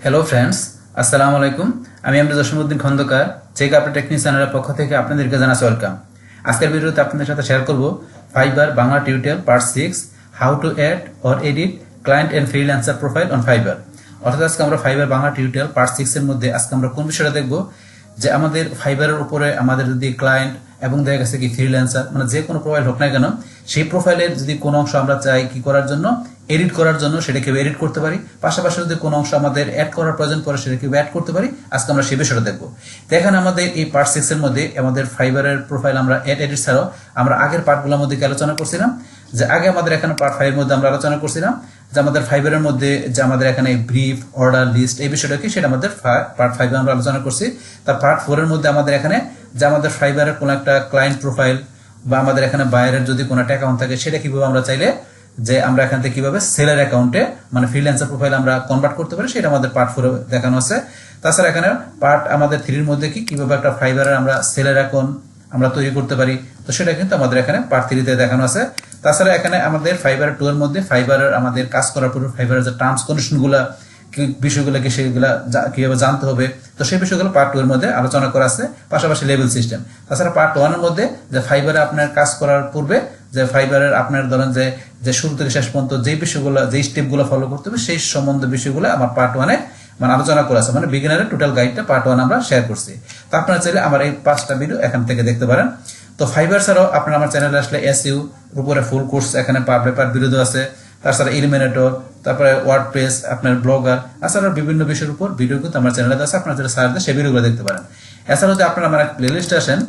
Hello friends, আসসালামু আলাইকুম। আমি Amjad Jasimuddin Khandakar, check update technique চ্যানেলের পক্ষ থেকে আপনাদেরকে জানাচ্ছি ওয়েলকাম। আজকের ভিডিওতে আপনাদের সাথে শেয়ার করব Fiverr Bangla tutorial part 6, how to add or edit client and freelancer profile on Fiverr. অর্থাৎ আজকে আমরা ফাইবার বাংলা টিউটোরিয়াল পার্ট 6 এর মধ্যে আজকে আমরা কোন বিষয়টা দেখব, যে আমাদের ফাইবারের উপরে আমাদের যদি ক্লায়েন্ট এবং দেখা গেছে কি ফ্রিল্যান্সার মানে যে কোনো প্রোফাইল হোক না কেন, সেই প্রোফাইলের যদি কোনো অংশ আমরা চাই কি করার জন্য, এডিট করার জন্য, সেটাকে এডিট করতে পারি। পাশাপাশি যদি কোনো অংশ আমাদের অ্যাড করার প্রয়োজন পড়ে সেটাকে অ্যাড করতে পারি। আজকে আমরা সেই বিষয়টা দেখবো। তো এখানে আমাদের এই পার্ট 6 এর মধ্যে আমাদের ফাইবারের প্রোফাইল আমরা অ্যাড এডিট ছাড়াও আমরা আগের পার্টগুলোর মধ্যে কি আলোচনা করছিলাম, যে আগে আমাদের এখানে পার্ট 5 এর মধ্যে আমরা আলোচনা করছিলাম যে আমাদের ফাইবারের মধ্যে যে আমাদের এখানে ব্রিফ, অর্ডার, লিস্ট এই বিষয়টা কি সেটা আমাদের পার্ট 5 এ আমরা আলোচনা করছি। তার পার্ট 4 এর মধ্যে আমাদের এখানে যে আমাদের ফাইবারের কোনো একটা ক্লায়েন্ট প্রোফাইল বা আমাদের এখানে বায়ারের যদি কোনো একটা অ্যাকাউন্ট থাকে সেটা কিভাবে আমরা চাইলে যে আমরা এখান থেকে কিভাবে সেলার অ্যাকাউন্টে মানে ফ্রিল্যান্সার প্রোফাইল আমরা কনভার্ট করতে পারি সেটা আমাদের পার্ট 4 এ দেখানো আছে। তাছাড়া এখানে পার্ট আমাদের 3 এর মধ্যে কি কিভাবে একটা ফাইবারের আমরা সেলার অ্যাকাউন্ট আমরা তৈরি করতে পারি, তো সেটা কিন্তু আমাদের এখানে পার্ট 3 তে দেখানো আছে। তাছাড়া এখানে আমাদের ফাইবার 2 এর মধ্যে ফাইবারের আমাদের কাজ করার পর ফাইবারের যে টার্মস কন্ডিশনগুলো কি বিষয়গুলো কি সেগুলো কিভাবে জানতে হবে, তো সেই বিষয়গুলো পার্ট 2 এর মধ্যে আলোচনা করা আছে। পাশাপাশি লেভেল সিস্টেম। তাছাড়া পার্ট 1 এর মধ্যে যে ফাইবারে আপনার কাজ করার পূর্বে যে ফাইবারের আপনার ধরেন যে শুরু থেকে শেষ পর্যন্ত যে বিষয়গুলো যে স্টেপগুলো ফলো করতে হবে সেই সম্বন্ধে বিষয়গুলো আমার পার্ট 1 এ মানে আলোচনা করা আছে। মানে বিগিনারের টোটাল গাইডটা পার্ট 1 আমরা শেয়ার করছি। তো আপনারা চাইলে আমার এই 5টা ভিডিও এখান থেকে দেখতে পারেন। তো ফাইবার ছাড়াও আপনারা আমার চ্যানেলে আসলে এসইউ উপরে ফুল কোর্স এখানে পার্ট বাই পার্ট ভিডিও আছে। তাছাড়া ইলিমিনেটর, তারপরে ওয়ার্ডপ্রেস, আপনার ব্লগার, এছাড়া বিভিন্ন বিষয়ের উপর ভিডিও কিন্তু আমার চ্যানেলে আছে। আপনারা যারা সার্চ দিয়ে সেই ভিডিওগুলো দেখতে পারেন। এছাড়াও যদি আপনারা আমার প্লেলিস্টে আসেন,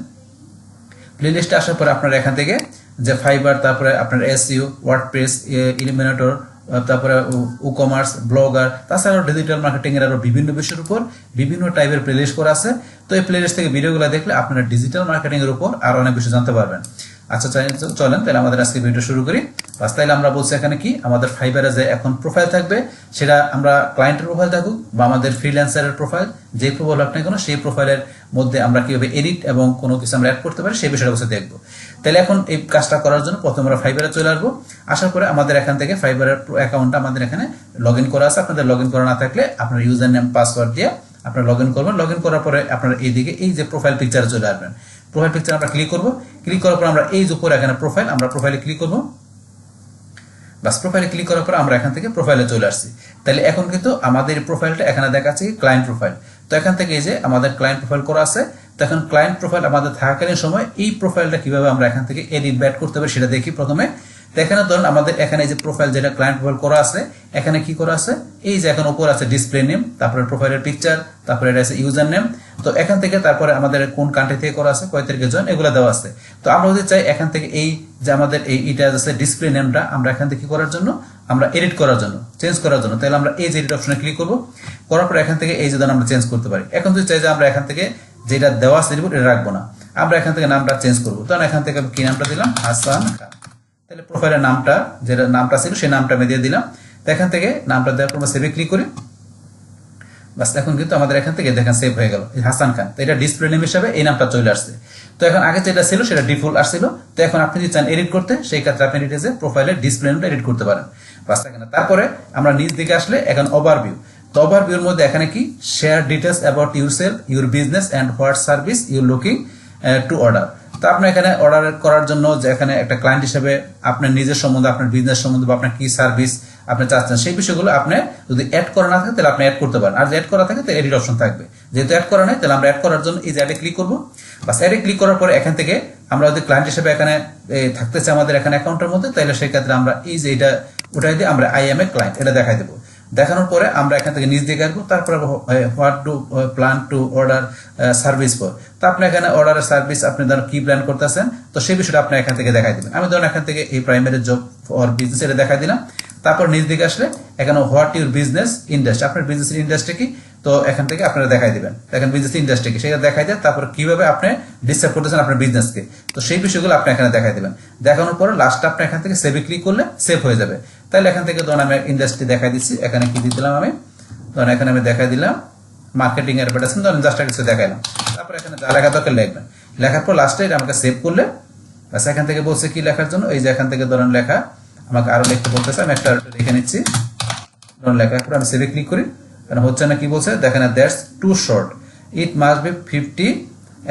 প্লেলিস্টে আসার পরে আপনারা এখান থেকে যে ফাইবার, তারপরে আপনার এসইউ, ওয়ার্ডপ্রেস, ইলিমিনেটর, তারপরে ই-কমার্স, ব্লগার, তাছাড়াও ডিজিটাল মার্কেটিং এর আরো বিভিন্ন বিষয়ের উপর বিভিন্ন টাইপের প্লেলিস্ট করা আছে। তো এই প্লেলিস্ট থেকে ভিডিওগুলো দেখলে আপনারা ডিজিটাল মার্কেটিং এর উপর আরো অনেক বিষয় জানতে পারবেন। আচ্ছা চলেন তাহলে আমাদের আজকে ভিডিও শুরু করি। বাস তাইলে আমরা বলছি এখানে কি আমাদের ফাইবারে যে এখন প্রোফাইল থাকবে সেটা আমরা ক্লায়েন্টের প্রোফাইল থাকুক বা আমাদের ফ্রিল্যান্সারের প্রোফাইল, যে প্রোফাইল হোক না কেন সেই প্রোফাইলের মধ্যে আমরা কিভাবে এডিট এবং কোনো কিছু আমরা অ্যাড করতে পারি সেই বিষয়টা বসে দেখবো। তাহলে এখন এই কাজটা করার জন্য প্রথমে আমরা ফাইবারে চলে আসবো। আসার পরে আমাদের এখান থেকে ফাইবারের অ্যাকাউন্টটা আমাদের এখানে লগ ইন করা আছে। আপনাদের লগ ইন করা না থাকলে আপনার ইউজার নেম পাসওয়ার্ড দিয়ে আপনারা লগ ইন করবেন। লগ ইন করার পরে আপনারা এইদিকে এই যে প্রোফাইল পিকচারে চলে আসবেন। প্রোফাইল পিকচার আমরা ক্লিক করব। ক্লিক করার পর আমরা এই যে উপরে এখানে প্রোফাইল, আমরা প্রোফাইলে ক্লিক করব। বাস প্রোফাইলে ক্লিক করার পর আমরা এখান থেকে প্রোফাইলে চলে আসছি। তাহলে এখন কিন্তু আমাদের প্রোফাইলটা এখানে দেখাচ্ছে ক্লায়েন্ট প্রোফাইল। তো এখান থেকে এই যে আমাদের ক্লায়েন্ট প্রোফাইল করা আছে। তো এখন ক্লায়েন্ট প্রোফাইল আমাদের থাকাকালীন সময় এই প্রোফাইলটা কিভাবে আমরা এখান থেকে এডিট ব্যাড করতে পারি সেটা দেখি প্রথমে। তো এখানে ধরুন আমাদের এখানে এই যে প্রোফাইল যেটা ক্লায়েন্ট প্রোফাইল করা আছে, এখানে কি করা আছে, এই যে এখন উপর আছে ডিসপ্লে নেম, তারপরে প্রোফাইলের পিকচার, তারপরে এটা আছে ইউজার নেম। তো এখান থেকে তারপরে আমাদের কোন কান্ট্রি থেকে করা আছে, কয় তারিখে জয়েন, এগুলো দেওয়া আছে। তো আমরা যদি চাই এখান থেকে এই যে আমাদের এইটা আছে ডিসপ্লে নেমটা আমরা এখান থেকে কি করার জন্য, আমরা এডিট করার জন্য, চেঞ্জ করার জন্য, তাহলে আমরা এই যে এডিট অপশনে ক্লিক করব। করার পর এখান থেকে এই যে আমরা চেঞ্জ করতে পারি। এখন যদি চাই যে আমরা এখান থেকে যেটা দেওয়া আছে এটা রাখবো না, আমরা এখান থেকে নামটা চেঞ্জ করবো। তখন এখান থেকে কি নামটা দিলাম, হাসান খান। তাহলে প্রোফাইলের নামটা যেটা নামটা ছিল সেই নামটা আমি দিয়ে দিলাম। তো এখান থেকে নামটা দেওয়ার পর সেভে ক্লিক করি। বাস এখন কিন্তু আমাদের এখান থেকে দেখেন সেভ হয়ে গেল হাসান খান। তো এটা ডিসপ্লে নেম হিসাবে এই নামটা চলে আসছে। তো এখন আগে যেটা ছিল সেটা ডিফল্ট আসছিল। তো এখন আপনি যদি চান এডিট করতে, সেই ক্ষেত্রে আপনি এডিটে যে প্রোফাইলের ডিসপ্লে নেমটা এডিট করতে পারেন। বাস এখানে তারপরে আমরা নিচ দিকে আসলে এখন ওভারভিউ। তো ওভারভিউর মধ্যে এখানে কি share details about yourself, your business and what service your looking to order. তো আপনি এখানে অর্ডার করার জন্য যে এখানে একটা ক্লায়েন্ট হিসেবে আপনার নিজের সম্বন্ধে, আপনার বিজনেস সম্বন্ধে বা আপনার কি সার্ভিস আপনি চাচ্ছেন সেই বিষয়গুলো আপনি যদি অ্যাড করা না থাকে তাহলে আপনি অ্যাড করতে পারেন। আর যদি অ্যাড করা থাকে তাহলে এডিট অপশন থাকবে। যেহেতু অ্যাড করা নেই তাহলে আমরা অ্যাড করার জন্য এই যে অ্যাডে ক্লিক করবো। বাস অ্যাডে ক্লিক করার পরে এখান থেকে আমরা যদি ক্লায়েন্ট হিসেবে এখানে থাকতেছে আমাদের এখানে অ্যাকাউন্টের মধ্যে, তাহলে সেই ক্ষেত্রে আমরা এই যে এটা ওটাই দিয়ে আমরা আই এম এ ক্লায়েন্ট এটা দেখাই দেবো। দেখানোর পরে আমরা এখান থেকে নিচ দিকে আসবো। তারপরে what do plan to order service for. তো আপনি এখানে অর্ডারের সার্ভিস আপনি ধরুন কি প্ল্যান করতেছেন, তো সেই বিষয়টা আপনি এখান থেকে দেখাই দিবেন। আমি ধরুন এখান থেকে এই প্রাইমারি জব ফর বিজনেস এটা দেখাই দিলাম। তারপর নিচ দিকে আসলে এখানে হোয়াট ইউর বিজনেস ইন্ডাস্ট্রি, আপনার বিজনেসের ইন্ডাস্ট্রি কি, তো এখান থেকে আপনারা দেখাই দিবেন। এখন বিজনেস ইন্ডাস্ট্রি কি সেটা দেখাই দেয়। তারপর কিভাবে আপনি ডিসক্রাইব করতেছেন আপনার বিজনেসকে, তো সেই বিষয়গুলো আপনি এখানে দেখাই দিবেন। দেখানোর পরে লাস্টে আপনি এখান থেকে সেভে ক্লিক করলে সেভ হয়ে যাবে। তাহলে এখান থেকে ধরুন আমি ইন্ডাস্ট্রি দেখাই দিচ্ছি। এখানে কি দিয়ে দিলাম, আমি ধরুন এখানে আমি দেখাই দিলাম মার্কেটিং অ্যাডভার্টাইজমেন্ট, ধরুন জাস্ট কিছু দেখাইলাম। তারপর এখানে যা লেখা দরকার লিখবেন। লেখার পর লাস্টে এটা আমাকে সেভ করলে বাস এখান থেকে বলছে কি লেখার জন্য, এই যে এখান থেকে ধরুন লেখা আমাকে আরো লিখতে বলতেছে, আমি একটা লিখে নিচ্ছি ধরুন লেখা। এরপর আমি সেভে ক্লিক করি। কারণ হচ্ছে না, কি বলছে দেখেন, that's too short, it must be 50,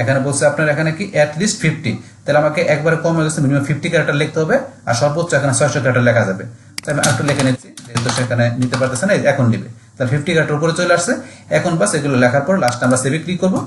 এখানে বলছে আপনার এখানে কি অ্যাট লিস্ট 50, তাহলে আমাকে একবারে কম হয়ে গেছে, মিনিমাম 50 ক্যারেক্টার লিখতে হবে, আর সর্বোচ্চ এখানে 600 ক্যারেক্টার লেখা যাবে। তাই আমি আরেকটু লিখে নিচ্ছি, যেহেতু সেখানে নিতে পারতেছে না, এখন নিবে। তাহলে 50 ক্যারেক্টার উপরে চলে আসছে। এখন বাস এগুলো লেখার পর লাস্টে আমরা সেভে ক্লিক করবো।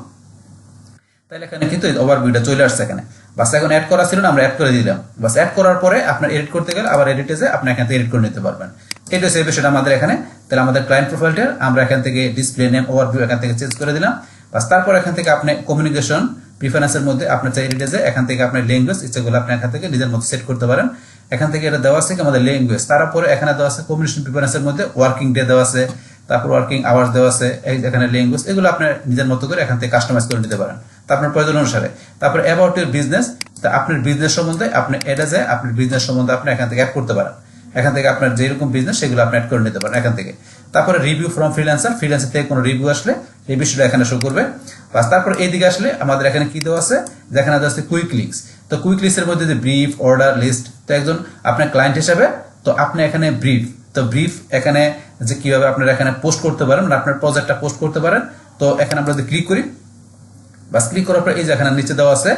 তাহলে এখানে কিন্তু ওভারভিউটা চলে আসছে এখানে। বাস এখন অ্যাড করা ছিল না, আমরা অ্যাড করে দিলাম। বাস অ্যাড করার পরে আপনার এডিট করতে গেলে আবার এডিটে যে আপনি এখান থেকে এডিট করে নিতে পারবেন। এটা হচ্ছে এই বিষয়টা আমাদের এখানে। তাহলে আমাদের ক্লায়েন্ট প্রোফাইলটার আমরা এখান থেকে ডিসপ্লে নেম, ওভারভিউ এখান থেকে চেঞ্জ করে দিলাম। বাস তারপর এখান থেকে আপনি কমিউনিকেশন প্রিফারেন্সের মধ্যে আপনার চাই এডিটে যে এখান থেকে আপনার ল্যাঙ্গুয়েজ ইচ্ছেগুলো আপনি এখান থেকে নিজের মতো সেট করতে পারেন। এখান থেকে এটা দেওয়া আছে কি আমাদের ল্যাঙ্গুয়েজ, তারপরে এখানে দেওয়া আছে কমিউনিকেশন প্রিফারেন্সের মধ্যে ওয়ার্কিং ডে দেওয়া আছে, তারপর ওয়ার্কিং আওয়ার্স দেওয়া আছে, এখানে ল্যাঙ্গুয়েজ, এগুলো আপনার নিজের মতো করে এখান থেকে কাস্টমাইজ করে নিতে পারেন তা আপনার প্রয়োজন অনুসারে। তারপর অ্যাবাউট ইউর বিজনেস, তা আপনার বিজনেস সম্বন্ধে আপনি এটা যে আপনার বিজনেস সম্বন্ধে আপনি এখান থেকে অ্যাড করতে পারেন। এখান থেকে আপনার যেরকম বিজনেস সেগুলো আপনি অ্যাড করে নিতে পারেন এখান থেকে। তারপরে রিভিউ ফ্রম ফ্রিল্যান্সার, ফ্রিল্যান্সার থেকে কোনো রিভিউ আসলে এই বিষয়টা এখানে শো করবে। বাস তারপর এইদিকে আসলে আমাদের এখানে কি দেওয়া আছে, যেখানে দেওয়া আছে কুইক লিঙ্কস। তো কুইক লিস্টের মধ্যে যে ব্রিফ, অর্ডার, লিস্ট, তো একজন আপনার ক্লায়েন্ট হিসাবে তো আপনি এখানে ব্রিফ, তো ব্রিফ এখানে যে কিভাবে আপনারা এখানে পোস্ট করতে পারেন, আপনার প্রজেক্টটা পোস্ট করতে পারেন। তো এখানে আমরা যদি ক্লিক করি, বাস ক্লিক করার পর এই যে এখানে নিচে দেওয়া আছে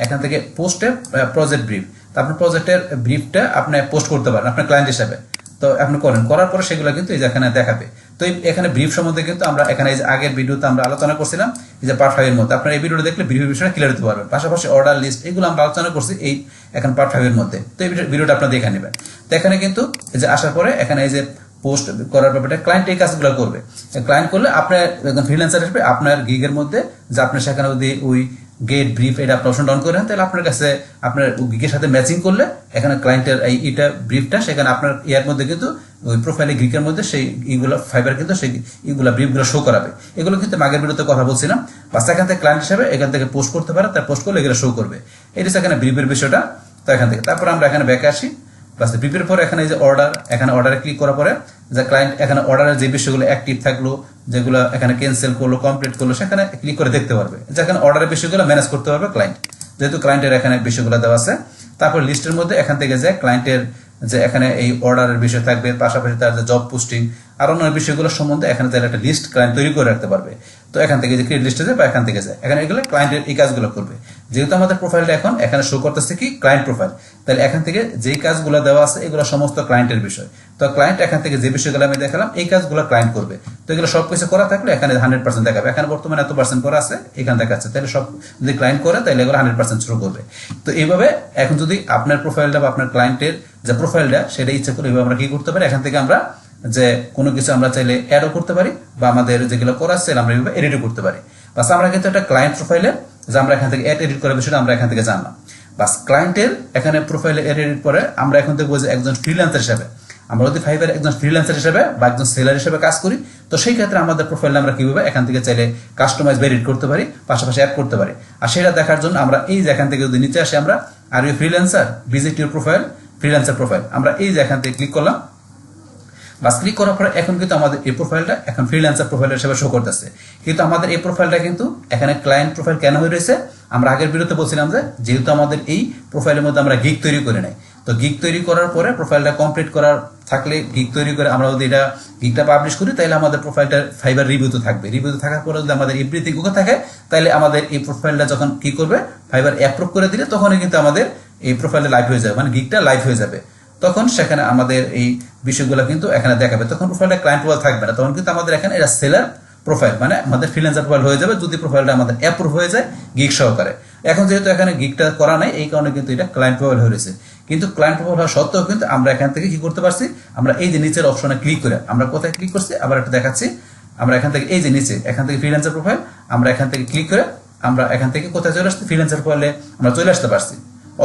এখান থেকে পোস্টে প্রজেক্ট ব্রিফ, তো আপনার প্রজেক্টের ব্রিফটা আপনি পোস্ট করতে পারেন আপনার ক্লায়েন্ট হিসাবে। তো আপনি করার পরে সেগুলো কিন্তু এই যে এখানে দেখাবে। তো এখানে ব্রিফ সম্বন্ধে কিন্তু আমরা এখানে এই যে আগের ভিডিওতে আমরা আলোচনা করছিলাম, এই যে পার্ট 5 এর মধ্যে আপনারা এই ভিডিওটা দেখলে ব্রিফের বিষয়টা ক্লিয়ার হতে পারবেন। পাশাপাশি অর্ডার, লিস্ট, এগুলো আমরা আলোচনা করছি এই এখন পার্ট 5 এর মধ্যে। তো এই ভিডিওটা আপনারা দেখে নেবেন। তো এখানে কিন্তু এই যে আসার পরে এখানে এই যে পোস্ট করার ব্যাপারটা ক্লায়েন্ট এই কাজগুলো করবে। ক্লায়েন্ট করলে আপনার একজন ফ্রিল্যান্সার হিসেবে আপনার গিগের মধ্যে যে আপনি সেখানে যদি ওই গেট ব্রিফ এটা আপনি অপশন ডাউন করেন, তাহলে আপনার কাছে আপনার গিগের সাথে ম্যাচিং করলে এখানে ক্লায়েন্টের এইটা ব্রিফটা সেখানে আপনার ইয়ার মধ্যে কিন্তু ওই প্রোফাইলে গিগের মধ্যে সেই ইগুলো ফাইবার কিন্তু সেই ইগুলো ব্রিফগুলো শো করাবে। এগুলো কিন্তু আগের ভিডিওতে কথা বলছিলাম। বাস এখান থেকে ক্লায়েন্ট হিসেবে এখান থেকে পোস্ট করতে পারে, তার পোস্ট করলে এগুলো শো করবে। এটা এখানে ব্রিফের বিষয়টা। তো এখান থেকে তারপর আমরা এখানে ব্যাকে আসি। বাস ব্রিফের পরে এখানে এই যে অর্ডার, এখানে অর্ডারে ক্লিক করার পরে যে ক্লায়েন্ট এখানে অর্ডারের যে বিষয়গুলো অ্যাক্টিভ থাকলো, যেগুলো এখানে ক্যান্সেল করলো, কমপ্লিট করলো, সেখানে ক্লিক করে দেখতে পারবে। যেখানে অর্ডারের বিষয়গুলো ম্যানেজ করতে পারবে ক্লায়েন্ট, যেহেতু ক্লায়েন্টের এখানে বিষয়গুলো দেওয়া আছে। তারপর লিস্টের মধ্যে এখান থেকে যে ক্লায়েন্টের যে এখানে এই অর্ডারের বিষয় থাকবে, পাশাপাশি তার যে জব পোস্টিং আর অন্য বিষয়গুলো সম্বন্ধে এখানে তাহলে একটা লিস্ট ক্লায়েন্ট তৈরি করে রাখতে পারবে। তো এখান থেকে যে ক্রিয়েট লিস্টে যায় বা এখান থেকে যায়, এখানে এগুলো ক্লায়েন্টের এই কাজগুলো করবে। যেহেতু আমাদের প্রোফাইলটা এখন এখানে শো করতেছে কি ক্লায়েন্ট প্রোফাইল, তাহলে এখান থেকে যেই কাজগুলো দেওয়া আছে এগুলো সমস্ত ক্লায়েন্টের বিষয়। তো ক্লায়েন্ট এখান থেকে যে বিষয়গুলো আমি দেখালাম এই কাজগুলো ক্লায়েন্ট করবে। তো এগুলো সবকিছু করা থাকলে এখানে 100% দেখাবে। এখানে বর্তমানে এত পার্সেন্ট করা আছে এখানে দেখাচ্ছে, তাহলে সব যদি ক্লায়েন্ট করে তাহলে এগুলো 100% শুরু করবে। তো এইভাবে এখন যদি আপনার প্রোফাইলটা বা আপনার ক্লায়েন্টের যে প্রোফাইলটা সেটা ইচ্ছা করে এইভাবে আমরা কি করতে পারি, এখান থেকে আমরা যে কোনো কিছু আমরা চাইলে অ্যাডও করতে পারি বা আমাদের যেগুলো করা আছে আমরা এইভাবে এডিটও করতে পারি। বাস আমরা কিন্তু একটা ক্লায়েন্ট প্রোফাইলে যে আমরা এখান থেকে অ্যাড এডিট করার বিষয়টা আমরা এখান থেকে জানলাম। বাস ক্লায়েন্টের এখানে প্রোফাইলে অ্যাড এডিট করে আমরা এখন দেখবো যে একজন ফ্রিল্যান্সার হিসেবে আমরা যদি ফাইবার একজন ফ্রিল্যান্সার হিসেবে বা একজন সেলার হিসেবে কাজ করি, তো সেই ক্ষেত্রে আমাদের প্রোফাইলটা আমরা কিভাবে এখান থেকে চাইলে কাস্টমাইজ বা এডিট করতে পারি, পাশাপাশি অ্যাড করতে পারি। আর সেটা দেখার জন্য আমরা এই যে এখান থেকে যদি নিচে আসি, আমরা are you freelancer, visit your profile, freelancer profile, আমরা এই যে এখান থেকে ক্লিক করলাম। বাস ক্লিক করার পরে এখন কিন্তু আমাদের এই প্রোফাইলটা এখন ফ্রিল্যান্সার প্রোফাইল হিসেবে শো করতেছে। কিন্তু আমাদের এই প্রোফাইলটা কিন্তু এখানে ক্লায়েন্ট প্রোফাইল কেন হয়ে রয়েছে, আমরা আগের ভিডিওতে বলছিলাম যে যেহেতু আমাদের এই প্রোফাইলের মধ্যে আমরা গিগ তৈরি করে নাই, তো গিগ তৈরি করার পরে প্রোফাইলটা কমপ্লিট করার থাকলে গিগ তৈরি করে আমরা যদি এটা গিগটা পাবলিশ করি তাহলে আমাদের প্রোফাইলটা ফাইবার রিভিউতে থাকবে। রিভিউতে থাকার পরে যদি আমাদের এভরিথিং ওকে থাকে তাহলে আমাদের এই প্রোফাইলটা যখন কি করবে ফাইবার অ্যাপ্রুভ করে দিলে তখনই কিন্তু আমাদের এই প্রোফাইলটা লাইভ হয়ে যাবে, মানে গিগটা লাইভ হয়ে যাবে। তখন সেখানে আমাদের এই বিষয়গুলো কিন্তু এখানে দেখাবে। তখন প্রোফাইলটা ক্লায়েন্ট প্রোফাইল থাকবে না, তখন কিন্তু আমাদের এখানে এটা সেলার প্রোফাইল মানে আমাদের ফ্রিল্যান্সার প্রোফাইল হয়ে যাবে যদি প্রোফাইলটা আমাদের অ্যাপ্রুভ হয়ে যায় গিগ সহকারে। এখন যেহেতু এখানে গিগটা করা নাই এই কারণে কিন্তু এটা ক্লায়েন্ট প্রোফাইল হয়ে রয়েছে। কিন্তু ক্লায়েন্ট প্রোফাইল হওয়া সত্ত্বেও কিন্তু আমরা এখান থেকে কি করতে পারছি, আমরা এই যে নিচের অপশনে ক্লিক করে আমরা কোথায় ক্লিক করছি আবার একটা দেখাচ্ছি। আমরা এখান থেকে এই যে নিচে এখান থেকে ফ্রিল্যান্সার প্রোফাইল আমরা এখান থেকে ক্লিক করে আমরা এখান থেকে কোথায় চলে আসছি, ফ্রিল্যান্সার প্রোফাইলে আমরা চলে আসতে পারছি।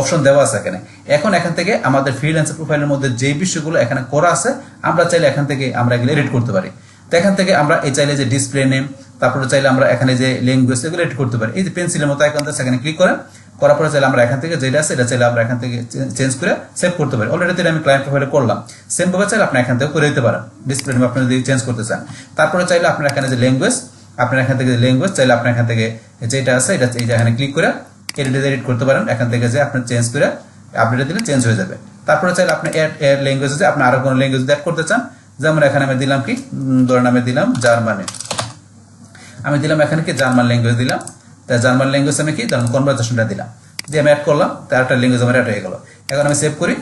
অপশন দেওয়া আছে এখানে। এখন এখান থেকে আমাদের ফ্রিল্যান্সার প্রোফাইলের মধ্যে যে বিষয়গুলো এখানে করা আছে আমরা চাইলে এখান থেকে আমরা এগুলো এডিট করতে পারি। তো এখান থেকে আমরা এই চাইলে যে ডিসপ্লে নেম, তারপরে চাইলে আমরা এখানে যে ল্যাঙ্গুয়েজ এগুলো এডিট করতে পারি। এই যে পেন্সিলের মতো আইকন আছে এখানে ক্লিক করেন, করার পরে চাইলে আমরা এখান থেকে যেটা আছে এটা চাইলে আমরা এখান থেকে চেঞ্জ করে সেভ করতে পারি। অলরেডি আমি ক্লায়েন্ট প্রোফাইলে করলাম, সেম ভাবে চাইলে আপনি এখান থেকে করে দিতে পারেন। ডিসপ্লে নেম আপনি যদি চেঞ্জ করতে চান, তারপরে চাইলে আপনার এখানে যে ল্যাঙ্গুয়েজ আপনার এখান থেকে ল্যাঙ্গুয়েজ চাইলে আপনার এখান থেকে যেটা আছে এটা এই যে এখানে ক্লিক করে এডিট করতে পারেন। এখান থেকে যে আপনি চেঞ্জ করে আপডেট দিলে চেঞ্জ হয়ে যাবে। তারপরে চাইলে আপনি অ্যাড ল্যাঙ্গুয়েজ আছে, আপনি আরো কোনো ল্যাঙ্গুয়েজ অ্যাড করতে চান যেমন এখানে আমি দিলাম কি ধরেন আমি দিলাম জার্মানি, আমি দিলাম এখানে কি জার্মান ল্যাঙ্গুয়েজ দিলাম, তাই জার্মান ল্যাঙ্গুয়েজ আমি কি ধরুন কনভারসেশনটা দিলাম, দিয়ে আমি অ্যাড করলাম, তার একটা ল্যাঙ্গুয়েজ আমার অ্যাড হয়ে গেল। এখন আমি সেভ করি,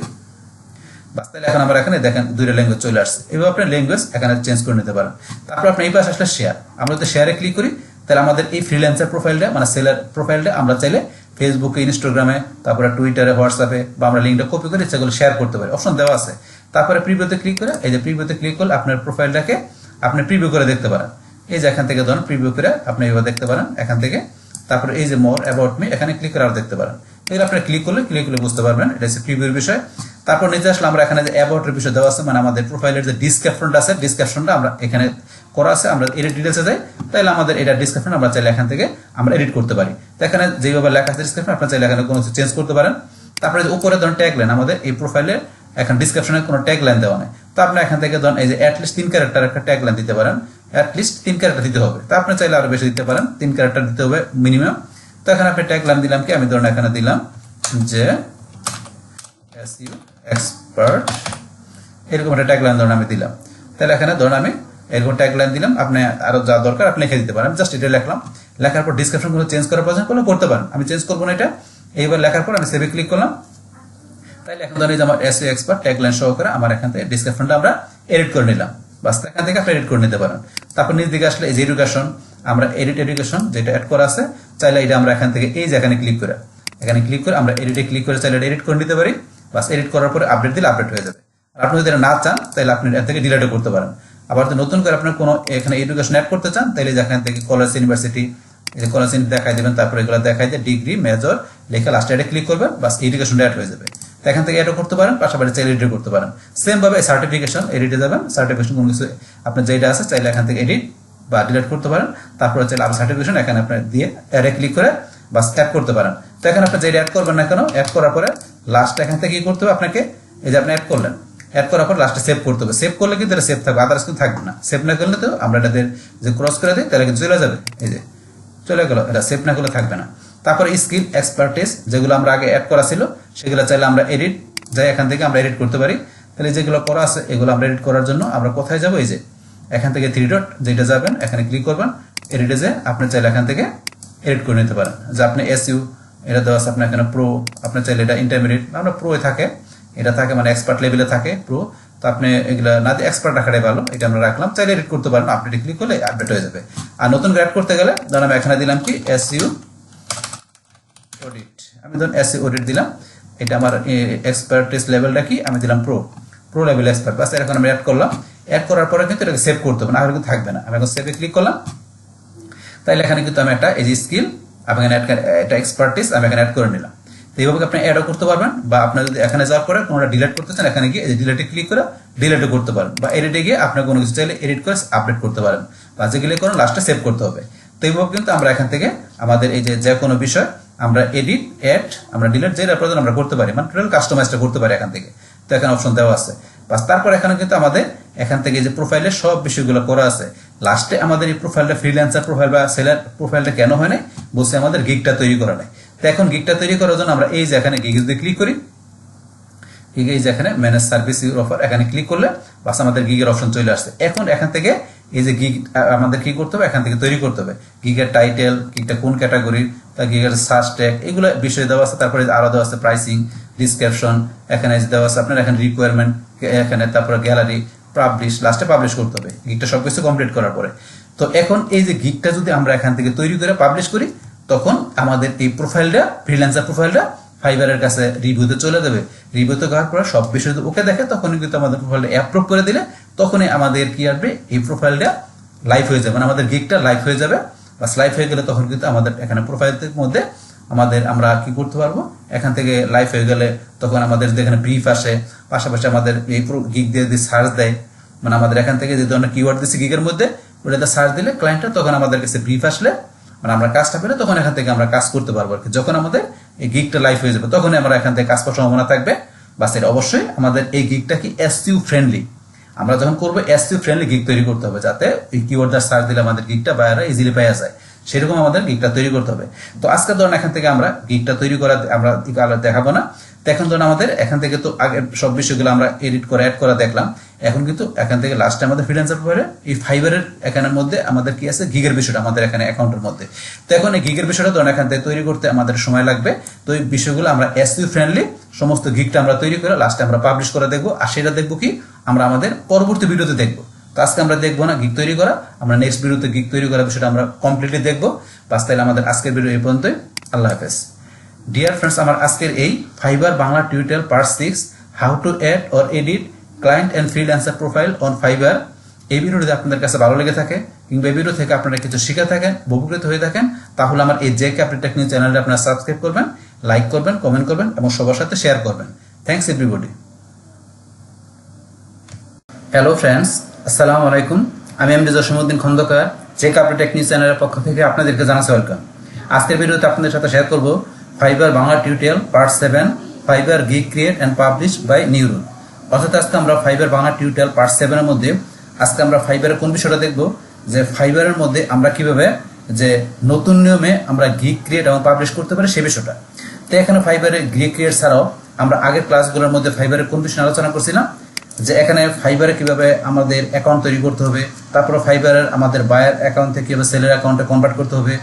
বাস তাহলে এখন আমার এখানে দেখেন দুইটা ল্যাঙ্গুয়েজ চলে আসছে। এভাবে আপনি ল্যাঙ্গুয়েজ এখানে চেঞ্জ করে নিতে পারেন। তারপর আপনি এই পাশে আসলে শেয়ার, আমরা যদি শেয়ারে ক্লিক করি তাহলে আমাদের এই ফ্রিল্যান্সার প্রোফাইলটা মানে সেলার প্রোফাইলটা আমরা চাইলে ফেসবুকে, ইনস্টাগ্রামে, তারপরে টুইটারে, হোয়াটসঅ্যাপে বা আমরা লিঙ্কটা কপি করে সেগুলো শেয়ার করতে পারি, অপশন দেওয়া আছে। তারপরে প্রিভিউতে ক্লিক করে এই যে প্রিভিউতে ক্লিক করলে আপনার প্রোফাইলটাকে আপনি প্রিভিউ করে দেখতে পারেন। এই যে এখান থেকে ধরুন প্রিভিউ করে আপনি এবার দেখতে পারেন এখান থেকে। তারপরে এই যে মোর অ্যাবাউট মি এখানে ক্লিক করে আরো দেখতে পারেন। এগুলো আপনি ক্লিক করলে বুঝতে পারবেন এটা হচ্ছে প্রিভিউর বিষয়। তারপর নিচে আসলে আমরা এখানে যে অ্যাবাউটের বিষয় দেওয়া আছে, মানে আমাদের প্রোফাইলের যে ডিসক্রিপশনটা আছে, ডিসক্রিপশনটা আমরা এখানে করা আছে, আমরা এডিট ডিটেলসে যাই, তাহলে আমাদের এটা ডিসক্রিপশন আমরা চাইলে এখান থেকে আমরা এডিট করতে পারি। তো এখানে যেভাবে লেখা আছে ডিসক্রিপশন আপনারা চাইলে এখানে কোনো কিছু চেঞ্জ করতে পারেন। তারপরে উপরে ধরুন ট্যাগলাইন, আমাদের এই প্রোফাইলে এখন ডিসক্রিপশনে কোনো ট্যাগলাইন দেওয়া নেই, তো আপনি এখান থেকে ধরুন এই যে অ্যাটলিস্ট 3 ক্যারেক্টার একটা ট্যাগলাইন দিতে পারেন, অ্যাটলিস্ট 3 ক্যারেক্টার দিতে হবে। তো আপনি চাইলে আরো বেশি দিতে পারেন, 3 ক্যারেক্টার দিতে হবে মিনিমাম। তো এখানে আপনি ট্যাগলাইন দিলাম কি, আমি ধরুন এখানে দিলাম যে এসইও এক্সপার্ট, এরকম একটা ট্যাগলাইন ধরুন আমি দিলাম। তাহলে এখানে ধরুন আমি এরকম ট্যাগলাইন দিলাম, আপনি আরো যা দরকার আপনি লিখে দিতে পারেন। জাস্ট এটা লিখলাম, লেখার পর ডিসক্রিপশন গুলো চেঞ্জ করার প্রয়োজন করলে করতে পারেন, আমি চেঞ্জ করবো না এটা। এইবার লেখার পর আমি সেভে ক্লিক করলাম, তাহলে এখন ধরুন এই যে আমার এসইও এক্সপার্ট ট্যাগলাইন সহকারে আমার এখান থেকে ডিসক্রিপশনটা আমরা এডিট করে নিলাম। বাস এখান থেকে আপনি এডিট করে নিতে পারেন। তারপর নিচ দিকে আসলে এই যে এডুকেশন, আমরা এডিট এডুকেশন যেটা অ্যাড করা আছে, চাইলে এটা আমরা এখান থেকে এই যে এখানে ক্লিক করে আমরা এডিটে ক্লিক করে চাইলে এডিট করে নিতে পারি। বাস এডিট করার পরে আপডেট দিলে আপডেট হয়ে যাবে। আর আপনি যদি এটা না চান তাহলে আপনি এর থেকে ডিলিটও করতে পারেন। আবার যদি নতুন করে আপনার কোনো এখানে এডুকেশন অ্যাড করতে চান তাহলে এখান থেকে কলেজ, ইউনিভার্সিটি, এই যে কলেজ দেখাই দেবেন, তারপরে এগুলো দেখাই দিয়ে ডিগ্রি, মেজর লেখা লাস্টে এটা ক্লিক করবেন, বাস এডুকেশনটা অ্যাড হয়ে যাবে। তো এখান থেকে এডও করতে পারেন, পাশাপাশি চাইলে এডিট করতে পারেন। সেম ভাবে সার্টিফিকেশন এডিটে যাবেন, সার্টিফিকেশন কোনো কিছু আপনার যেটা আছে চাইলে এখান থেকে এডিট বা ডিলিট করতে পারেন। তারপরে চাইলে আবার সার্টিফিকেশন এখানে আপনি দিয়ে অ্যাডে ক্লিক করে বাস অ্যাড করতে পারেন। তো এখানে আপনি যেটা অ্যাড করবেন না কেন, অ্যাড করার পরে লাস্ট এখান থেকে কি করতে হবে আপনাকে, এই যে আপনি অ্যাড করলেন, অ্যাড করার পর লাস্টে সেভ করতে হবে। সেভ করলে কিন্তু এটা সেভ থাকবে, আদার্স কিন্তু থাকবে না। সেভ না করলে তো আমরা এটাদের যে ক্রস করে দিই তাহলে কিন্তু চলে যাবে, এই যে চলে গেল, এটা সেভ না করলে থাকবে না। তারপরে স্কিল, এক্সপার্টিস যেগুলো আমরা আগে অ্যাড করা ছিল সেগুলো চাইলে আমরা এডিট যাই এখান থেকে আমরা এডিট করতে পারি। তাহলে যেগুলো করা আছে এগুলো আমরা এডিট করার জন্য আমরা কোথায় যাবো, এই যে এখান থেকে 3 ডট যেটা যাবেন এখানে ক্লিক করবেন, এডিটে যে আপনি চাইলে এখান থেকে এডিট করে নিতে পারেন। যে আপনি এসইউ এটা দেওয়া আছে, আপনার এখানে প্রো, আপনি চাইলে এটা ইন্টারমিডিয়েট, আমরা প্রো থাকে, এটা থাকে মানে এক্সপার্ট লেভেলে থাকে প্রো। তো আপনি এগুলা না দিয়ে এক্সপার্ট রাখাটাই ভালো, এটা আমরা রাখলাম। চাইলে এডিট করতে পারেন, আপডেটে ক্লিক করলে আপডেট হয়ে যাবে। আর নতুন গ্রেড করতে গেলে ধরুন আমি এখানে দিলাম কি এসইউ অডিট, আমি ধরুন এসইউ অডিট দিলাম। এটা আমার এক্সপার্টিস লেভেলটা কি, আমি দিলাম প্রো লেভেল এক্সপার্ট। বাস এখন আমি অ্যাড করলাম, অ্যাড করার পরে কিন্তু এটাকে সেভ করতে হবে না, আর কিন্তু থাকবে না। আমি এখন সেভে ক্লিক করলাম, তাইলে এখানে কিন্তু আমি একটা এই যে স্কিল আমি এখানে এটা এক্সপার্টিস আমি এখানে অ্যাড করে নিলাম। তো এইভাবে আপনি অ্যাডও করতে পারবেন, বা আপনার যদি এখানে যাওয়ার পরে কোনোটা ডিলিট করতে চান এখানে গিয়ে ডিলিটে ক্লিক করে ডিলিটও করতে পারেন, বা এডিটে গিয়ে আপনি কোনো কিছু চাইলে এডিট করে আপডেট করতে পারেন, বা যেগুলো করেন লাস্টে সেভ করতে হবে। তো এইভাবে কিন্তু আমরা এখান থেকে আমাদের এই যে কোনো বিষয় আমরা এডিট, অ্যাড, আমরা ডিলিট যেটা প্রয়োজন আমরা করতে পারি, মানে টোটাল কাস্টমাইজটা করতে পারি এখান থেকে। তো এখানে অপশন দেওয়া আছে। বাস তারপর এখানে কিন্তু আমাদের এখান থেকে যে প্রোফাইলের সব বিষয়গুলো করা আছে। লাস্টে আমাদের এই প্রোফাইলটা ফ্রিল্যান্সার প্রোফাইল বা সেলার প্রোফাইলটা কেন হয় নাই, বলছে আমাদের গিগটা তৈরি করা নাই। তো এখন গিগটা তৈরি করার জন্য আমরা এই যে এখানে গিগ যদি ক্লিক করি, এই যে এখানে ম্যানেজ সার্ভিস ইউর অফার এখানে ক্লিক করলে বাস আমাদের গিগের অপশন চলে আসছে। এখন এখান থেকে এই যে গিগ আমাদের কি করতে হবে, এখান থেকে তৈরি করতে হবে গিগের টাইটেল, গিগটা কোন ক্যাটাগরি, তা গিগের সার্চ ট্যাগ, এগুলো বিষয় দেওয়া আছে। তারপরে আরো দেওয়া আছে প্রাইসিং, ডিসক্রিপশন, এখানে দেওয়া আছে আপনার এখানে রিকোয়ারমেন্ট, এখানে তারপরে গ্যালারি, পাবলিশ, লাস্টে পাবলিশ করতে হবে গিগটা সবকিছু কমপ্লিট করার পরে। তো এখন এই যে গিগটা যদি আমরা এখান থেকে তৈরি করে পাবলিশ করি, তখন আমাদের এই প্রোফাইলটা ফ্রিল্যান্সার প্রোফাইলটা ফাইবারের কাছে রিভিউতে চলে যাবে। রিভিউতে যাওয়ার পর সব বিষয় যদি ওকে দেখে, তখন কিন্তু আমাদের প্রোফাইলটা অ্যাপ্রুভ করে দিলে তখনই আমাদের কি আসবে, এই প্রোফাইলটা লাইভ হয়ে যাবে, মানে আমাদের গিগটা লাইভ হয়ে যাবে। বাস লাইভ হয়ে গেলে তখন কিন্তু আমাদের এখানে প্রোফাইলের মধ্যে আমাদের আমরা কি করতে পারবো, এখান থেকে লাইভ হয়ে গেলে তখন আমাদের যেখানে ব্রিফ আসে, পাশাপাশি আমাদের এই গিগ দিয়ে যদি সার্চ দেয়, মানে আমাদের এখান থেকে যে ধরনের কিওয়ার্ড দিচ্ছি গিগের মধ্যে ওটাতে সার্চ দিলে ক্লায়েন্টটা তখন আমাদের কাছে ব্রিফ আসলে মানে আমরা কাজটা পেলে তখন এখান থেকে আমরা কাজ করতে পারবো আর কি। যখন আমাদের এই গিগটা লাইভ হয়ে যাবে তখনই আমরা এখান থেকে কাজ করার সম্ভাবনা থাকবে। বাস এটা অবশ্যই আমাদের এই গিগটা কি এসইও ফ্রেন্ডলি, আমরা যখন করবো এসইও ফ্রেন্ডলি গিগ তৈরি করতে হবে, যাতে এই কিওয়ার্ড সার্চ দিলে আমাদের গিগটা বায়াররা ইজিলি পাওয়া যায়। সেরকম আমাদের গিগটা তৈরি করতে হবে। তো আজকে ধরুন এখান থেকে আমরা গিগটা তৈরি করা আমরা দেখাবো না। তো এখন ধরুন আমাদের এখান থেকে তো আগে সব বিষয়গুলো আমরা এডিট করে অ্যাড করা দেখলাম। এখন কিন্তু এখান থেকে লাস্টে আমাদের ফ্রিল্যান্সার প্রোফাইলে এই ফাইবারের এখানের মধ্যে আমাদের কি আছে, গিগের বিষয়টা আমাদের এখানে অ্যাকাউন্টের মধ্যে। তো এখন এই গিগের বিষয়টা ধরুন এখান থেকে তৈরি করতে আমাদের সময় লাগবে। তো এই বিষয়গুলো আমরা এসইও ফ্রেন্ডলি সমস্ত গিগটা আমরা তৈরি করে লাস্টে আমরা পাবলিশ করে দেখবো। আর সেটা দেখবো কি আমরা আমাদের পরবর্তী ভিডিওতে দেখবো। তো আজকে আমরা দেখবো না গিগ তৈরি করা, আমরা নেক্সট ভিডিওতে গিগ তৈরি করার বিষয়টা আমরা কমপ্লিটলি দেখবো। বাস তাহলে আমাদের আজকের ভিডিও এই পর্যন্তই। আল্লাহ হাফেজ। ডিয়ার ফ্রেন্ডস, আমার আজকের এই Fiverr Bangla tutorial part 6 how to add or edit client and freelancer profile on Fiverr, এই ভিডিওটি যদি আপনাদের কাছে ভালো লেগে থাকে কিংবা এই ভিডিও থেকে আপনারা কিছু শিখে থাকেন, উপকৃত হয়ে থাকেন, তাহলে আমার এই জেকে আপডেট টেকনিক চ্যানেলটা আপনারা সাবস্ক্রাইব করবেন, লাইক করবেন, কমেন্ট করবেন এবং সবার সাথে শেয়ার করবেন। Thanks everybody. হ্যালো ফ্রেন্ডস, আসসালামু আলাইকুম। আমি MD Jasimuddin Khandakar, JK update technique চ্যানেলের পক্ষ থেকে আপনাদেরকে জানাচ্ছি ওয়েলকাম। আজকের ভিডিওতে আপনাদের সাথে শেয়ার করব Fiverr Bangla tutorial part 7 Fiverr gig create and publish by neuron. অর্থাৎ আজকে আমরা ফাইবার বাংলা টিউটোরিয়াল পার্ট 7 এর মধ্যে আজকে আমরা ফাইবারের কোন বিষয়টা দেখব, যে ফাইবারের মধ্যে আমরা কিভাবে যে নতুন নিয়মে আমরা গিগ ক্রিয়েট এবং পাবলিশ করতে পারি সেই বিষয়টা। তো এখানে ফাইবারের গিগ ক্রিয়েট ছাড়াও আমরা আগের ক্লাসগুলোর মধ্যে ফাইবারের কোন বিষয় আলোচনা করছিলাম, যে এখানে ফাইবারে কিভাবে আমাদের অ্যাকাউন্ট তৈরি করতে হবে, তারপরে ফাইবারের আমাদের বায়ার অ্যাকাউন্ট থেকে কিভাবে সেলের অ্যাকাউন্টে কনভার্ট করতে হবে,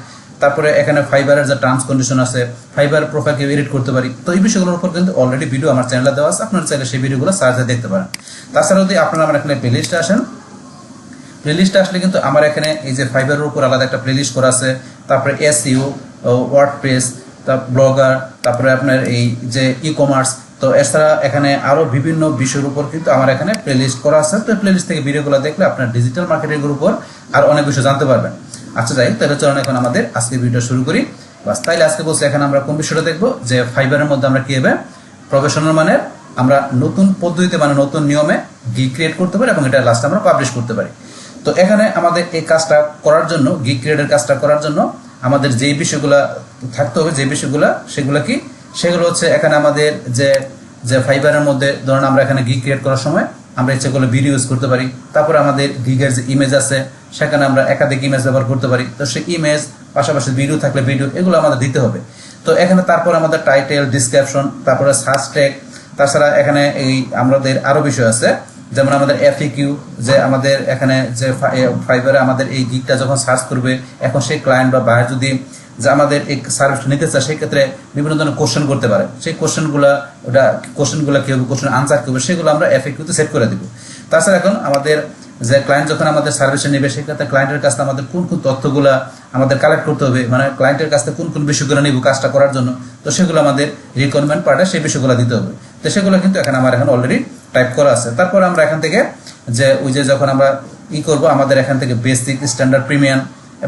তারপরে এখানে ফাইবারের যে টার্মস কন্ডিশন আছে, ফাইবার প্রোফাইল কিভাবে এডিট করতে পারি। তো এই বিষয়গুলোর উপর কিন্তু অলরেডি ভিডিও আমার চ্যানেলে দেওয়া আছে, আপনারা চাইলে সেই ভিডিওগুলো সার্চে দেখতে পারেন। তাছাড়া যদি আপনারা আমার এখানে প্লেলিস্টে আসেন, প্লেলিস্টে আসলে কিন্তু আমার এখানে এই যে ফাইবারের উপর আলাদা একটা প্লেলিস্ট করা আছে, তারপরে এসইও, ওয়ার্ডপ্রেস, ব্লগার, তারপরে আপনার এই যে ই কমার্স। তো এছাড়া এখানে আরো বিভিন্ন বিষয়ের উপর কিন্তু আমার এখানে প্লেলিস্ট করা আছে। তো প্লেলিস্ট থেকে ভিডিওগুলো দেখলে আপনার ডিজিটাল মার্কেটিং এর উপর আর অনেক বিষয় জানতে পারবেন। আচ্ছা যাই, তাহলে চলুন এখন আমাদের আজকে ভিডিও শুরু করি। বাস তাইলে আজকে বলছি এখানে আমরা কোন বিষয়টা দেখবো, যে ফাইবারের মধ্যে আমরা কিভাবে প্রফেশনাল মানের আমরা নতুন পদ্ধতিতে মানে নতুন নিয়মে গিগ ক্রিয়েট করতে পারি এবং এটা লাস্টে আমরা পাবলিশ করতে পারি। তো এখানে আমাদের এই কাজটা করার জন্য, গিগ ক্রিয়েটের কাজটা করার জন্য আমাদের যেই বিষয়গুলো থাকতে হবে, যে বিষয়গুলো সেগুলো কি, সেগুলো হচ্ছে এখানে আমাদের যে ফাইবারের মধ্যে ধরুন আমরা এখানে গিগ ক্রিয়েট করার সময় আমরা ইচ্ছেগুলো ভিডিও ইউজ করতে পারি। তারপরে আমাদের গিগের যে ইমেজ আছে সেখানে আমরা একাধিক ইমেজ ব্যবহার করতে পারি। তো সেই ইমেজ পাশাপাশি ভিডিও থাকলে ভিডিও, এগুলো আমাদের দিতে হবে। তো এখানে তারপর আমাদের টাইটেল, ডিসক্রিপশন, তারপরে সার্চ ট্যাগ, তাছাড়া এখানে এই আমাদের আরো বিষয় আছে, যেমন আমাদের এফএকিউ, যে আমাদের এখানে যে ফাইবারে আমাদের এই গিগটা যখন সার্চ করবে, এখন সেই ক্লায়েন্ট বা বায়ার যদি যে আমাদের এই সার্ভিসটা নিতে চায়, সেই ক্ষেত্রে বিভিন্ন ধরনের কোশ্চেন করতে পারে। সেই কোশ্চেনগুলো কি হবে, কোশ্চেন আনসার কি হবে, সেগুলো আমরা এফএকিউতে সেট করে দিব। তাছাড়া এখন আমাদের যে ক্লায়েন্ট যখন আমাদের সার্ভিসে নেবে, সেক্ষেত্রে ক্লায়েন্টের কাছে আমাদের কোন কোন তথ্যগুলো আমাদের কালেক্ট করতে হবে, মানে ক্লায়েন্টের কাছে কোন কোন বিষয়গুলো নিব কাজটা করার জন্য, তো সেগুলো আমাদের রিকোয়ারমেন্ট পার্টে সেই বিষয়গুলো দিতে হবে। তো সেগুলো কিন্তু এখানে আমার এখন অলরেডি টাইপ করা আছে। তারপর আমরা এখান থেকে যে ওই যে যখন আমরা করব, আমাদের এখান থেকে বেসিক, স্ট্যান্ডার্ড, প্রিমিয়াম,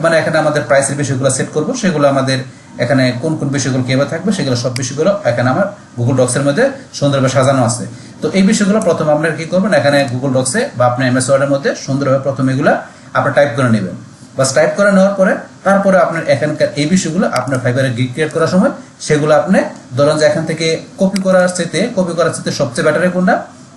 মানে এখানে আমাদের প্রাইসের বিষয়গুলো সেট করব, সেগুলো আমাদের এখানে কোন কোন বিষয়গুলো কিভাবে থাকবে, সেগুলো সব বিষয়গুলো এখানে আমার গুগল ডক্সের মধ্যে সুন্দরভাবে সাজানো আছে। তো এই বিষয়গুলো প্রথমে আপনারা কি করবেন, এখানে গুগল ডক্সে বা আপনার এমএস ওয়ার্ডের মধ্যে সুন্দরভাবে প্রথমে এগুলো আপনার টাইপ করে নেবেন। বাস টাইপ করে নেওয়ার পরে তারপরে আপনার এখানকার এই বিষয়গুলো আপনার ফাইবারে গিগ ক্রিয়েট করার সময় সেগুলো আপনি ধরেন যে এখান থেকে কপি করার চেয়ে সবচেয়ে বেটার কোনটা,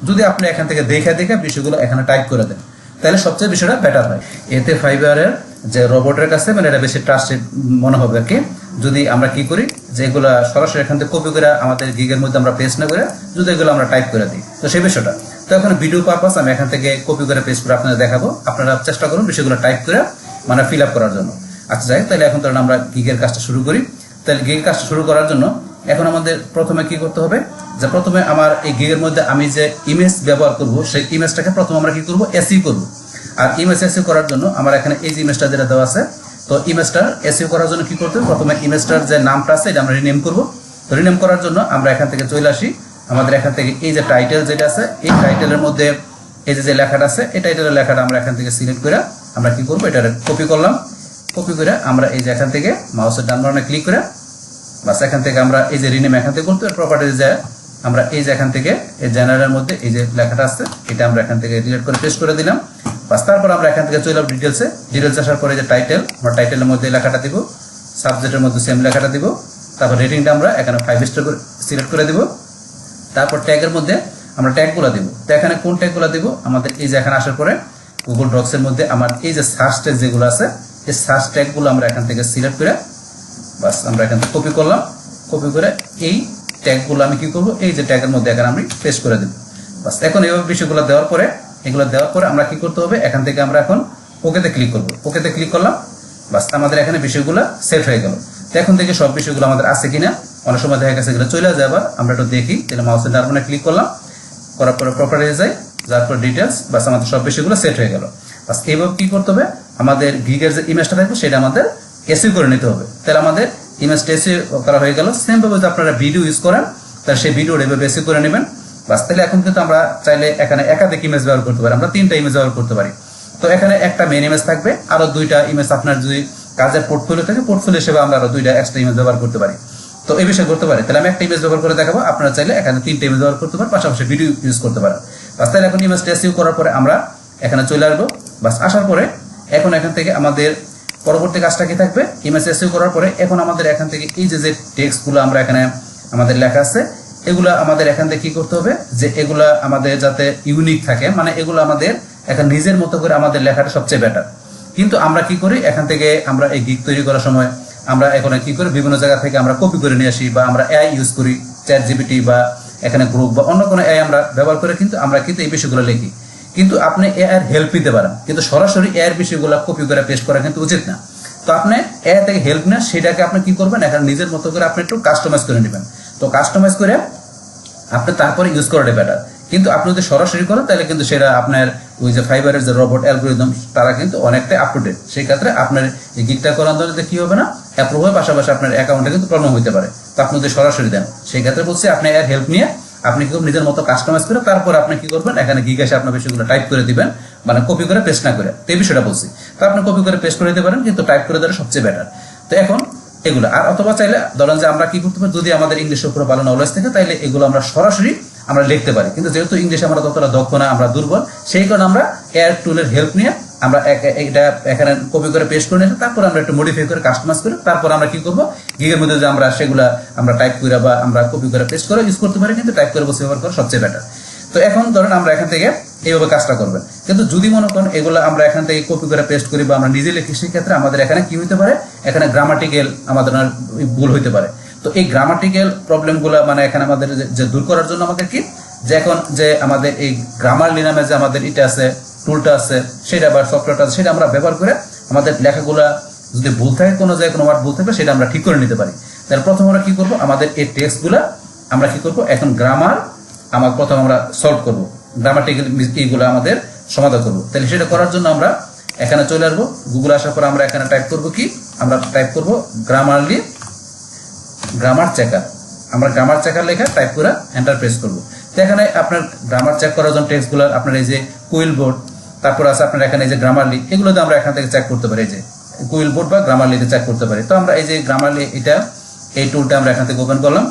যদি আপনি এখান থেকে দেখে বিষয়গুলো এখানে টাইপ করে দেন, তাহলে সবচেয়ে বিষয়টা বেটার হয়। এতে ফাইবারের যে রোবটের কাছে মানে এটা বেশি ট্রাস্টেড মনে হবে আর কি। যদি আমরা কি করি, যে এগুলো সরাসরি এখান থেকে কপি করে আমাদের গিগের মধ্যে আমরা পেস্ট না করে যদি এগুলো আমরা টাইপ করে দিই, তো সেই বিষয়টা। তো এখন ভিডিও পারপাস আমি এখান থেকে কপি করে পেস্ট করে আপনাদের দেখাবো, আপনারা চেষ্টা করুন বিষয়গুলো টাইপ করে মানে ফিল আপ করার জন্য। আচ্ছা যাই, তাহলে এখন ধরুন আমরা গিগের কাজটা শুরু করি। তাহলে গিগের কাজটা শুরু করার জন্য এখন আমাদের প্রথমে কি করতে হবে, যে প্রথমে আমার এই গিগের মধ্যে আমি যে ইমেজ ব্যবহার করব, সেই ইমেজটাকে প্রথমে আমরা কি করব, এসইও করব। আর ইমেজ এসইও করার জন্য আমার এখানে এই যে ইমেজটা যেটা দেওয়া আছে, তো ইমেজটা এসইও করার জন্য কি করতে হবে, প্রথমে ইমেজটার যে নামটা আছে এটা আমরা রিনেম করব। তো রিনেম করার জন্য আমরা এখান থেকে চলে আসি, আমাদের এখান থেকে এই যে টাইটেল যেটা আছে, এই টাইটেলের মধ্যে এই যে লেখাটা আছে, এই টাইটেলের লেখাটা আমরা এখান থেকে সিলেক্ট করে আমরা কি করব, এটা কপি করলাম। কপি করে আমরা এই যে এখান থেকে মাউসের ডান বাটনে ক্লিক করে বাস এখান থেকে আমরা এই যে রিনেম এখান থেকে করতে প্রপার্টিজ যায়, আমরা এই যে এখান থেকে এই জেনারেলের মধ্যে এই যে লেখাটা আছে এটা আমরা এখান থেকে ডিলিট করে পেস্ট করে দিলাম। বাস তারপর আমরা এখান থেকে চলে যাব ডিটেলসে। ডিটেলস আসার পরে যে টাইটেল, আমরা টাইটেলের মধ্যে লেখাটা দিব, সাবজেক্টের মধ্যে সেম লেখাটা দিব, তারপর রেটিংটা আমরা এখানে 5 স্টার করে সিলেক্ট করে দিব। তারপর ট্যাগের মধ্যে আমরা ট্যাগগুলো দিব। তো এখানে কোন ট্যাগগুলো দিব, আমাদের এই যে এখানে আসার পরে গুগল ডক্সের মধ্যে আমার এই যে সার্চ ট্যাগ যেগুলো আছে এই সার্চ ট্যাগগুলো আমরা এখান থেকে সিলেক্ট করে বাস আমরা এখান থেকে কপি করলাম। কপি করে এই ট্যাগগুলো আমি কি করব, এই যে ট্যাগের মধ্যে এখানে আমি পেস্ট করে দেব। বাস এখন এইভাবে বিষয়গুলো দেওয়ার পরে এগুলো দেওয়ার পরে আমরা কি করতে হবে, এখান থেকে আমরা এখন ওকেতে ক্লিক করব। ওকেতে ক্লিক করলাম, বাস আমাদের এখানে বিষয়গুলো সেট হয়ে গেল। তো এখন থেকে সব বিষয়গুলো আমাদের আছে কিনা, অনেক সময় দেখা গেছে এগুলো চলে যায়, আবার আমরা একটু দেখি। তাহলে মাউসের ডান বাটনে ক্লিক করলাম, করার পরে প্রপার্টিতে যাই, যার পর ডিটেলস, বাস আমাদের সব বিষয়গুলো সেট হয়ে গেল। বাস এইভাবে কি করতে হবে, আমাদের গিগের যে ইমেজটা থাকবে সেটা আমাদের এসইউ করে নিতে হবে। তাহলে আমাদের ইমেজটা এসইউ করা হয়ে গেল। সেম ভাবে যদি আপনারা ভিডিও ইউজ করেন তাহলে সেই ভিডিওটা এভাবে এসইউ করে নেবেন। বাস তাহলে এখন কিন্তু আমরা চাইলে এখানে একাধিক ইমেজ ব্যবহার করতে পারি, আমরা 3টা ইমেজ ব্যবহার করতে পারি। তো এখানে একটা মেইন ইমেজ থাকবে, আরো 2টা ইমেজ আপনার যদি কাজের পোর্টফোলিও থাকে, পোর্টফোলিও হিসেবে আমরা আরো 2টা এক্সট্রা ইমেজ ব্যবহার করতে পারি। তো এই বিষয়ে করতে পারি। তাহলে আমি একটা ইমেজ ব্যবহার করে দেখাবো, আপনারা চাইলে এখানে 3টা ইমেজ ব্যবহার করতে পারেন, পাশাপাশি ভিডিও ইউজ করতে পারেন। বাস তাহলে এখন ইমেজটা এসইউ করার পরে আমরা এখানে চলে আসবো। বাস আসার পরে এখন এখান থেকে আমাদের পরবর্তী কাজটা কি থাকবে, ইমেজ এসইউ করার পরে এখন আমাদের এখান থেকে এই যে টেক্সটগুলো আমরা এখানে আমাদের লেখা আছে, এগুলা আমাদের এখান থেকে কি করতে হবে, যে এগুলা আমাদের যাতে ইউনিক থাকে, মানে এগুলো আমাদের এখন নিজের মতো করে আমাদের লেখাটা সবচেয়ে বেটার। কিন্তু আমরা কি করি, এখান থেকে আমরা এই গিগ তৈরি করার সময় আমরা এখন কি করি, বিভিন্ন জায়গা থেকে আমরা কপি করে নিয়ে আসি, বা আমরা এআই ইউজ করি, চ্যাট জিপিটি বা এখানে গ্রুপ বা অন্য কোনো এআই আমরা ব্যবহার করে কিন্তু আমরা কিন্তু এই বিষয়গুলো লিখি। কিন্তু আপনি এআই এর হেল্প নিতে পারেন, কিন্তু সরাসরি এআই এর বিষয়গুলো কপি করে পেস্ট করা কিন্তু উচিত না। তো আপনি এআই থেকে হেল্প না, সেটাকে আপনি কি করবেন, এখানে নিজের মতো করে আপনি একটু কাস্টমাইজ করে নেবেন। তো কাস্টমাইজ করে আপনি তারপরে ইউজ করাটা বেটার। কিন্তু আপনি যদি সরাসরি করেন তাহলে কিন্তু সেটা আপনার ওই যে ফাইবারের যে রোবট অ্যালগরিদম তারা কিন্তু অনেকটাই আপ টু ডেট। সেই ক্ষেত্রে আপনার এই গিগটা করার জন্য কি হবে না, অ্যাপ্রুভ হয়ে পাশাপাশি আপনার অ্যাকাউন্টে কিন্তু প্রবলেম হতে পারে। তো আপনি যদি সরাসরি দেন, সেই ক্ষেত্রে বলছি আপনি এর হেল্প নিয়ে আপনি কি নিজের মতো কাস্টমাইজ করে তারপর আপনি কি করবেন, এখানে গিগ এসে আপনার বিষয়গুলো টাইপ করে দিবেন, মানে কপি করে পেস্ট না করে। তো এই বিষয়টা বলছি। তো আপনি কপি করে পেস্ট করে দিতে পারেন, কিন্তু টাইপ করে দেওয়া সবচেয়ে বেটার। তো এখন এগুলো আর অথবা চাইলে ধরেন যে আমরা কি করতে পারি, যদি আমাদের ইংলিশের উপরে ভালো নলেজ থাকে তাইলে এগুলো আমরা সরাসরি আমরা লিখতে পারি। কিন্তু যেহেতু ইংলিশে আমরা ততটা দক্ষ না, আমরা দুর্বল, সেই কারণে আমরা এআই টুলের হেল্প নিয়ে আমরা এটা এখানে কপি করে পেস্ট করে নিয়ে তারপর আমরা একটু মডিফাই করে কাস্টমাইজ করে তারপর আমরা কি করবো, গিগের মধ্যে যে আমরা সেগুলা আমরা টাইপ করে বা আমরা কপি করে পেস্ট করে ইউজ করতে পারি, কিন্তু টাইপ করে বসে ব্যবহার করা সবচেয়ে বেটার। তো এখন ধরেন আমরা এখান থেকে এইভাবে কাজটা করবেন। কিন্তু যদি মনে করেন এগুলো আমরা এখান থেকে কপি করে পেস্ট করি বা আমরা নিজে লিখি, সেই ক্ষেত্রে আমাদের এখানে কি হইতে পারে, এখানে গ্রামাটিক্যাল আমাদের ভুল হইতে পারে। তো এই গ্রামাটিক্যাল প্রবলেমগুলো মানে এখানে আমাদের যে দূর করার জন্য আমাদের কি, যে এখন যে আমাদের এই গ্রামারলি নামে যে আমাদের এটা আছে, টুলটা আছে, সেটা বা সফটওয়্যারটা আছে, সেটা আমরা ব্যবহার করে আমাদের লেখাগুলা যদি ভুল থাকে, কোনো জায়গায় কোনো ওয়ার্ড ভুল থাকবে, সেটা আমরা ঠিক করে নিতে পারি। তাহলে প্রথম আমরা কি করবো, আমাদের এই টেক্সটগুলা আমরা কি করবো, এখন গ্রামার প্রথম আমরা সলভ করবো, গ্রামাটিক্যাল এইগুলো আমাদের সমাধান করবো। তাহলে সেটা করার জন্য আমরা এখানে চলে আসবো। গুগলে আসার পর আমরা এখানে টাইপ করবো কি, আমরা টাইপ করবো গ্রামার চেকার। আমরা গ্রামার চেকার লেখা টাইপ করে এন্টার প্রেস করবো। তো এখানে আপনার গ্রামার চেক করার জন্য টেক্সটগুলো আপনার এই যে কুইল বোর্ড, তারপর আছে আপনার এখানে এই যে গ্রামারলি, এগুলোতে আমরা এখান থেকে চেক করতে পারি, এই যে কুইল বোর্ড বা গ্রামারলিতে চেক করতে পারি। তো আমরা এই যে গ্রামারলি এই টুলটা আমরা এখান থেকে ওপেন করলাম।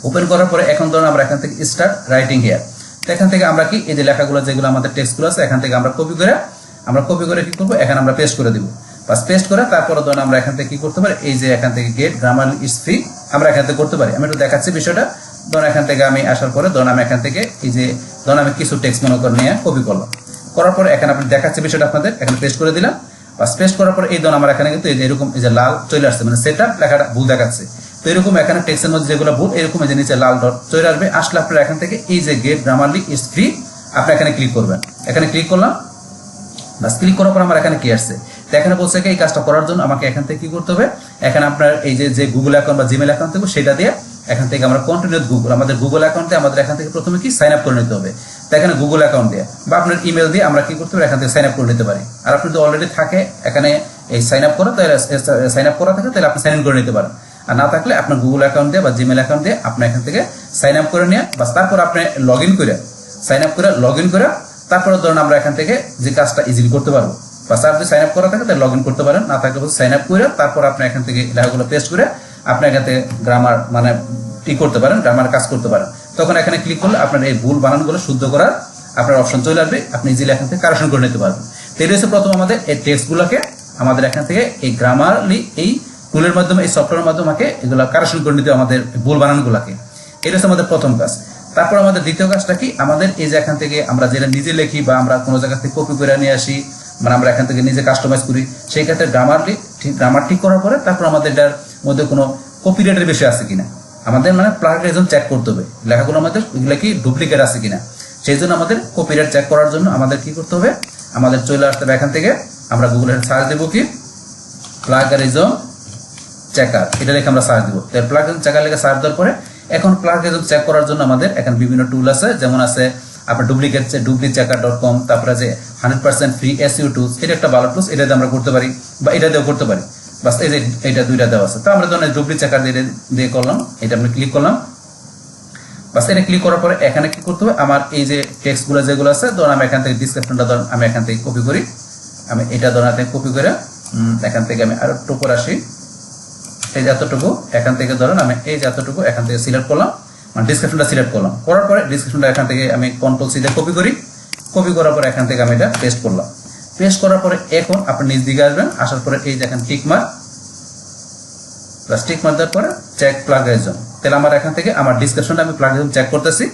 ওপেন করার পরে এখন ধরুন আমরা এখান থেকে স্টার্ট রাইটিং হিয়ার। তো এখান থেকে আমরা কি এই যে লেখাগুলো যেগুলো আমাদের টেক্সটগুলো আছে, এখান থেকে আমরা কপি করে কি করবো, এখানে আমরা পেস্ট করে দিব। বাস পেস্ট করে তারপরে ধরুন আমরা এখান থেকে কি করতে পারি, এই যে এখান থেকে গেট গ্রামারলি ইজ ফ্রি আমরা এখান থেকে করতে পারি। আমি একটু দেখাচ্ছি বিষয়টা। ধরুন এখান থেকে আমি আসার পরে ধরুন আমি এখান থেকে এই যে ধরুন আমি কিছু টেক্সট মনে করে নিয়ে কপি করলাম, করার পরে এখানে আপনি দেখাচ্ছি বিষয়টা আপনাদের, এখানে পেস্ট করে দিলাম। বাস পেস্ট করার পরে এই ধরুন আমার এখানে কিন্তু এই যে এরকম এই যে লাল চলে আসছে, মানে সেটআপ লেখাটা ভুল দেখাচ্ছে। তো এরকম এখানে টেক্সটের মধ্যে যেগুলো ভুল, এরকম এই যে নিচে লাল ডট চলে আসবে। আসলে আপনারা এখান থেকে এই যে গেট গ্রামারলি ইজ ফ্রি আপনি এখানে ক্লিক করবেন। এখানে ক্লিক করলাম, বাস ক্লিক করার পর আমার এখানে কি আসছে, তো এখানে বলছে এই কাজটা করার জন্য আমাকে এখান থেকে কি করতে হবে, এখানে আপনার এই যে গুগল অ্যাকাউন্ট বা জিমেল অ্যাকাউন্ট থাকবে সেটা দিয়ে এখান থেকে আমরা কন্টিনিউ গুগল, আমাদের গুগল অ্যাকাউন্টে আমাদের এখান থেকে প্রথমে কি সাইন আপ করে নিতে হবে। তো এখানে গুগল অ্যাকাউন্ট দিয়ে বা আপনার ইমেল দিয়ে আমরা কি করতে পারি, এখান থেকে সাইন আপ করে নিতে পারি। আর আপনি যদি অলরেডি থাকে এখানে এই সাইন আপ করা, তাহলে সাইন আপ করা থাকে তাহলে আপনি সাইন ইন করে নিতে পারেন। আর না থাকলে আপনার গুগল অ্যাকাউন্ট দিয়ে বা জিমেল অ্যাকাউন্ট দিয়ে আপনি এখান থেকে সাইন আপ করে নিয়ে বাস তারপর আপনি লগ ইন করে তারপরে ধরুন আমরা এখান থেকে যে কাজটা ইজিলি করতে পারবো। বাস আপনি সাইন আপ করা থাকে তাহলে লগ ইন করতে পারেন, না থাকলে সাইন আপ করে তারপর আপনি এখান থেকে লেখাগুলো পেস্ট করে আপনি এখান থেকে গ্রামার মানে করতে পারেন, গ্রামার কাজ করতে পারেন। তখন এখানে ক্লিক করলে আপনার এই ভুল বানানগুলো শুদ্ধ করার আপনার অপশন চলে আসবে, আপনি ইজিলি এখান থেকে কারেকশন করে নিতে পারবেন। তো এটা হচ্ছে প্রথম আমাদের এই টেক্সটগুলোকে আমাদের এখান থেকে এই গ্রামারলি এই টুলের মাধ্যমে এই সফটওয়্যারের মাধ্যমে এগুলো কারেকশন করে নিতে আমাদের ভুল বানানগুলোকে। এটা হচ্ছে আমাদের প্রথম কাজ। তারপর আমাদের দ্বিতীয় কাজটা কি, আমাদের এই যে এখান থেকে আমরা যেটা নিজে লিখি বা আমরা কোনো জায়গা থেকে কপি করে নিয়ে আসি মানে আমরা এখান থেকে নিজে কাস্টমাইজ করি, সেই ক্ষেত্রে গ্রামার ঠিক করার পরে তারপর আমাদের এটার মধ্যে কোনো কপিরাইটের বিষয় আছে কিনা, আমাদের মানে প্লাগরিজম চেক করতে হবে, লেখাগুলো আমাদের এগুলা কি ডুপ্লিকেট আছে কিনা। সেই জন্য আমাদের কপিরাইট চেক করার জন্য আমাদের কি করতে হবে, আমাদের চলে আসতে হবে এখান থেকে, আমরা গুগলে সার্চ দেবো কি প্লাগরিজম চেকার, এটা লিখে আমরা সার্চ দেবো। প্লাগরিজম চেকার লিখে সার্চ দেওয়ার পরে এখন প্লাগরিজম চেক করার জন্য আমাদের এখানে বিভিন্ন টুল আছে, যেমন আছে আপনার duplicate.com, তারপরে যে 100% ফ্রি SEO টুলস, এটা একটা ভালো টুলস, এটা দিয়ে আমরা করতে পারি বা এটা দিয়েও করতে পারি। বাস এই যে এটা দুইটা দেওয়া আছে, তো আমরা ধরুন ডুপ্লিকেট চেকার দিয়ে করলাম, এটা আমরা ক্লিক করলাম। বাস এটা ক্লিক করার পরে এখানে কি করতে হবে, আমার এই যে টেক্সটগুলো যেগুলো আছে ধরুন আমি এখান থেকে ডিসক্রিপশনটা ধরুন আমি এখান থেকে কপি করি, আমি এটা ধরুন কপি করে এখান থেকে আমি আরো একটু উপর আসি, এই যে এতটুকু এখান থেকে ধরুন আমি এই যে এতটুকু এখান থেকে সিলেক্ট করলাম, মানে ডিসক্রিপশনটা সিলেক্ট করলাম, করার পরে ডিসক্রিপশনটা এখান থেকে আমি কন্ট্রোল সি দিয়ে কপি করি, কপি করার পরে এখান থেকে আমি এটা পেস্ট করলাম। পেস্ট করার পরে এখন আপনি নিচ দিকে আসবেন, আসার পরে এই দেখেন টিক মার্ক দেওয়ার পরে চেক প্লাগরিজম, তাহলে আমার এখান থেকে আমার ডিসক্রিপশনটা আমি প্লাগরিজম চেক করতেছি।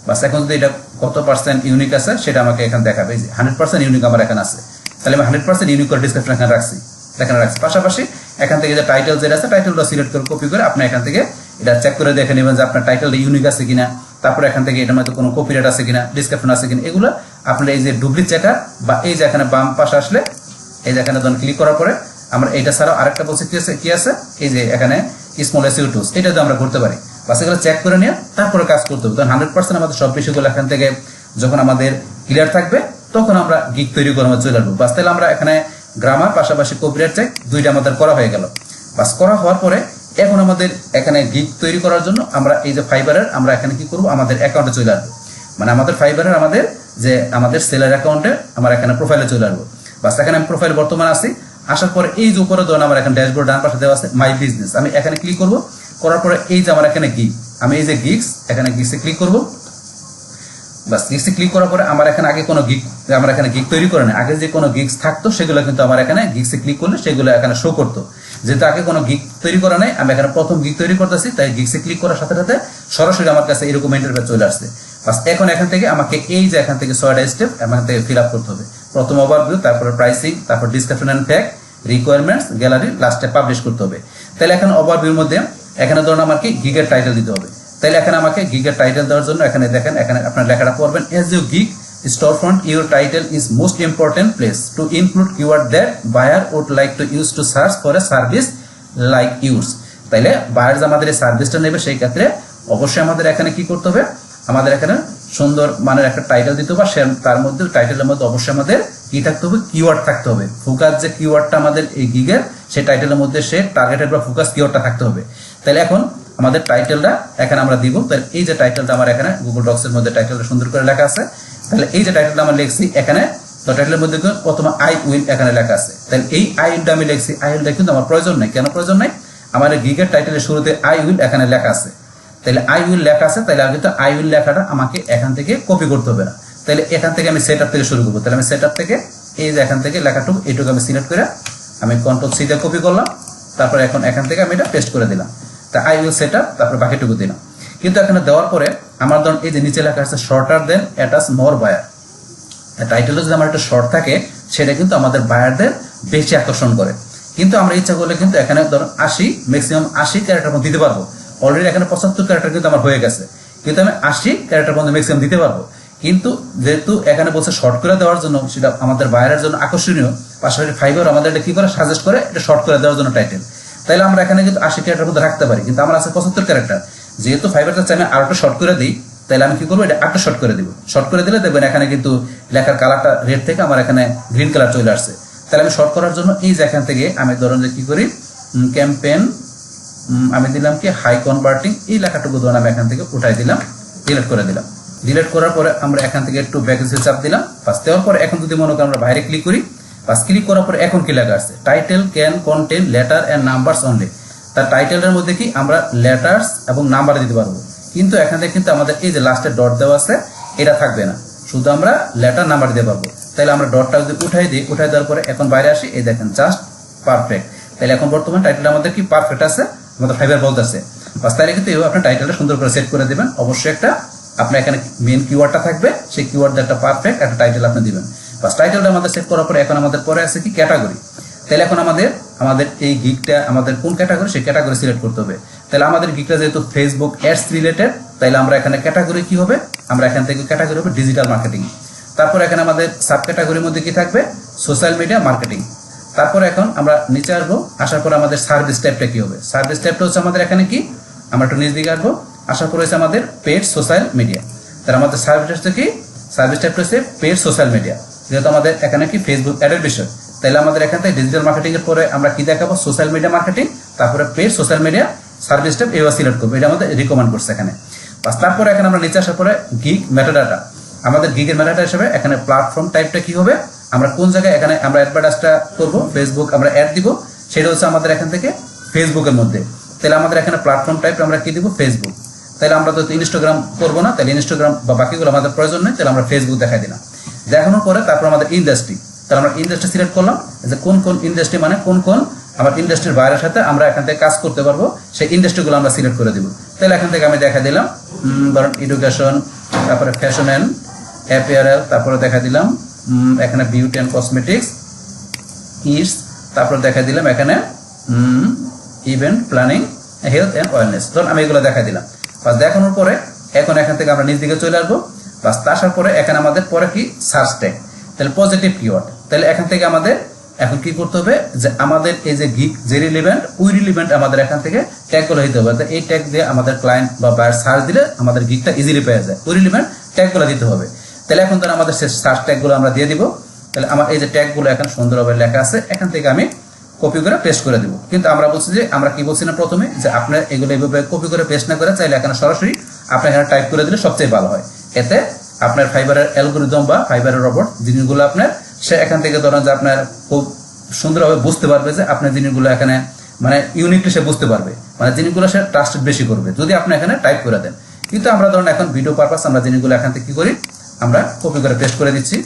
বাস এখন যদি এটা কত % ইউনিক আছে সেটা আমাকে এখানে দেখাবে, এই যে 100% ইউনিক আমার এখানে আছে, তাহলে আমি 100% ইউনিক করে ডিসক্রিপশন এখানে রাখছি। পাশাপাশি এখান থেকে যে টাইটেল যেটা আছে টাইটেলটা সিলেক্ট করে কপি করে আপনি এখান থেকে এটা চেক করে দেখে নেবেন যে আপনার টাইটেলটা ইউনিক আছে কিনা, তারপরে এখান থেকে এটার মধ্যে কোনো কপিরাইট আছে কিনা, ডিসক্রিপশন আছে কিনা, এগুলো আপনার এই যে ডুপ্লিকেট চেকার বা এই যে এখানে বাম পাশে আসলে এই যে এখানে ধরুন ক্লিক করার পরে আমরা এটা ছাড়াও আরেকটা বলছে কি আছে এই যে এখানে স্মল SEO টুলস, এটা দিয়ে আমরা করতে পারি। বাস এগুলো চেক করে নিয়ে তারপরে কাজ করতে হবে। তখন 100% আমাদের সব বিষয়গুলো এখান থেকে যখন আমাদের ক্লিয়ার থাকবে তখন আমরা গিগ তৈরি করে চলে আসবো। বাস তাহলে আমরা এখানে গ্রামার পাশাপাশি কপিরাইট চেক দুইটা আমাদের করা হয়ে গেল। বাস করা হওয়ার পরে এখন আমাদের এখানে গিগ তৈরি করার জন্য আমরা এই যে ফাইবারের আমরা এখানে কি করব, আমাদের অ্যাকাউন্টে চলে আসবো, মানে আমাদের ফাইবারের আমাদের সেলার অ্যাকাউন্টে আমার এখানে প্রোফাইলে চলে আসবো। বাস এখানে আমি প্রোফাইল বর্তমানে আছি, আসার পরে এই যে উপরে ধরুন আমার এখানে ড্যাশবোর্ড ডান পাশে দেওয়া আছে মাই বিজনেস, আমি এখানে ক্লিক করব, করার পরে এই যে আমার এখানে গিগ, আমি এই যে গিগস এখানে গিগসে ক্লিক করব। বাস গিগসে ক্লিক করার পরে আমার এখানে আগে কোনো গিগ আমার এখানে গিগ তৈরি করে না, আগে যে কোনো গিগস থাকতো সেগুলো কিন্তু আমার এখানে গিগসে ক্লিক করলে সেগুলো এখানে শো করতো, যেহেতু আগে কোনো গিগ তৈরি করা নাই আমি এখানে প্রথম গিগ তৈরি করতেছি, তাই গিগসে ক্লিক করার সাথে সাথে সরাসরি আমার কাছে এরকম ইন্টারফেস চলে আসছে। বাস এখন এখান থেকে আমাকে এই যে এখান থেকে 6টা স্টেপ এখান থেকে ফিল আপ করতে হবে। প্রথম ওভারভিউ, তারপরে প্রাইসিং, তারপর description and tag, requirements, gallery, লাস্টে পাবলিশ করতে হবে। তাহলে এখন ওভারভিউর মধ্যে এখানে ধরুন আমাকে গিগের টাইটেল দিতে হবে, তাহলে এখানে আমাকে গিগের টাইটেল দেওয়ার জন্য এখানে দেখেন এখানে আপনার লেখাটা পড়বেন, as you gig storefront your title is most important place to include keyword that buyer would like to use to search for a service like yours। তাইলে বায়ার আমাদের এই সার্ভিসটা নেবে সেই ক্ষেত্রে অবশ্যই আমাদের এখানে কি করতে হবে, আমাদের এখানে সুন্দর মানের একটা টাইটেল দিতে হবে, তার মধ্যে টাইটেলের মধ্যে অবশ্যই আমাদের কি থাকতে হবে, কিওয়ার্ড থাকতে হবে। ফোকাস যে কিওয়ার্ডটা আমাদের এই গিগের সেই টাইটেলের মধ্যে সে টার্গেটেড বা ফোকাস কিওয়ার্ডটা থাকতে হবে। তাহলে এখন আমাদের টাইটেলটা এখানে আমরা দিব, তাহলে এই যে টাইটেলটা আমার এখানে গুগল ডক্স এর মধ্যে টাইটেলটা সুন্দর করে লেখা আছে, তাহলে এই যে টাইটেলটা আমরা লিখছি এখানে, তো টাইটেলের মধ্যে প্রথমে আই উইল এখানে লেখা আছে, তাহলে এই আই উইলটা আমি লিখছি, আই উইলটা কিন্তু আমার প্রয়োজন নাই। কেন প্রয়োজন নাই, আমার গিগের টাইটেলের শুরুতে আই উইল এখানে লেখা আছে, তাহলে আই উইল লেখা আছে, তাহলে আগে তো আই উইল লেখাটা আমাকে এখান থেকে কপি করতে হবে না, তাহলে এখান থেকে আমি সেটআপ থেকে শুরু করবো। তাহলে আমি সেটআপ থেকে এই যে এখান থেকে লেখাটুকু এইটুকু আমি সিলেক্ট করে আমি কন্ট্রোল সি দিয়ে কপি করলাম, তারপর এখন এখান থেকে আমি এটা পেস্ট করে দিলাম, তা আই উইল সেটআপ, তারপর বাকিটুকু দিলাম। কিন্তু এখানে দেওয়ার পরে আমার ধরুন এই যে নিচে লেখা আছে শর্টার দেন অ্যাটাচ মোর বায়ার, টাইটেলটা যদি আমার একটা শর্ট থাকে সেটা কিন্তু আমাদের বায়ারদের বেশি আকর্ষণ করে। কিন্তু আমরা ইচ্ছা করলে কিন্তু এখানে ধরুন 80 ম্যাক্সিমাম 80 ক্যারেক্টার পর্যন্ত দিতে পারবো, অলরেডি এখানে 75 ক্যারেক্টার কিন্তু আমার হয়ে গেছে, কিন্তু আমি 80 ক্যারেক্টার পর্যন্ত ম্যাক্সিমাম দিতে পারবো। কিন্তু যেহেতু এখানে বলছে শর্ট করে দেওয়ার জন্য, সেটা আমাদের বায়ারের জন্য আকর্ষণীয়, পাশাপাশি ফাইবার আমাদের এটা কি করে সাজেস্ট করে এটা শর্ট করে দেওয়ার জন্য টাইটেল, তাইলে আমরা এখানে কিন্তু 80 ক্যারেক্টার মধ্যে রাখতে পারি, কিন্তু আমার আছে 75 ক্যারেক্টার, যেহেতু ফাইবারটা চাই আমি আরো একটা শর্ট করে দিই, তাহলে আমি কি করবো, এটা একটা শর্ট করে দিব। শর্ট করে দিলে দেখবেন এখানে কিন্তু লেখার কালারটা রেড থেকে আমার এখানে গ্রিন কালার চলে আসছে। তাহলে আমি শর্ট করার জন্য এই যে এখান থেকে আমি ধরুন যে কি করি, ক্যাম্পেইন আমি দিলাম কি হাই কনভার্টিং, এই লেখাটুকু ধরুন আমি এখান থেকে উঠাই দিলাম, ডিলিট করে দিলাম। ডিলিট করার পরে আমরা এখান থেকে একটু ব্যাক চাপ দিলাম, ফার্স্ট দেওয়ার পরে এখন যদি মনে করেন আমরা বাইরে ক্লিক করি, ফার্স্ট ক্লিক করার পরে এখন কি লেখা আছে, title can contain letters and numbers only. তার টাইটেলের মধ্যে কি আমরা লেটার্স এবং নাম্বার দিতে পারবো, কিন্তু এখান থেকে কিন্তু আমাদের এই যে লাস্টে ডট দেওয়া আছে এটা থাকবে না, শুধু আমরা লেটার নাম্বার দিতে পারবো। তাহলে আমরা ডটটা যদি উঠাই দিই, উঠাই দেওয়ার পরে এখন বাইরে আসি, এই দেখেন জাস্ট পারফেক্ট। তাহলে এখন বর্তমান টাইটেলটা আমাদের কি পারফেক্ট আছে, আমাদের ফাইবার বলতেছে। বাস তাহলে কিন্তু আপনার টাইটেলটা সুন্দর করে সেট করে দেবেন। অবশ্যই একটা আপনার এখানে মেন কিওয়ার্ডটা থাকবে, সেই কিওয়ার্ড একটা পারফেক্ট একটা টাইটেল আপনি দিবেন। বাস টাইটেলটা আমাদের সেট করার পরে এখন আমাদের পরে আছে কি ক্যাটাগরি। তাহলে এখন আমাদের এই গিগটা আমাদের কোন ক্যাটাগরি, সেই ক্যাটাগরি সিলেক্ট করতে হবে। তাহলে আমাদের গিগটা যেহেতু ফেসবুক অ্যাডস রিলেটেড, তাহলে আমরা এখানে ক্যাটাগরি কি হবে, আমরা এখান থেকে ক্যাটাগরি হবে ডিজিটাল মার্কেটিং। তারপর এখানে আমাদের সাব ক্যাটাগরির মধ্যে কি থাকবে, সোশ্যাল মিডিয়া মার্কেটিং। তারপর এখন আমরা নিচে আসবো, আসার পর আমাদের সার্ভিস টাইপটা কি হবে, সার্ভিস টাইপটা হচ্ছে আমাদের এখানে কি, আমরা একটু নিচ দিকে আসবো, আসার পর হচ্ছে আমাদের পেড সোশ্যাল মিডিয়া। তাহলে আমাদের সার্ভিস হচ্ছে কি, সার্ভিস টাইপটা হচ্ছে পেড সোশ্যাল মিডিয়া, যেহেতু আমাদের এখানে কি ফেসবুক অ্যাডের বিষয়। তাহলে আমাদের এখান থেকে ডিজিটাল মার্কেটিং এর পরে আমরা কি দেখাবো, সোশ্যাল মিডিয়া মার্কেটিং, তারপরে paid social media service type এবার সিলেক্ট করবো, এটা আমাদের রিকমেন্ড করছে এখানে। বাস তারপরে এখানে আমরা নিচে আসার পরে গিগ মেটাডাটা, আমাদের গিগের মেটাডাটা হিসেবে এখানে প্ল্যাটফর্ম টাইপটা কি হবে, আমরা কোন জায়গায় এখানে আমরা অ্যাডভার্টাইজটা করবো, ফেসবুক আমরা অ্যাড দিব, সেটা হচ্ছে আমাদের এখান থেকে ফেসবুকের মধ্যে। তাহলে আমাদের এখানে প্ল্যাটফর্ম টাইপ আমরা কি দিব, ফেসবুক। তাহলে আমরা তো ইনস্টাগ্রাম করবো না, তাহলে ইনস্টাগ্রাম বা বাকিগুলো আমাদের প্রয়োজন নেই, তাহলে আমরা ফেসবুক দেখাই দিলাম। দেখানোর পরে তারপর আমাদের ইন্ডাস্ট্রি, তাহলে আমরা ইন্ডাস্ট্রি সিলেক্ট করলাম, যে কোন কোন ইন্ডাস্ট্রি, মানে কোন কোন আমার ইন্ডাস্ট্রির বাইরের সাথে আমরা এখান থেকে কাজ করতে পারবো, সেই ইন্ডাস্ট্রিগুলো আমরা সিলেক্ট করে দিব। তাহলে এখান থেকে আমি দেখা দিলাম ধরুন এডুকেশন, তারপরে ফ্যাশন অ্যান্ড অ্যাপিয়ারেল, তারপরে দেখা দিলাম এখানে বিউটি অ্যান্ড কসমেটিক্স, ইটস, তারপরে দেখা দিলাম এখানে event planning, health and wellness. ধরুন আমি এগুলো দেখা দিলাম। বাস দেখানোর পরে এখন এখান থেকে আমরা নিচ দিকে চলে আসবো। বাস আসার পরে এখানে আমাদের পরে কি সার্চ ট্যাগ, তাহলে পজিটিভ কিওয়ার্ড। তাহলে এখান থেকে আমাদের এখন কি করতে হবে, যে আমাদের এই যে গিগ যে রিলিভেন্ট, ওই রিলিভেন্ট আমাদের এখান থেকে ট্যাগগুলো দিতে হবে। এই ট্যাগ দিয়ে আমাদের ক্লায়েন্ট বা বায়ার সার্চ দিলে আমাদের গিগটা ইজিলি পেয়ে যায়, ওই রিলিভেন্ট ট্যাগগুলো দিতে হবে। তাহলে এখন ধর আমাদের সার্চ ট্যাগগুলো আমরা দিয়ে দিব। তাহলে আমার এই যে ট্যাগগুলো এখানে সুন্দরভাবে লেখা আছে, এখান থেকে আমি কপি করে পেস্ট করে দিব। কিন্তু আমরা বলছি যে আমরা কি বলছি না প্রথমে, যে আপনার এগুলো এইভাবে কপি করে পেস্ট না করে চাইলে এখানে সরাসরি আপনি এখানে টাইপ করে দিলে সবচেয়ে ভালো হয়। এতে আপনার ফাইবারের অ্যালগরিদম বা ফাইবারের রোবট জিনিসগুলো আপনার সে এখান থেকে ধরেন যে আপনার খুব সুন্দরভাবে বুঝতে পারবে যে আপনার জিনিসগুলো এখানে মানে ইউনিকলি সে বুঝতে পারবে, মানে জিনিসগুলো সে ট্রাস্টেড বেশি করবে যদি আপনি এখানে টাইপ করে দেন। কিন্তু আমরা ধরেন এখন ভিডিও পারপাস আমরা জিনিসগুলো এখান থেকে কি করি, আমরা কপি করে পেস্ট করে দিচ্ছি।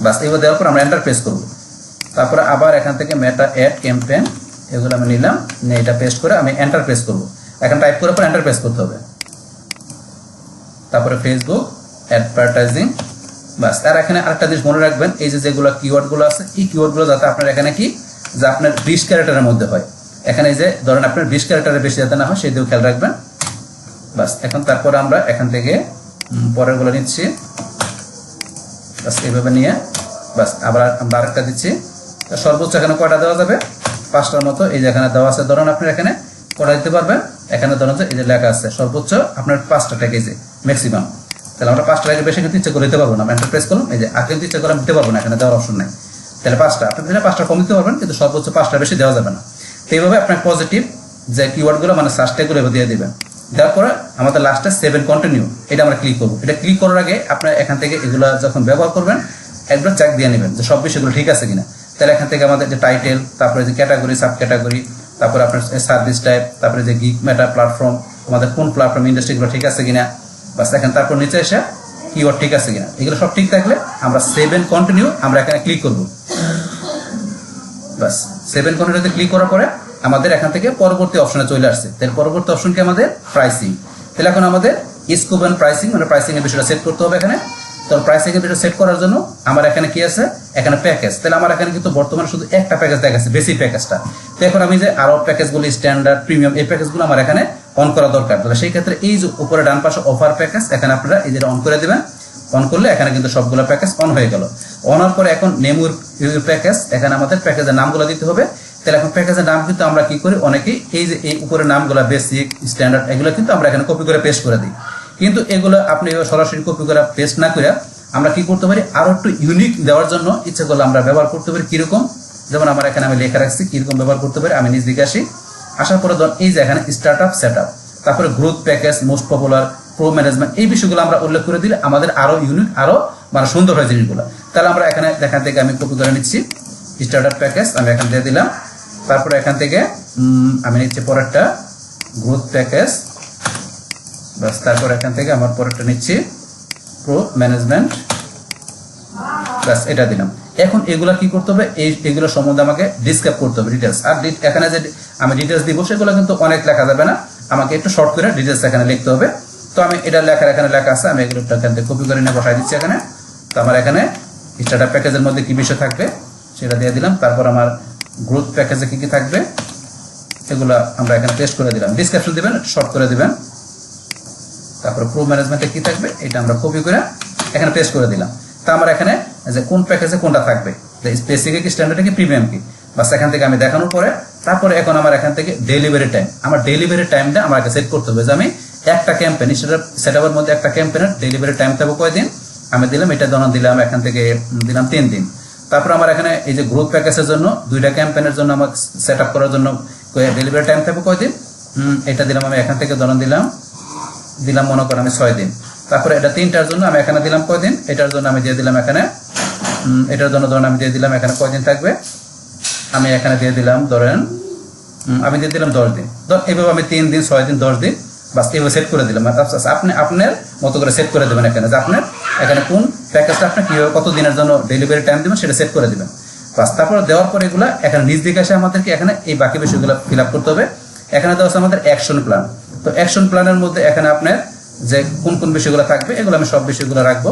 বাস এইবার দেওয়ার পর আমরা এন্টার প্রেস করব। তারপরে আবার এখান থেকে মেটা অ্যাড ক্যাম্পেইন এগুলো আমি নিলাম, নিয়ে এটা পেস্ট করে আমি এন্টার প্রেস করব। এখন টাইপ করার পর এন্টার প্রেস করতে হবে। তারপরে ফেসবুক অ্যাডভার্টাইজিং। বাস আর এখানে আরেকটা জিনিস মনে রাখবেন, এই যে যেগুলো কিওয়ার্ডগুলো আছে, এই কিওয়ার্ডগুলো যাতে আপনার এখানে কি, যে আপনার 20 ক্যারেক্টারের মধ্যে হয়। এখানে এই যে ধরেন আপনার 20 ক্যারেক্টারের বেশি যাতে না হয় সেই দিকেও খেয়াল রাখবেন। বাস এখন তারপরে আমরা এখান থেকে পরেরগুলো নিচ্ছি, বাস এইভাবে নিয়ে বাস আবার আমরা আরেকটা দিচ্ছি। সর্বোচ্চ এখানে কয়টা দেওয়া যাবে, 5টার মতো। এই যে এখানে দেওয়া আছে, ধরুন আপনার এখানে কয়টা দিতে পারবেন, এখানে ধরুন যে এই যে লেখা আছে সর্বোচ্চ আপনার 5টা ট্যাগ, এই যে ম্যাক্সিমাম। তাহলে আমরা 5টা ট্যাগের বেশি কিন্তু ইচ্ছা করে দিতে পারবো না, এন্টার প্রেস করলাম। এই যে আর কিন্তু ইচ্ছা করে দিতে পারবো না, এখানে দেওয়ার অপশন নাই। তাহলে 5টা আপনি দিলে 5টা কম দিতে পারবেন, কিন্তু সর্বোচ্চ 5টার বেশি দেওয়া যাবে না। তো এইভাবে আপনার পজিটিভ যে কিওয়ার্ডগুলো মানে সার্চ ট্যাগগুলো দিয়ে দিবেন। দেওয়ার পরে আমাদের লাস্টে সেভ এন্ড কন্টিনিউ, এটা আমরা ক্লিক করবো। এটা ক্লিক করার আগে আপনার এখান থেকে এগুলো যখন ব্যবহার করবেন একবার চেক দিয়ে নেবেন যে সব বিষয়গুলো ঠিক আছে কিনা। তাহলে এখান থেকে আমাদের যে টাইটেল, তারপরে যে ক্যাটাগরি, সাব ক্যাটাগরি, তারপরে আপনার সার্ভিস টাইপ, তারপরে যে গিগ মেটা প্ল্যাটফর্ম, আমাদের কোন প্ল্যাটফর্ম ইন্ডাস্ট্রিগুলো ঠিক আছে কিনা। বাস এখন তারপর নিচে এসে কিওয়ার্ড ঠিক আছে কিনা, এগুলো সব ঠিক থাকলে আমরা সেভ এন্ড কন্টিনিউ আমরা এখানে ক্লিক করবো। বাস সেভ এন্ড কন্টিনিউতে ক্লিক করার পরে আমাদের এখান থেকে পরবর্তী অপশনে চলে আসছে। তাহলে পরবর্তী অপশনকে আমাদের প্রাইসিং। তাহলে এখন আমাদের স্কোপ এন্ড প্রাইসিং, মানে প্রাইসিং এর বিষয়টা সেট করতে হবে এখানে। তো প্রাইসিং এর বিষয়টা সেট করার জন্য আমার এখানে কি আছে, এখানে প্যাকেজ। তাহলে আমার এখানে কিন্তু বর্তমানে শুধু একটা প্যাকেজ দেখাচ্ছে, বেসিক প্যাকেজটা। তো এখন আমি যে আরো প্যাকেজগুলো স্ট্যান্ডার্ড, প্রিমিয়াম, এই প্যাকেজগুলো আমার এখানে অন করা দরকার। তাহলে সেই ক্ষেত্রে এই যে উপরে ডান পাশে অফার প্যাকেজ, এখানে আপনারা এই যেটা অন করে দেবেন। অন করলে এখানে কিন্তু সবগুলো প্যাকেজ অন হয়ে গেল। অন হওয়ার পরে এখন নেম ইউর প্যাকেজ, এখানে আমাদের প্যাকেজের নামগুলো দিতে হবে। তাহলে এখন প্যাকেজের নাম কিন্তু আমরা কি করি, অনেকেই এই যে এই উপরে নামগুলো বেসিক, স্ট্যান্ডার্ড, এগুলো কিন্তু আমরা এখানে কপি করে পেস্ট করে দিই। কিন্তু এগুলো আপনি সরাসরি কপি করে পেস্ট না করে আমরা কি করতে পারি, আরো একটু ইউনিক দেওয়ার জন্য ইচ্ছে করলে আমরা ব্যবহার করতে পারি। কিরকম, যেমন আমার এখানে আমি লেখা রাখছি কিরকম ব্যবহার করতে পারি। আমি নিজ দিকে আসি, আসার পরে ধর এই যে এখানে স্টার্ট আপ, সেট আপ, তারপরে growth package, most popular, pro management, এই বিষয়গুলো আমরা উল্লেখ করে দিলে আমাদের আরো ইউনিক, আরো মানে সুন্দর হয় জিনিসগুলো। তাহলে আমরা এখানে এখান থেকে আমি কপি করে নিচ্ছি স্টার্ট আপ প্যাকেজ, আমি এখানে দিয়ে দিলাম। তারপরে এখান থেকে আমি নিচ্ছি পরেরটা গ্রোথ প্যাকেজ, বাস। তারপর এখান থেকে আমার পরেরটা নিচ্ছি প্রো ম্যানেজমেন্ট, বাস, এটা দিলাম। এখন এগুলা কি করতে হবে, এগুলো সম্বন্ধে আমাকে ডিসক্রাইব করতে হবে, ডিটেলস। আর এখানে যে আমি ডিটেলস দিব সেগুলো কিন্তু অনেক লেখা যাবে না, আমাকে একটু শর্ট করে ডিটেলস এখানে লিখতে হবে। তো আমি এটা লেখার এখানে লেখা আছে, আমি এগুলো এখান থেকে কপি করে নিয়ে বসাই দিচ্ছি এখানে। তো আমার এখানে স্টার্টার প্যাকেজের মধ্যে কি বিষয় থাকবে সেটা দিয়ে দিলাম। তারপর আমার গ্রোথ প্যাকেজে কি কি থাকবে এগুলো আমরা এখানে পেস্ট করে দিলাম। ডিসক্রিপশন দিবেন, শর্ট করে দিবেন। তারপর প্রো ম্যানেজমেন্টে কি থাকবে এটা আমরা কপি করে এখানে পেস্ট করে দিলাম। তা আমার এখানে যে কোন প্যাকেজে কোনটা থাকবে, বেসিক কি স্ট্যান্ডার্ড কি প্রিমিয়াম কি, বাস এখান থেকে আমি দেখানোর পরে তারপরে এখন আমার এখান থেকে ডেলিভারি টাইম, আমার ডেলিভারি টাইমটা আমাকে সেট করতে হবে যে আমি একটা ক্যাম্পেইন সেটআপের মধ্যে একটা ক্যাম্পেইনের ডেলিভারি টাইম থাকবে কয়দিন, আমি দিলাম এটা ধরুন দিলাম এখান থেকে দিলাম 3 দিন। তারপর আমার এখানে এই যে গ্রোথ প্যাকেজের জন্য দুইটা ক্যাম্পেইনের জন্য আমার সেট আপ করার জন্য ডেলিভারি টাইম থাকবে কয়দিন, এটা দিলাম আমি এখান থেকে ধরুন দিলাম মনে করেন আমি 6 দিন। তারপরে এটা 3টার জন্য আমি এখানে দিলাম কয়দিন, এটার জন্য আমি দিয়ে দিলাম এখানে এটার জন্য ধরুন আমি দিয়ে দিলাম এখানে কয়দিন থাকবে, আমি এখানে দিয়ে দিলাম ধরেন আমি দিয়ে দিলাম 10 দিন। এইভাবে আমি 3 দিন 6 দিন 10 দিন বাস এইভাবে সেট করে দিলাম। আপনি আপনার মতো করে সেট করে দেবেন এখানে যে আপনার এখানে কোন প্যাকেজটা আপনি কিভাবে কত দিনের জন্য ডেলিভারি টাইম দেবেন সেটা সেট করে দিবেন বাস। তারপর দেওয়ার পর এগুলা এখানে নিজ দিকে এসে আমাদেরকে এখানে এই বাকি বিষয়গুলো ফিল আপ করতে হবে। এখানে দেওয়া আছে আমাদের অ্যাকশন প্ল্যান। তো অ্যাকশন প্ল্যানের মধ্যে এখানে আপনার যে কোন কোন বিষয়গুলো থাকবে এগুলো আমি সব বিষয়গুলো রাখবো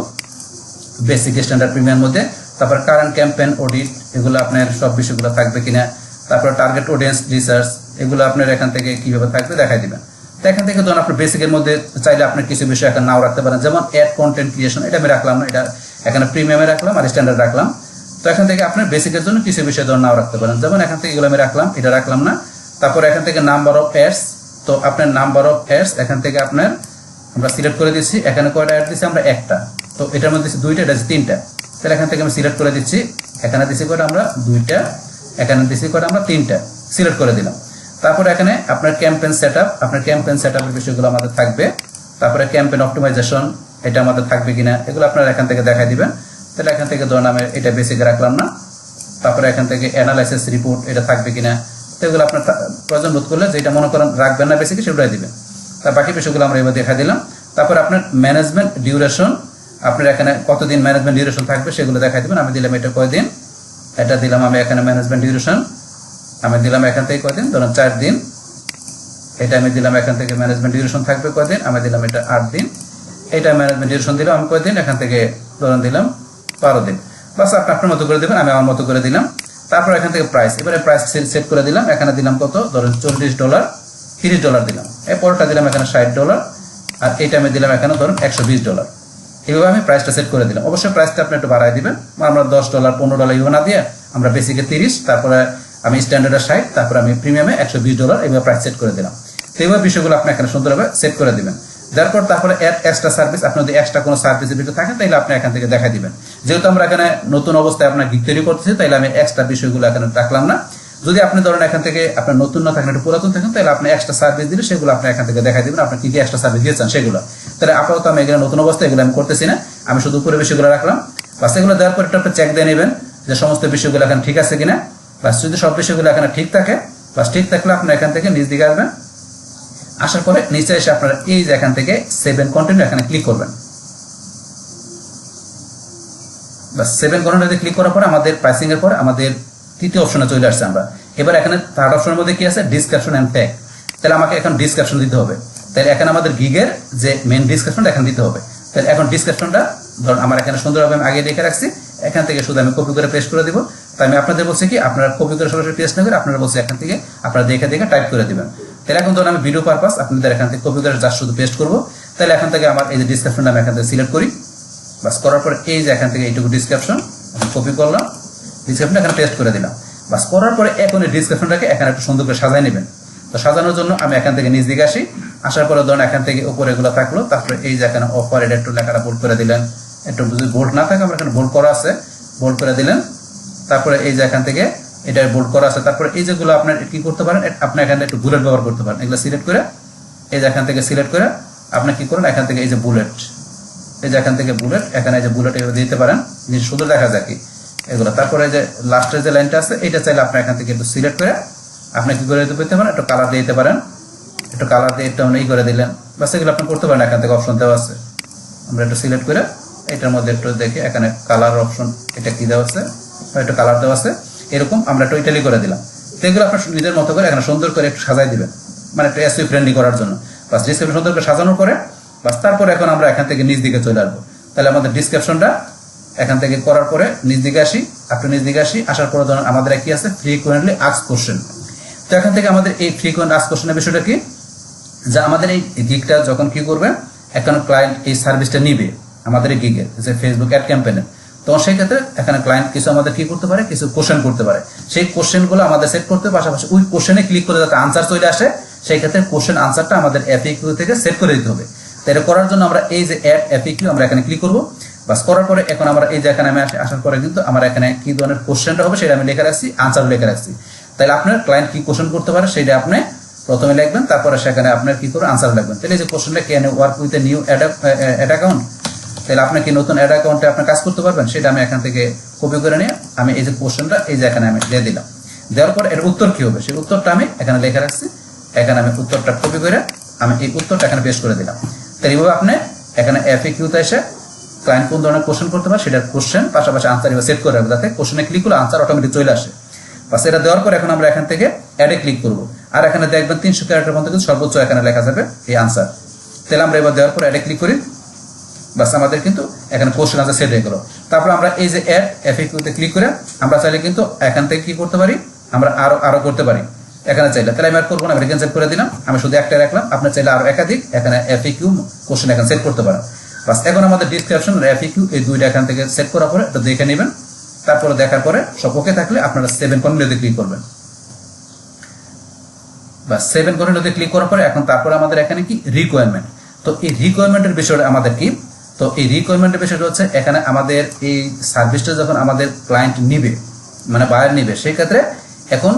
বেসিক স্ট্যান্ডার্ড প্রিমিয়ার মধ্যে। তারপর কারেন্ট ক্যাম্পেইন অডিট এগুলো আপনার সব বিষয়গুলো থাকবে কিনা, তারপর টার্গেট অডিয়েন্স রিসার্চ এগুলো আপনার এখান থেকে কিভাবে থাকবে দেখাই দিবেন। তো এখান থেকে ধরুন আপনার বেসিকের মধ্যে চাইলে আপনার কিছু বিষয় এখানে নাও রাখতে পারেন, যেমন অ্যাড কন্টেন্ট ক্রিয়েশন এটা আমি রাখলাম না, এটা এখানে প্রিমিয়ামে রাখলাম আর স্ট্যান্ডার্ড রাখলাম। তো এখান থেকে আপনার বেসিকের জন্য কিছু বিষয় ধরুন নাও রাখতে পারেন, যেমন এখান থেকে এগুলো আমি রাখলাম, এটা রাখলাম না। তারপর এখান থেকে নাম্বার অফ অ্যাডস, তো আপনার নাম্বার অফ অ্যাডস এখান থেকে আপনার আমরা সিলেক্ট করে দিচ্ছি, এখানে কয়টা অ্যাড দিচ্ছি আমরা একটা, তো এটার মধ্যে দিচ্ছি 2টা, এটা 3টা, তাহলে এখান থেকে আমি সিলেক্ট করে দিচ্ছি, এখানে দিচ্ছি কয়টা আমরা 2টা, এখানে দিচ্ছি কয়টা আমরা 3টা, সিলেক্ট করে দিলাম। তারপর এখানে আপনার ক্যাম্পেইন সেটআপ, আপনার ক্যাম্পেইন সেটআপের বিষয়গুলো আমাদের থাকবে। তারপরে ক্যাম্পেইন অপটিমাইজেশন এটা আমাদের থাকবে কিনা এগুলো আপনারা এখান থেকে দেখাই দিবেন। তাহলে এখান থেকে ধরুন আমি এটা বেসিকে রাখলাম না। তারপরে এখান থেকে অ্যানালাইসিস রিপোর্ট এটা থাকবে কিনা, তো এগুলো আপনার প্রয়োজন বোধ করলে যেটা মনে করেন রাখবেন না বেসিকে সেটাই দিবেন। তার বাকি বিষয়গুলো আমরা এবার দেখা দিলাম। তারপর আপনার ম্যানেজমেন্ট ডিউরেশন, আপনার এখানে কতদিন ম্যানেজমেন্ট ডিউরেশন থাকবে সেগুলো দেখাই দিবেন। আমি দিলাম এটা কয়দিন, এটা দিলাম আমি এখানে ম্যানেজমেন্ট ডিউরেশন আমি দিলাম এখান থেকে কয়দিন, ধরুন 4 দিন। এটা আমি দিলাম এখান থেকে ম্যানেজমেন্ট ডিউরেশন থাকবে কয়দিন, আমি দিলাম এটা 8 দিন। এটা ম্যানেজমেন্ট ডিউরেশন দিলাম আমি কয়দিন, এখান থেকে ধরুন দিলাম 12 দিন। বাস আপনি আপনার মতো করে দেবেন, আমি আমার মতো করে দিলাম। তারপর এখান থেকে প্রাইস, এবারে প্রাইস সেট করে দিলাম, এখানে দিলাম কত, ধরুন $40 $30 দিলাম, এরপরটা দিলাম এখানে $60 আর এটা আমি দিলাম এখানে ধরুন $120। এইভাবে আমি প্রাইসটা সেট করে দিলাম। অবশ্যই প্রাইসটা আপনি একটু বাড়াই দিবেন, আমরা $10 $15 এইভাবে না দিয়ে আমরা বেসিকে 30, তারপরে আমি স্ট্যান্ডার্ডে 60, তারপরে আমি প্রিমিয়ামে $120 এইভাবে প্রাইস সেট করে দিলাম। তো এইভাবে বিষয়গুলো আপনি এখানে সুন্দরভাবে সেট করে দিবেন। তারপরে অ্যাড এক্সট্রা সার্ভিস, আপনার যদি এক্সট্রা কোনো সার্ভিসের ভিতরে থাকে তাহলে আপনি এখান থেকে দেখাই দিবেন। যেহেতু আমরা এখানে নতুন অবস্থায় আপনার গিগ তৈরি করতেছি তাহলে আমি এক্সট্রা বিষয়গুলো এখানে রাখলাম না। যদি আপনি ধরেন এখান থেকে আপনার নতুন না থাকেন, একটু পুরাতন থাকেন, তাহলে আপনি এক্সট্রা সার্ভিস দিলে সেগুলো আপনি এখান থেকে দেখাই দিবেন, আপনি কি কি এক্সট্রা সার্ভিস দিয়েছেন সেগুলো। তাহলে আপাতত আমি এখানে নতুন অবস্থায় এগুলো আমি করতেছি না, আমি শুধু উপরে বিষয়গুলো রাখলাম। বাস এগুলো দেওয়ার পর একটু আপনি চেক দিয়ে নেবেন যে সমস্ত বিষয়গুলো এখানে ঠিক আছে কিনা। বাস যদি সব বিষয়গুলো এখানে ঠিক থাকে, বাস ঠিক থাকলে আপনি এখান থেকে নিচ দিকে আসবেন, আসার পরে নিচে এসে আপনারা এই যে এখান থেকে সেভ এন্ড কন্টিনিউ এখানে ক্লিক করবেন। বাস সেভ এন্ড কন্টিনিউতে ক্লিক করার পরে আমাদের প্রাইসিং এর পরে আমাদের তৃতীয় অপশনে চলে আসছে আমরা। এবার এখানে থার্ড অপশনের মধ্যে কি আছে, ডিসক্রিপশন এন্ড ট্যাগ। তাহলে আমাকে এখন ডিসক্রিপশন দিতে হবে। তাহলে এখানে আমাদের গিগের যে মেইন ডিসক্রিপশনটা এখানে দিতে হবে। তাহলে এখন ডিসক্রিপশনটা ধরুন আমার এখানে সুন্দরভাবে আমি আগে রেখে রাখছি, এখান থেকে শুধু আমি কপি করে পেস্ট করে দিব। তাই আমি আপনাদের বলছি কি আপনারা কপি করে সরাসরি পেস্ট না করে আপনারা বলছি এখান থেকে আপনারা দেখে দেখে টাইপ করে দিবেন। তাহলে এখন ধরুন আমি ভিডিও পারপাস আপনাদের এখান থেকে কপি করে জাস্ট শুধু পেস্ট করবো। তাহলে এখান থেকে আমার এই যে ডিসক্রিপশনটা আমি এখান থেকে সিলেক্ট করি, বাস করার পরে এই যে এখান থেকে এইটুকু ডিসক্রিপশন কপি করলাম, ডিসক্রিপশনটা এখানে পেস্ট করে দিলাম। বাস করার পরে এখন এই ডিসক্রিপশনটাকে এখানে একটু সুন্দর করে সাজায় নেবেন। তো সাজানোর জন্য আমি এখান থেকে নিচ দিকে আসি, আসার পরে ধরুন এখান থেকে উপরে এগুলো থাকলো, তারপরে এই যে এখানে অফার এটা একটু লেখাটা বোল্ড করে দিলেন, একটু যদি বোল্ড না থাকে আমরা এখানে বোল্ড করা আছে, বোল্ড করে দিলেন। তারপরে এই যে এখান থেকে এটা বোল্ড করা আছে, তারপরে এই যেগুলো আপনার কি করতে পারেন, আপনি এখানে একটু বুলেট ব্যবহার করতে পারেন। এগুলো সিলেক্ট করে এই যে এখান থেকে সিলেক্ট করে আপনি কি করুন, এখান থেকে এই যে বুলেট, এই যে এখান থেকে বুলেট, এখানে এই যে বুলেট এগুলো দিতে পারেন, জিনিস শুধু দেখা যায় কি এগুলো। তারপরে যে লাস্টের যে লাইনটা আছে এটা চাইলে আপনি এখান থেকে একটু সিলেক্ট করে আপনি কি করে দিতে পারেন, একটু কালার দিয়ে দিতে পারেন, একটু কালার দিয়ে একটু ই করে দিলেন। বাস এগুলো আপনি করতে পারেন, এখান থেকে অপশন দেওয়া আছে। আমরা একটু সিলেক্ট করে এটার মধ্যে একটু দেখে এখানে কালার অপশন এটা কি দেওয়া আছে, একটু কালার দেওয়া আছে, এরকম আমরা একটু ইটালি করে দিলাম। তো এগুলো আপনার নিজের মতো করে এখানে সুন্দর করে একটু সাজাই দিবেন, মানে একটু এসইও ফ্রেন্ডলি করার জন্য। বাস ডিসক্রিপশন সুন্দর করে সাজানোর পরে বাস তারপরে এখন আমরা এখান থেকে নিচ দিকে চলে আসবো। তাহলে আমাদের ডিসক্রিপশনটা এখান থেকে করার পরে নিজ দিকে আসি, আসার পরে ধরুন আমাদের কি আছে ফ্রিকোয়েন্টলি আস্কড কোশ্চেন। তো এখান থেকে আমাদের এই ফ্রিকোয়েন্ট আস্কড কোশ্চেনের বিষয়টা কি, যে আমাদের এই গিগটা যখন কি করবে, এখন ক্লায়েন্ট এই সার্ভিসটা নিবে আমাদের এই গিগের যে ফেসবুক অ্যাড ক্যাম্পেইনের, তো সেই ক্ষেত্রে এখানে ক্লায়েন্ট কিছু আমাদের কি করতে পারে, কিছু কোশ্চেন করতে পারে। সেই কোশ্চেনগুলো আমাদের সেট করতে, পাশাপাশি ওই কোশ্চেনে ক্লিক করে যাতে আনসার চলে আসে, সেই ক্ষেত্রে কোশ্চেন আনসারটা আমাদের এফএকিউ থেকে সেট করে দিতে হবে। তো এটা করার জন্য আমরা এই যে অ্যাড এফএকিউ আমরা এখানে ক্লিক করব। বাস করার পরে এখন আমরা এই যে এখানে আমি আসার পরে কিন্তু আমার এখানে কি ধরনের কোশ্চেনটা হবে সেটা আমি লিখে রাখছি, আনসার লিখে রাখছি। তাহলে আপনার ক্লায়েন্ট কি কোশ্চেন করতে পারে সেটা আপনি প্রথমে লিখবেন, তারপরে সেখানে আপনার কি করে আনসার লিখবেন। তাহলে এই যে কোশ্চেনটা can work with a new ad account, তাহলে আপনি কি নতুন অ্যাড অ্যাকাউন্টে আপনি কাজ করতে পারবেন, সেটা আমি এখান থেকে কপি করে নিয়ে আমি এই যে কোশ্চেনটা এই যে এখানে আমি দিয়ে দিলাম। দেওয়ার পর এর উত্তর কি হবে সেই উত্তরটা আমি এখানে লিখে রাখছি, এখানে আমি উত্তরটা কপি করে আমি এই উত্তরটা এখানে পেস্ট করে দিলাম। তাহলে এইভাবে আপনি এখানে এফএকিউতে এসে ক্লায়েন্ট কোন ধরনের কোশ্চেন করতে পারে সেটার কোশ্চেন পাশাপাশি আনসার সেট করে রাখবে, যাতে কোশ্চেনে ক্লিক করলে আনসার অটোমেটিক চলে আসে। বাস এটা দেওয়ার পর এখন আমরা এখান থেকে অ্যাডে ক্লিক করব, আর এখানে দেখবেন 300 ক্যারেক্টার পর্যন্ত কিন্তু সর্বোচ্চ এখানে লেখা যাবে এই আনসার। তাহলে আমরা এবার দেওয়ার পর অ্যাডে ক্লিক করি, বাস আমাদের কিন্তু এখানে কোশ্চেন আনসার সেট হয়ে গেল। তারপর আমরা এই যে অ্যাড এফএকিউতে ক্লিক করে আমরা চাইলে কিন্তু এখান থেকে কি করতে পারি, আমরা আরো করতে পারি এখানে চাইলে। তাহলে আমি আর করবো না, আমি ক্যান্সেল করে দিলাম, আমি শুধু একটা রাখলাম। আপনার চাইলে আরো একাধিক এখানে এফএকিউ কোশ্চেন এখানে সেট করতে পারেন। বাস এখন আমাদের ডিসক্রিপশন আর এফএকিউ এই দুইটা এখান থেকে সেট করার পরে এটা দেখে নেবেন। তারপরে দেখার পরে সব ওকে থাকলে আপনারা 7 কন্টিনিউতে ক্লিক করবেন। বাস 7 কন্টিনিউতে ক্লিক করার পরে এখন তারপরে আমাদের এখানে কি রিকোয়ারমেন্ট। তো এই রিকোয়ারমেন্টের বিষয়টা আমাদের কি, তো এই রিকোয়ারমেন্টের বিষয়টা হচ্ছে এখানে আমাদের এই সার্ভিসটা যখন আমাদের ক্লায়েন্ট নিবে, মানে বায়ার নিবে, সেই ক্ষেত্রে এখন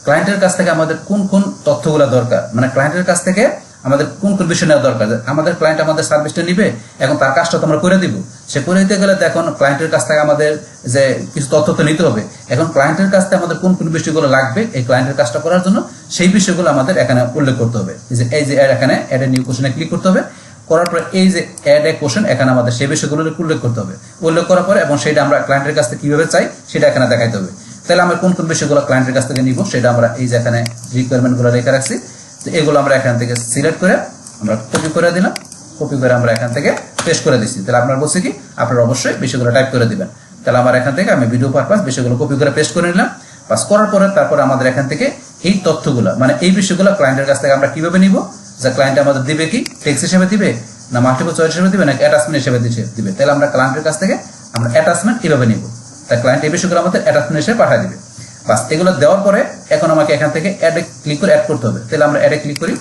ক্লায়েন্টের কাছ থেকে আমাদের কোন কোন তথ্যগুলো দরকার, মানে ক্লায়েন্টের কাছ থেকে আমাদের কোন কোন বিষয় নেওয়া দরকার। আমাদের ক্লায়েন্ট আমাদের সার্ভিসটা নিবে, এখন তার কাজটা তো আমরা করে দিব। সে করে দিতে গেলে তো এখন ক্লায়েন্টের কাছ থেকে আমাদের যে কিছু তথ্য তো নিতে হবে। এখন ক্লায়েন্টের কাছ থেকে আমাদের কোন কোন বিষয়গুলো লাগবে এই ক্লায়েন্টের কাজটা করার জন্য, সেই বিষয়গুলো আমাদের এখানে উল্লেখ করতে হবে। এই যে এখানে অ্যাড এ নিউ কোশ্চেনে ক্লিক করতে হবে, করার পরে এই যে অ্যাড এ কোশ্চেন এখানে আমাদের সেই বিষয়গুলো উল্লেখ করতে হবে। উল্লেখ করার পরে এবং সেটা আমরা ক্লায়েন্টের কাছ থেকে কিভাবে চাই সেটা এখানে দেখাইতে হবে। তাহলে আমরা কোন কোন বিষয়গুলো ক্লায়েন্টের কাছ থেকে নিব সেটা আমরা এই যে এখানে রিকোয়ারমেন্টগুলো লেখা রাখছি। তো এগুলো আমরা এখান থেকে সিলেক্ট করে আমরা কপি করে দিলাম, কপি করে আমরা এখান থেকে পেস্ট করে দিচ্ছি। তাহলে আপনার বলছে কি আপনারা অবশ্যই বিষয়গুলো টাইপ করে দিবেন। তাহলে আমার এখান থেকে আমি ভিডিও পারপাস বিষয়গুলো কপি করে পেস্ট করে নিলাম। পাস করার পরে তারপর আমাদের এখান থেকে এই তথ্যগুলো মানে এই বিষয়গুলো ক্লায়েন্টের কাছ থেকে আমরা কিভাবে নিব, যে ক্লায়েন্ট আমাদের দিবে কি টেক্সট হিসেবে দিবে না মাল্টিপল চয়েস হিসেবে দিবে নাকি অ্যাটাচমেন্ট হিসেবে দিবে। তাহলে আমরা ক্লায়েন্টের কাছ থেকে আমরা অ্যাটাচমেন্ট এভাবে নিব, তাই ক্লায়েন্ট এই বিষয়গুলো আমাদের অ্যাটাচমেন্ট হিসেবে পাঠিয়ে দিবে। বাস এগুলো দেওয়ার পরে এখন আমাকে এখান থেকে অ্যাডে ক্লিক করে অ্যাড করতে হবে। তাহলে আমরা অ্যাডে ক্লিক করি,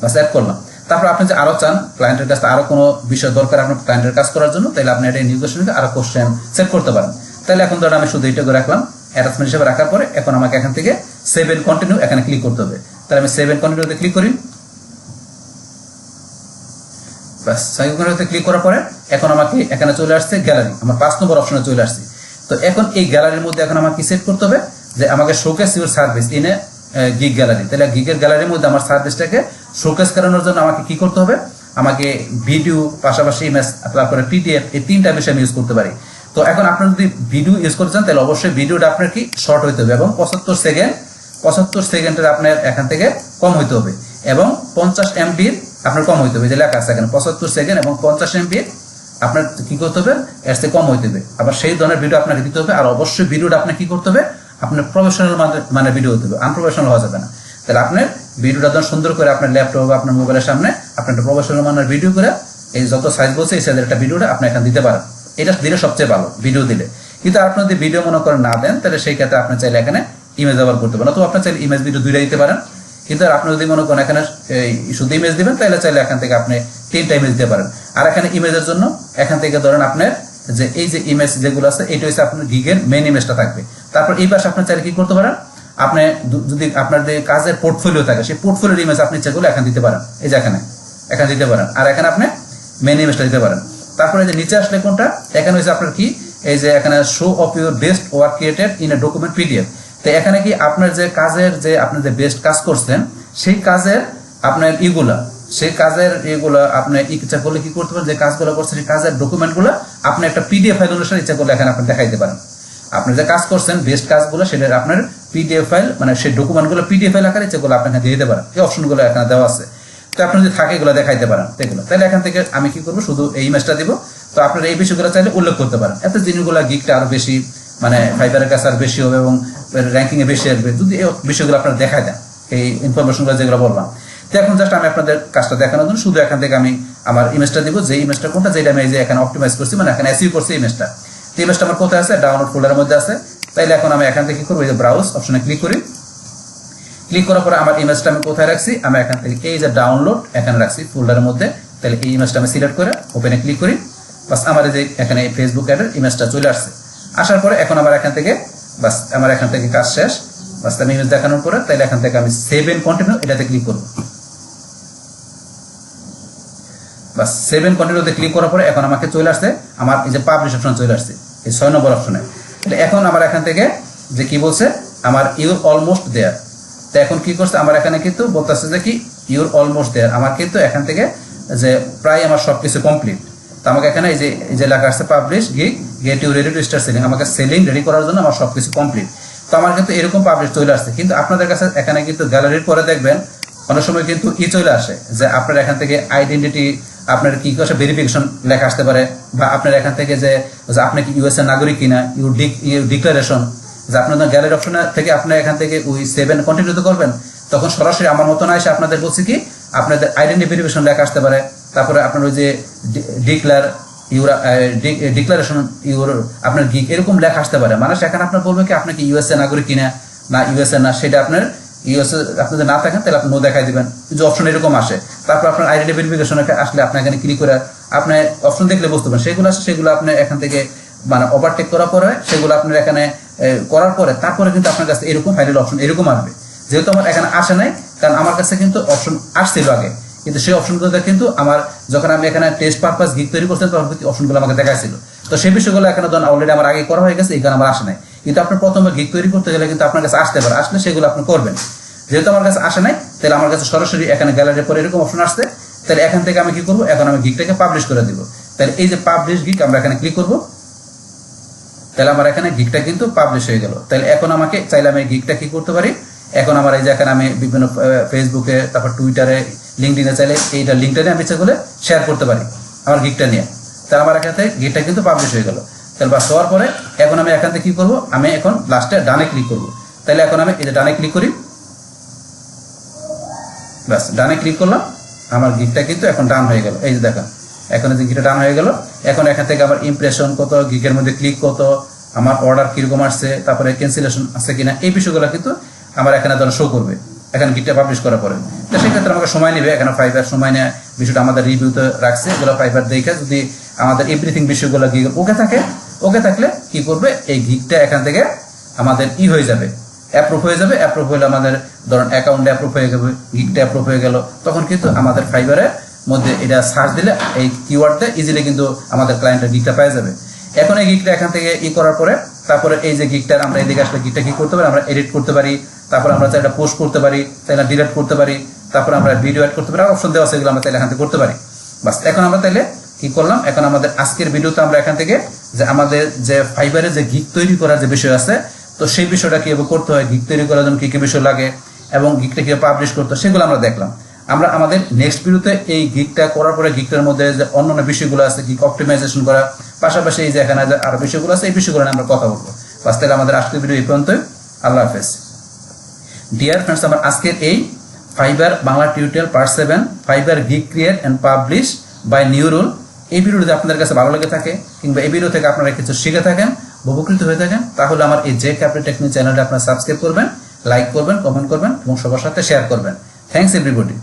বাস অ্যাড করলাম। তারপর আপনি যে আরো চান ক্লায়েন্টের কাছে আরো কোনো বিষয় দরকার আপনার ক্লায়েন্টের কাজ করার জন্য, তাহলে আপনি এটা নিউ কোশ্চেনে আরো কোশ্চেন সেট করতে পারেন। তাহলে এখন ধরুন আমি শুধু এটা করে রাখলাম অ্যাটাচমেন্ট হিসেবে রাখার পরে এখন আমাকে এখান থেকে 7 কন্টিনিউ এখানে ক্লিক করতে হবে। তাহলে আমি 7 কন্টিনিউতে ক্লিক করি, বাস 7 কন্টিনিউতে ক্লিক করার পরে এখন আমাকে এখানে চলে আসছে গ্যালারি, আমার 5 নম্বর অপশনে চলে আসছে। তো এখন এই গ্যালারির মধ্যে এখন আমাকে সেট করতে হবে যে আমাকে showcase your service in a gig gallery. তাহলে গিগের গ্যালারির মধ্যে আমার সার্ভিসটাকে শোকেস করানোর জন্য আমাকে কি করতে হবে, আমাকে ভিডিও পাশাপাশি ইমেজ তারপরে পিডিএফ এই 3টা বিষয় আমি ইউজ করতে পারি। তো এখন আপনি যদি ভিডিও ইউজ করতে চান তাহলে অবশ্যই ভিডিওটা আপনার কি শর্ট হইতে হবে এবং 75 সেকেন্ডের আপনার এখান থেকে কম হইতে হবে এবং 50 MB আপনার কম হইতে হবে। যে লেখা আছে এখানে 75 সেকেন্ড এবং 50 MB আপনার কি করতে হবে, এর থেকে কম হইতে হবে। আবার সেই ধরনের ভিডিও আপনাকে দিতে হবে। আর অবশ্যই ভিডিওটা আপনার কি করতে হবে, আপনার প্রফেশনাল মানে ভিডিও হতে হবে, আনপ্রফেশনাল হওয়া যাবে না। তাহলে আপনার ভিডিওটা যখন সুন্দর করে আপনার ল্যাপটপ বা আপনার মোবাইলের সামনে আপনার একটা প্রফেশনাল মানের ভিডিও করে এই যত সাইজ বলছে এই সাইজের একটা ভিডিওটা আপনি এখানে দিতে পারেন। এটা দিলে সবচেয়ে ভালো ভিডিও দিলে। কিন্তু আপনি যদি ভিডিও মনে করেন না দেন তাহলে সেই ক্ষেত্রে আপনি চাইলে এখানে ইমেজ ব্যবহার করতে পারেন, অথবা আপনি চাইলে ইমেজ ভিডিও দুইটা দিতে পারেন। কিন্তু আপনি যদি মনে করেন এখানে শুধু ইমেজ দিবেন তাহলে চাইলে এখান থেকে আপনি 3টা ইমেজ দিতে পারেন। আর এখানে ইমেজের জন্য এখান থেকে ধরেন আপনার যে এই যে ইমেজ যেগুলো আছে এটা হচ্ছে আপনার গিগের মেইন ইমেজটা থাকবে। তারপর এই পাশে আপনি চাইলে কি করতে পারেন, আপনি যদি আপনার যে কাজের পোর্টফোলিও থাকে সেই পোর্টফোলিওর ইমেজ আপনি যেগুলো এখানে দিতে পারেন, এই যে এখানে দিতে পারেন। আর এখানে আপনি মেইন ইমেজটা দিতে পারেন। তারপরে যে নিচে আসলে কোনটা এখানে হচ্ছে আপনার কি এই যে এখানে show off your best work created in a document PDF. তো এখানে কি আপনার যে কাজের যে আপনি যে বেস্ট কাজ করছেন সেই কাজের আপনার সেই কাজের আপনি ইচ্ছা করলে কি করতে পারেন, যে কাজগুলো করছেন সেই কাজের ডকুমেন্টগুলো আপনি একটা পিডিএফ ফাইল অনুসারে ইচ্ছা করলে এখানে আপনি দেখাইতে পারেন। আপনি যে কাজ করছেন বেস্ট কাজগুলো সেটার আপনার পিডিএফ ফাইল মানে সেই ডকুমেন্টগুলো পিডিএফ ফাইল আকারে ইচ্ছা করলে আপনি এখানে দিয়ে দিতে পারেন। এই অপশনগুলো এখানে দেওয়া আছে। তো আপনি যদি থাকে এগুলো দেখাইতে পারেন এগুলো, তাহলে এখান থেকে আমি কি করবো, শুধু এই ইমেজটা দিব। তো আপনারা এই বিষয়গুলো চাইলে উল্লেখ করতে পারেন, এতে জিনিসগুলো গিকটা আরো বেশি মানে ফাইবারের কাছে আর বেশি হবে এবং র্যাঙ্কিং এ বেশি আসবে যদি এই বিষয়গুলো আপনারা দেখাই দেন, এই ইনফরমেশনগুলো যেগুলো বললাম। তো এখন জাস্ট আমি আপনাদের কাজটা দেখানোর জন্য শুধু এখান থেকে আমি আমার ইমেজটা দিব, যে ইমেজটা কোনটা, যেটা আমি এই যে এখানে অপটিমাইজ করছি, মানে এখানে এসইও করছি ইমেজটা। তো ইমেজটা আমার কোথায় আছে, ডাউনলোড ফোল্ডারের মধ্যে আছে। তাইলে এখন আমি এখান থেকে কি করবো, এই যে ব্রাউজ অপশনে ক্লিক করি। ক্লিক করার পরে আমার ইমেজটা আমি কোথায় রাখছি, আমি এখান থেকে এই যে ডাউনলোড এখানে রাখছি ফোল্ডারের মধ্যে। তাহলে এই ইমেজটা আমি সিলেক্ট করে ওপেনে ক্লিক করি, বাস আমার এই যে এখানে ফেসবুক অ্যাডের ইমেজটা চলে আসছে। আসার পরে এখন আমার এখান থেকে বাস আমার এখান থেকে কাজ শেষ। বাস আমি ইমেজ দেখানোর পরে তাহলে এখান থেকে আমি সেভ এন্ড কন্টিনিউ এটাতে ক্লিক করব। বাস সেভ এন্ড কন্টিনিউতে ক্লিক করার পরে এখন আমাকে চলে আসছে আমার এই যে পাবলিশ অপশন চলে আসছে এই 6 নম্বর অপশনে। এখন আমার এখান থেকে যে কি বলছে, আমার ইউর অলমোস্ট দেয়ার। তো এখন কি করছে, আমার এখানে কিন্তু বলতেছে যে কি ইউর অলমোস্ট দেয়ার, আমার কিন্তু এখান থেকে যে প্রায় আমার সবকিছু কমপ্লিট। তো আমাকে এখানে এই যে লেখা আছে publish gig get you ready to start selling, আমাকে সেলিং রেডি করার জন্য আমার সবকিছু কমপ্লিট। তো আমার কিন্তু এরকম পাবলিশ চলে আসছে। কিন্তু আপনাদের কাছে এখানে কিন্তু গ্যালারির পরে দেখবেন অনেক সময় কিন্তু চলে আসে যে আপনার এখান থেকে আইডেন্টিটি আপনার কি কথা ভেরিফিকেশন লেখা আসতে পারে, বা আপনার এখান থেকে যে আপনি কি ইউএস এর নাগরিক কিনা, ইউ ডিক্লারেশন, যে আপনার গ্যালারি অপশন থেকে আপনি এখান থেকে ওই 7 কন্টিনিউ করবেন, তখন সরাসরি আমার মতো না এসে আপনাদের বলছি কি আপনাদের আইডেন্টি ভেরিফিকেশন লেখা আসতে পারে। তারপরে আপনার ওই যে ডিক্লারেশন ইউর আপনার গিগ এরকম লেখা আসতে পারে। মানে সেখানে আপনার বলবে কি আপনি কি ইউএস এ নাগরিক কিনা না ইউএস এ না, সেটা আপনার ইউএস আপনি যদি না থাকেন তাহলে আপনি নো দেখাই দিবেন, যে অপশন এরকম আসে। তারপর আপনার আইডেন্টি ভেরিফিকেশন আসলে আপনি এখানে ক্লিক করে আপনি অপশন দেখলে বুঝতে পারেন সেগুলো আসে, সেগুলো আপনি এখান থেকে মানে ওভারটেক করার পরে সেগুলো আপনার এখানে করার পরে তারপরে কিন্তু আপনার কাছে এরকম ফাইনাল অপশন এরকম আসবে। যেহেতু আমার এখানে আসে নাই, কারণ আমার কাছে কিন্তু অপশন আসছিল আগে, কিন্তু সেই অপশনগুলো কিন্তু আমার যখন আমি এখানে টেস্ট পারপাস গিগ তৈরি করছিলাম তখন অপশনগুলো আমাকে দেখাইছিল। তো সেই বিষয়গুলো এখানে ধরুন অলরেডি আমার আগে করা হয়ে গেছে, এই কারণে আমার আসে নাই। কিন্তু আপনার প্রথমে গিগ তৈরি করতে গেলে কিন্তু আপনার কাছে আসতে পারে, আসলে সেগুলো আপনি করবেন। যেহেতু আমার কাছে আসে নাই, তাহলে আমার কাছে সরাসরি এখানে গ্যালারির পরে এরকম অপশন আসছে। তাহলে এখান থেকে আমি কি করবো, এখন আমি গিগটাকে পাবলিশ করে দিব। তাহলে এই যে পাবলিশ গিগ আমরা এখানে ক্লিক করবো, তাহলে আমার এখানে গিগটা কিন্তু পাবলিশ হয়ে গেল। তাহলে এখন আমাকে চাইলে আমি গিগটা কি করতে পারি, এখন আমার এই যে এখানে আমি বিভিন্ন ফেসবুকে তারপর টুইটারে লিঙ্কডিনে চাইলে এইটা লিঙ্কটা নিয়ে আমি ইচ্ছা করলে শেয়ার করতে পারি আমার গিগটা নিয়ে। তাহলে আমার এখান থেকে গিগটা কিন্তু পাবলিশ হয়ে গেল। তাহলে বাস হওয়ার পরে এখন আমি এখান থেকে কি করবো, আমি এখন লাস্টে ডানে ক্লিক করবো। তাহলে এখন আমি এই যে ডানে ক্লিক করি, বাস ডানে ক্লিক করলাম, আমার গিগটা কিন্তু এখন ডান হয়ে গেল। এই যে দেখেন এখন যে গিগটা ডান হয়ে গেল। এখন এখান থেকে আমার ইমপ্রেশন কত, গিগের মধ্যে ক্লিক কত, আমার অর্ডার কিরকম আসছে, তারপরে ক্যান্সেলেশন আছে কিনা, এই বিষয়গুলো কিন্তু আমার এখানে ধরো শো করবে এখানে গিগটা পাবলিশ করার পরে। তো সেক্ষেত্রে আমাকে সময় নেবে, এখানে ফাইবার সময় নেয় বিষয়টা আমাদের রিভিউতে রাখছে, এগুলো ফাইবার দেখে যদি আমাদের এভরিথিং বিষয়গুলো গিগ ওকে থাকলে কি করবে, এই গিগটা এখান থেকে আমাদের হয়ে যাবে, অ্যাপ্রুভ হয়ে যাবে। অ্যাপ্রুভ হলে আমাদের ধরুন অ্যাকাউন্টে অ্যাপ্রুভ হয়ে যাবে, গিগটা অ্যাপ্রুভ হয়ে গেল, তখন কিন্তু আমাদের ফাইবারের মধ্যে এটা সার্চ দিলে এই কিওয়ার্ডটা ইজিলি কিন্তু আমাদের ক্লায়েন্টের গিগটা পেয়ে যাবে। এখন এই গিগটা এখান থেকে করার পরে তারপরে এই যে গিগটার আমরা এদিকে আসলে গিগটা কি করতে পারি, আমরা এডিট করতে পারি, তারপর আমরা চাইলে পোস্ট করতে পারি, চাইলে ডিলিট করতে পারি, তারপর আমরা ভিডিও অ্যাড করতে পারি, আর অপশন দেওয়া আছে এগুলো আমরা চাইলে এখান থেকে করতে পারি। বাস এখন আমরা তাইলে কি করলাম, এখন আমাদের আজকের ভিডিওতে আমরা এখান থেকে যে আমাদের যে ফাইবারে যে গিগ তৈরি করার যে বিষয় আছে, তো সেই বিষয়টা কিভাবে করতে হয়, গিগ তৈরি করার জন্য কি কি বিষয় লাগে এবং গিগটা কিভাবে পাবলিশ করতে হয় সেগুলো আমরা দেখলাম। আমরা আমাদের নেক্সট ভিডিওতে এই গিগটা করার পরে গিগটার মধ্যে যে অন্যান্য বিষয়গুলো আছে, গিগ অপটিমাইজেশন করা, পাশাপাশি এই যে এখানে যে আরো বিষয়গুলো আছে এই বিষয়গুলো নিয়ে আমরা কথা বলবো। বাস তাহলে আমাদের আজকের ভিডিও এই পর্যন্তই। আল্লাহ হাফেজ। ডিয়ার ফ্রেন্ডস, আমার আজকের এই Fiverr Bangla tutorial part 7 Fiverr gig create and publish by Nurul, এই ভিডিও যদি আপনাদের কাছে ভালো লেগে থাকে কিংবা এই ভিডিও থেকে আপনারা কিছু শিখে থাকেন, উপকৃত হয়ে থাকেন, তাহলে আমার এই জে ক্যাপিটাল টেকনিক চ্যানেলটা আপনারা সাবস্ক্রাইব করবেন, লাইক করবেন, কমেন্ট করবেন এবং সবার সাথে শেয়ার করবেন। Thanks everybody.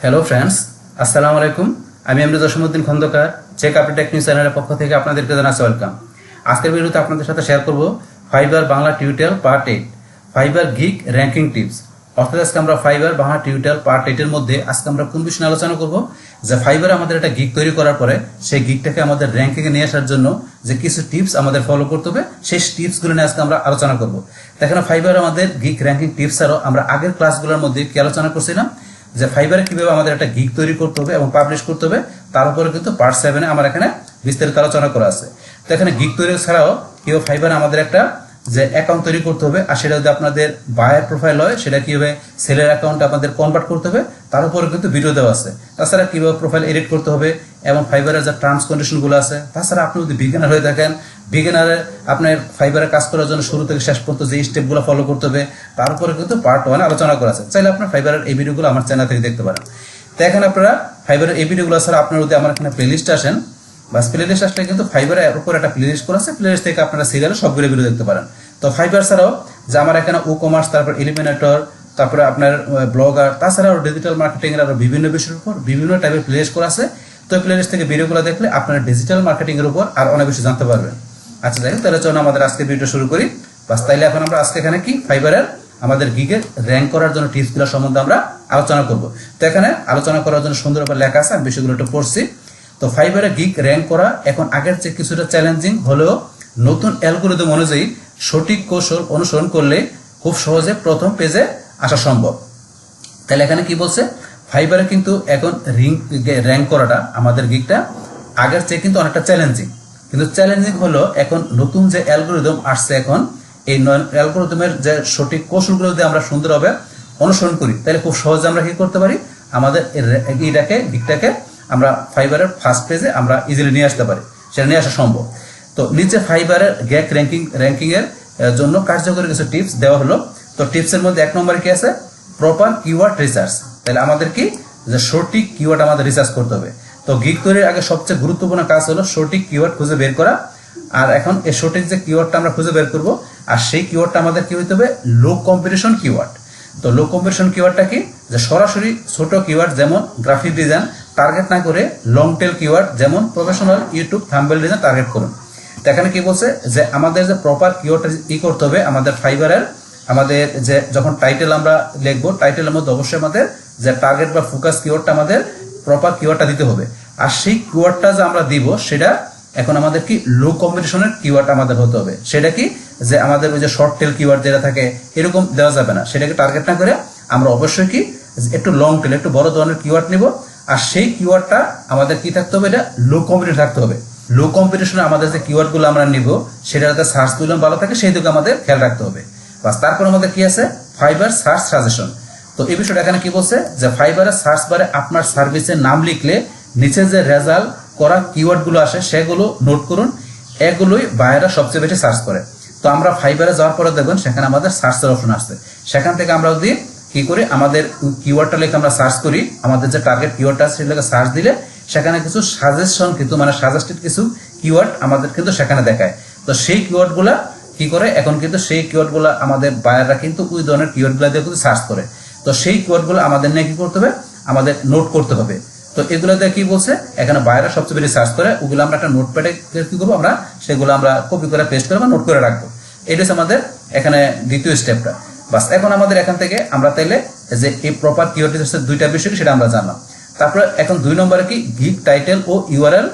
হ্যালো ফ্রেন্ডস, আসসালামু আলাইকুম। আমি MD Jasimuddin Khandakar, J capital technique চ্যানেলের পক্ষ থেকে আপনাদেরকে জানাচ্ছি ওয়েলকাম। আজকের ভিডিওতে আপনাদের সাথে শেয়ার করব Fiverr Bangla tutorial part 8 fibre gig ranking tips. অর্থাৎ আজকে আমরা ফাইবার বাংলা টিউটোরিয়াল পার্ট 8 এর মধ্যে আজকে আমরা কোন বিষয়ে আলোচনা করব, যে ফাইবারে আমাদের একটা গিগ তৈরি করার পরে সেই গিগটাকে আমাদের র্যাঙ্কিং এ নিয়ে আসার জন্য যে কিছু টিপস আমাদের ফলো করতে হবে, সেই টিপসগুলো নিয়ে আজকে আমরা আলোচনা করব। দেখেন ফাইবারে আমাদের গিগ র্যাঙ্কিং টিপস আরও আমরা আগের ক্লাসগুলোর মধ্যে কি আলোচনা করছিলাম, যে ফাইবারে কিভাবে আমাদের একটা গিগ তৈরি করতে হবে এবং পাবলিশ করতে হবে, তার উপরে কিন্তু পার্ট 7 এ আমার এখানে বিস্তারিত আলোচনা করা আছে। তো এখানে গিগ তৈরি ছাড়াও কিভাবে ফাইবারে আমাদের একটা যে অ্যাকাউন্ট তৈরি করতে হবে, আর সেটা যদি আপনাদের বায়ার প্রোফাইল হয় সেটা কিভাবে সেলের অ্যাকাউন্টে আপনাদের কনভার্ট করতে হবে তার উপরে কিন্তু ভিডিও দেওয়া আছে। তাছাড়া কিভাবে প্রোফাইল এডিট করতে হবে এবং ফাইবারের যে টার্মস কন্ডিশনগুলো আছে, তাছাড়া আপনি যদি বিগিনার হয়ে থাকেন, বিগিনারে আপনার ফাইবারে কাজ করার জন্য শুরু থেকে শেষ পর্যন্ত যে স্টেপগুলো ফলো করতে হবে তার উপরে কিন্তু পার্ট 1 আলোচনা করা আছে। চাইলে আপনার ফাইবারের এই ভিডিওগুলো আমার চ্যানেল থেকে দেখতে পারেন। তো এখানে আপনারা ফাইবারের এই ভিডিওগুলো ছাড়া আপনারা যদি আমার এখানে প্লেলিস্ট আসেন, বাস প্লেলিস্ট আসলে কিন্তু ফাইবারের উপর একটা প্লেলিস্ট করা আছে, প্লেলিস্ট থেকে আপনারা সিরিয়ালে সবগুলো ভিডিও দেখতে পারেন। তো ফাইবার ছাড়াও যে আমার এখানে ও কমার্স, তারপর এলিমিনেটর, তারপরে আপনার ব্লগার, তাছাড়াও ডিজিটাল মার্কেটিং এর আরো বিভিন্ন বিষয়ের উপর বিভিন্ন টাইপের প্লেলিস্ট করা আছে। তো প্লেলিস্ট থেকে ভিডিওগুলো দেখলে আপনারা ডিজিটাল মার্কেটিং এর উপর আর অনেক বেশি জানতে পারবেন। আচ্ছা যাই হোক, তাহলে চলুন আমাদের আজকে ভিডিও শুরু করি। বাস তাইলে এখন আমরা আজকে এখানে কি ফাইবারের আমাদের গিগের র্যাঙ্ক করার জন্য টিপসগুলো সম্বন্ধে আমরা আলোচনা করব। তো এখানে আলোচনা করার জন্য সুন্দরভাবে লেখা আছে, আমি বিষয়গুলো একটু পড়ছি। তো ফাইবারে গিগ র্যাঙ্ক করা এখন আগের চেয়ে কিছুটা চ্যালেঞ্জিং হলেও নতুন অ্যালগরিদম অনুযায়ী সঠিক কৌশল অনুসরণ করলে খুব সহজে প্রথম পেজে আসা সম্ভব। তাহলে এখানে কি বলছে, ফাইবারে কিন্তু এখন র্যাঙ্ক করাটা আমাদের গিগটা আগের চেয়ে কিন্তু অনেকটা চ্যালেঞ্জিং। কিন্তু চ্যালেঞ্জিং হলো এখন নতুন যে অ্যালগরিদম আসছে, এখন এই অ্যালগরিদমের যে সঠিক কৌশলগুলো যদি আমরা সুন্দরভাবে অনুসরণ করি তাহলে খুব সহজে আমরা কি করতে পারি, আমাদের গিগটাকে আমরা ফাইবারের ফার্স্ট পেজে আমরা ইজিলি নিয়ে আসতে পারি, সেটা নিয়ে আসা সম্ভব। তো নিচে ফাইবারের গ্যাক র্যাঙ্কিং এর জন্য কার্যকরী কিছু টিপস দেওয়া হলো। তো টিপসের মধ্যে 1 নম্বরে কি আছে, প্রপার কিওয়ার্ড রিসার্চ। তাহলে আমাদের কি যে সঠিক কিওয়ার্ড আমাদের রিসার্চ করতে হবে। তো গিগ তৈরির আগে সবচেয়ে গুরুত্বপূর্ণ কাজ হলো সঠিক কিওয়ার্ড খুঁজে বের করা। আর এখন এই সঠিক যে কিওয়ার্ডটা আমরা খুঁজে বের করব, আর সেই কিওয়ার্ডটা আমাদের কি হইতে হবে, লো কম্পিটিশন কিওয়ার্ড। তো লো কম্পিটিশন কিওয়ার্ডটা কি, যে সরাসরি ছোট কিওয়ার্ড যেমন গ্রাফিক ডিজাইন টার্গেট না করে লং টেল কিওয়ার্ড যেমন professional YouTube thumbnail design target করুন। তো এখানে কি বলছে যে আমাদের যে প্রপার কিওয়ার্ডটা ই করতে হবে, আমাদের ফাইবারের আমাদের যে যখন টাইটেল আমরা লিখবো, টাইটেলের মধ্যে অবশ্যই আমাদের যে টার্গেট বা ফোকাস কিওয়ার্ডটা আমাদের প্রপার কিওয়ার্ডটা দিতে হবে। আর সেই কিওয়ার্ডটা যে আমরা দিব সেটা এখন আমাদের কি লো কম্পিটিশনের কিওয়ার্ড আমাদের হতে হবে। সেটা কি, যে আমাদের ওই যে শর্ট টেল কিওয়ার্ড যেটা থাকে এরকম দেওয়া যাবে না, সেটাকে টার্গেট না করে আমরা অবশ্যই কি একটু লং টেল, একটু বড় ধরনের কিওয়ার্ড নিব। আর সেই কিওয়ার্ডটা আমাদের কি থাকতে হবে, এটা লো কম্পিটিশন থাকতে হবে। লো কম্পিটিশনে আমাদের যে কিওয়ার্ডগুলো আমরা নিব সেটা যাতে সার্চ করলে ভালো থাকে সেই দিকে আমাদের খেয়াল রাখতে হবে। বাস তারপর আমাদের কি আছে, ফাইবার সার্চ সাজেশন। তো এই বিষয়টা এখানে কি বলছে, যে ফাইবারের সার্চ বারে আপনার সার্ভিসের নাম লিখলে নিচে যে রেজাল্ট করা কিওয়ার্ডগুলো আসে সেগুলো নোট করুন, এগুলোই বায়াররা সবচেয়ে বেশি সার্চ করে। তো আমরা ফাইবারে যাওয়ার পরে দেখবেন সেখানে আমাদের সার্চের অপশন আসছে, সেখান থেকে আমরা যদি কি করি, আমাদের কিওয়ার্ডটা লিখে আমরা সার্চ করি, আমাদের যে টার্গেট কিওয়ার্ডটা আছে সেটাকে সার্চ দিলে সেখানে কিছু সাজেশন কিন্তু মানে সাজেস্টেড কিছু কিওয়ার্ড আমাদের কিন্তু সেখানে দেখায়। তো সেই কিওয়ার্ডগুলা কি করে, এখন কিন্তু সেই কিওয়ার্ডগুলো আমাদের বায়াররা কিন্তু ওই ধরনের কিওয়ার্ডগুলো দিয়ে কিন্তু সার্চ করে। তো সেই কিওয়ার্ডগুলো আমাদের নিয়ে কি করতে হবে, আমাদের নোট করতে হবে। তো এগুলো দিয়ে কি বলছে, এখানে বায়াররা সবচেয়ে বেশি সার্চ করে, ওগুলো আমরা একটা নোটপ্যাডে কি করবো, আমরা সেগুলো আমরা কপি করে পেস্ট করে বা নোট করে রাখবো। এটা হচ্ছে আমাদের এখানে দ্বিতীয় স্টেপটা। বাস এখন আমাদের এখান থেকে আমরা তাইলে যে এই প্রপার কিওয়ার্ড রিসার্চের দুইটা বিষয় সেটা আমরা জানলাম। তারপরে এখন 2 নম্বরে কি, গিগ টাইটেল ও ইউআরএল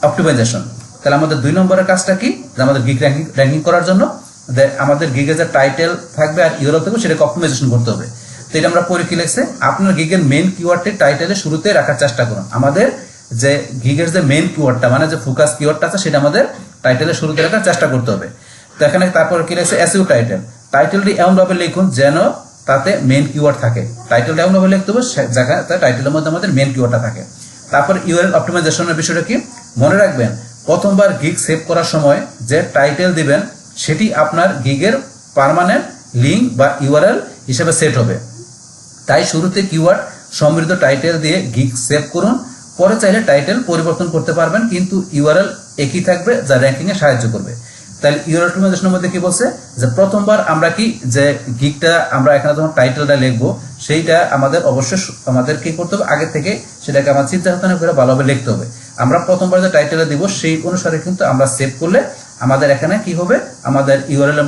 অপটিমাইজেশন। তাহলে আমাদের 2 নম্বরের কাজটা কি, যে আমাদের গিগ র্যাঙ্কিং করার জন্য আমাদের গিগের যে টাইটেল থাকবে আর ইউআরএল থাকবে সেটাকে অপটিমাইজেশন করতে হবে। তো এটা আমরা পরে কি লিখছে, আপনার গিগের মেইন কিওয়ার্ডটি টাইটেলের শুরুতে রাখার চেষ্টা করুন। আমাদের যে গিগের যে মেইন কিওয়ার্ডটা মানে যে ফোকাস কিওয়ার্ডটা আছে সেটা আমাদের টাইটেলের শুরুতে রাখার চেষ্টা করতে হবে। তো এখানে তারপর কি লিখছে, এসইও টাইটেলটি এমনভাবে লিখুন যেন তাতে মেইন কিওয়ার্ড থাকে। টাইটেলটা এমনভাবে লিখতে হবে যেখানে টাইটেলের মধ্যে আমাদের মেইন কিওয়ার্ডটা থাকে। তারপর ইউআরএল অপটিমাইজেশনের বিষয়টা কি, মনে রাখবেন প্রথমবার গিগ সেভ করার সময় যে টাইটেল দিবেন সেটি আপনার গিগের পার্মানেন্ট লিঙ্ক বা ইউআরএল হিসেবে সেট হবে। তাই শুরুতে কিওয়ার্ড সমৃদ্ধ টাইটেল দিয়ে গিগ সেভ করুন, পরে চাইলে টাইটেল পরিবর্তন করতে পারবেন, কিন্তু ইউআরএল একই থাকবে যা র্যাঙ্কিং এ সাহায্য করবে। তাহলে ইউআরএল অপটিমাইজেশনের মধ্যে কি বলছে, যে প্রথমবার আমরা কি যে গিগটা আমরা এখানে যখন টাইটেলটা লিখবো সেইটা আমাদের অবশ্যই আমাদের কি করতে হবে, আগে থেকে সেটাকে আমার চিন্তা ভাবনা করে ভালোভাবে লিখতে হবে। আমরা প্রথমবার যে টাইটেলটা দিব সেই অনুসারে কিন্তু আমরা সেভ করলে আমাদের এখানে কি হবে, আমাদের ইউআরএল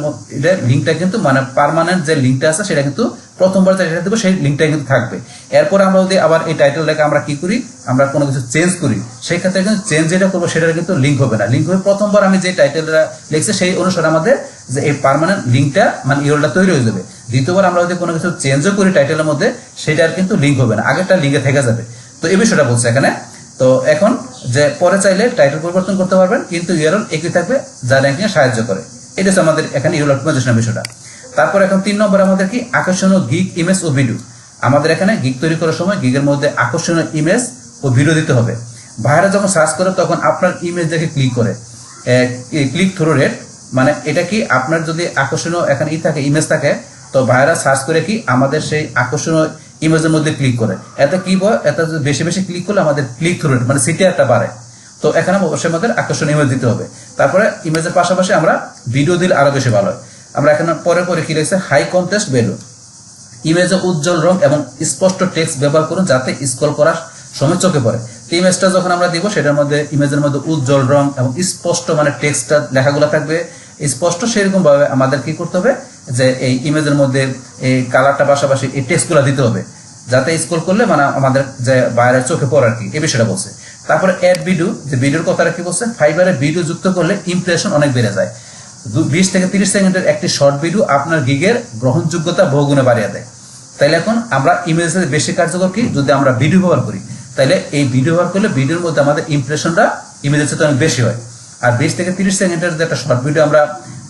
এর লিঙ্কটা কিন্তু মানে পার্মানেন্ট যে লিঙ্কটা আছে সেটা কিন্তু প্রথমবার যেটা দেবো সেই লিঙ্কটা কিন্তু থাকবে। এরপর আমরা যদি আবার এই টাইটেলটাকে আমরা কি করি, আমরা কোনো কিছু চেঞ্জ করি, সেই ক্ষেত্রে কিন্তু চেঞ্জ যেটা করবো সেটার কিন্তু লিঙ্ক হবে না। লিঙ্ক হবে প্রথমবার আমি যে টাইটেলটা লিখছি সেই অনুসারে আমাদের যে এই পার্মানেন্ট লিঙ্কটা মানে ইউআরএলটা তৈরি হয়ে যাবে। দ্বিতীয়বার আমরা যদি কোনো কিছু চেঞ্জও করি টাইটেলের মধ্যে সেটার কিন্তু লিঙ্ক হবে না, আগেরটা লিঙ্কে থেকে যাবে। তো এই বিষয়টা বলছে এখানে। তো এখন যে পরে চাইলে টাইটেল পরিবর্তন করতে পারবেন, কিন্তু ইউআরএল একই থাকবে যা র্যাঙ্কিং এ সাহায্য করে। এটা হচ্ছে আমাদের এখানে ইউআরএল অপটিমাইজেশনের বিষয়টা। তারপর এখন 3 নম্বর আমাদের কি আকর্ষণীয় গিগ ইমেজ ও ভিডিও। আমাদের এখানে গিগ তৈরি করার সময় গিগের মধ্যে আকর্ষণীয় ইমেজ ও ভিডিও দিতে হবে। ভাইরা যখন সার্চ করে তখন আপনার ইমেজ দেখে ক্লিক করে, ক্লিক থ্রু রেট মানে এটা কি আপনার যদি আকর্ষণীয় এখানে থাকে ইমেজ থাকে, তো ভাইরা সার্চ করে কি আমাদের সেই আকর্ষণীয় ইমেজের মধ্যে ক্লিক করে। এতে কি হয়, এত বেশি বেশি ক্লিক করলে আমাদের ক্লিক থ্রু রেট মানে সিটিআরটা বাড়ে। তো এখানে অবশ্যই আমাদের আকর্ষণীয় ইমেজ দিতে হবে। তারপরে ইমেজের পাশাপাশি আমরা ভিডিও দিলে আরো বেশি ভালো হয়। আমরা এখানে পরে কি লিখছে, হাই কন্ট্রাস্ট ভ্যালু, ইমেজে উজ্জ্বল রং এবং স্পষ্ট টেক্সট ব্যবহার করুন যাতে স্ক্রল করার সময় চোখে পড়ে। তো ইমেজটা যখন আমরা দিব সেটার মধ্যে ইমেজের মধ্যে উজ্জ্বল রং এবং স্পষ্ট মানে টেক্সটটা লেখাগুলো থাকবে স্পষ্ট, সেরকম ভাবে আমাদের কি করতে হবে যে এই ইমেজের মধ্যে এই কালারটা পাশাপাশি এই টেক্সটগুলো দিতে হবে যাতে স্ক্রল করলে মানে আমাদের যে বাইরে চোখে পড়ে আর কি, এই বিষয়টা বলছে। তারপরে অ্যাড ভিডিও, যে ভিডিওর কথাটা কি বলছে, ফাইবারে ভিডিও যুক্ত করলে ইমপ্রেশন অনেক বেড়ে যায়। 20 থেকে 30 সেকেন্ডের একটি শর্ট ভিডিও আপনার গিগের গ্রহণযোগ্যতা বহুগুণে বাড়িয়ে দেয়। তাইলে এখন আমরা ইমেজের বেশি কার্যকর কি, যদি আমরা ভিডিও ব্যবহার করি, তাইলে এই ভিডিও ব্যবহার করলে ভিডিওর মধ্যে আমাদের ইমপ্রেশনটা ইমেজের চেয়ে অনেক বেশি হয়। আর 20 থেকে 30 সেকেন্ডের যে একটা শর্ট ভিডিও আমরা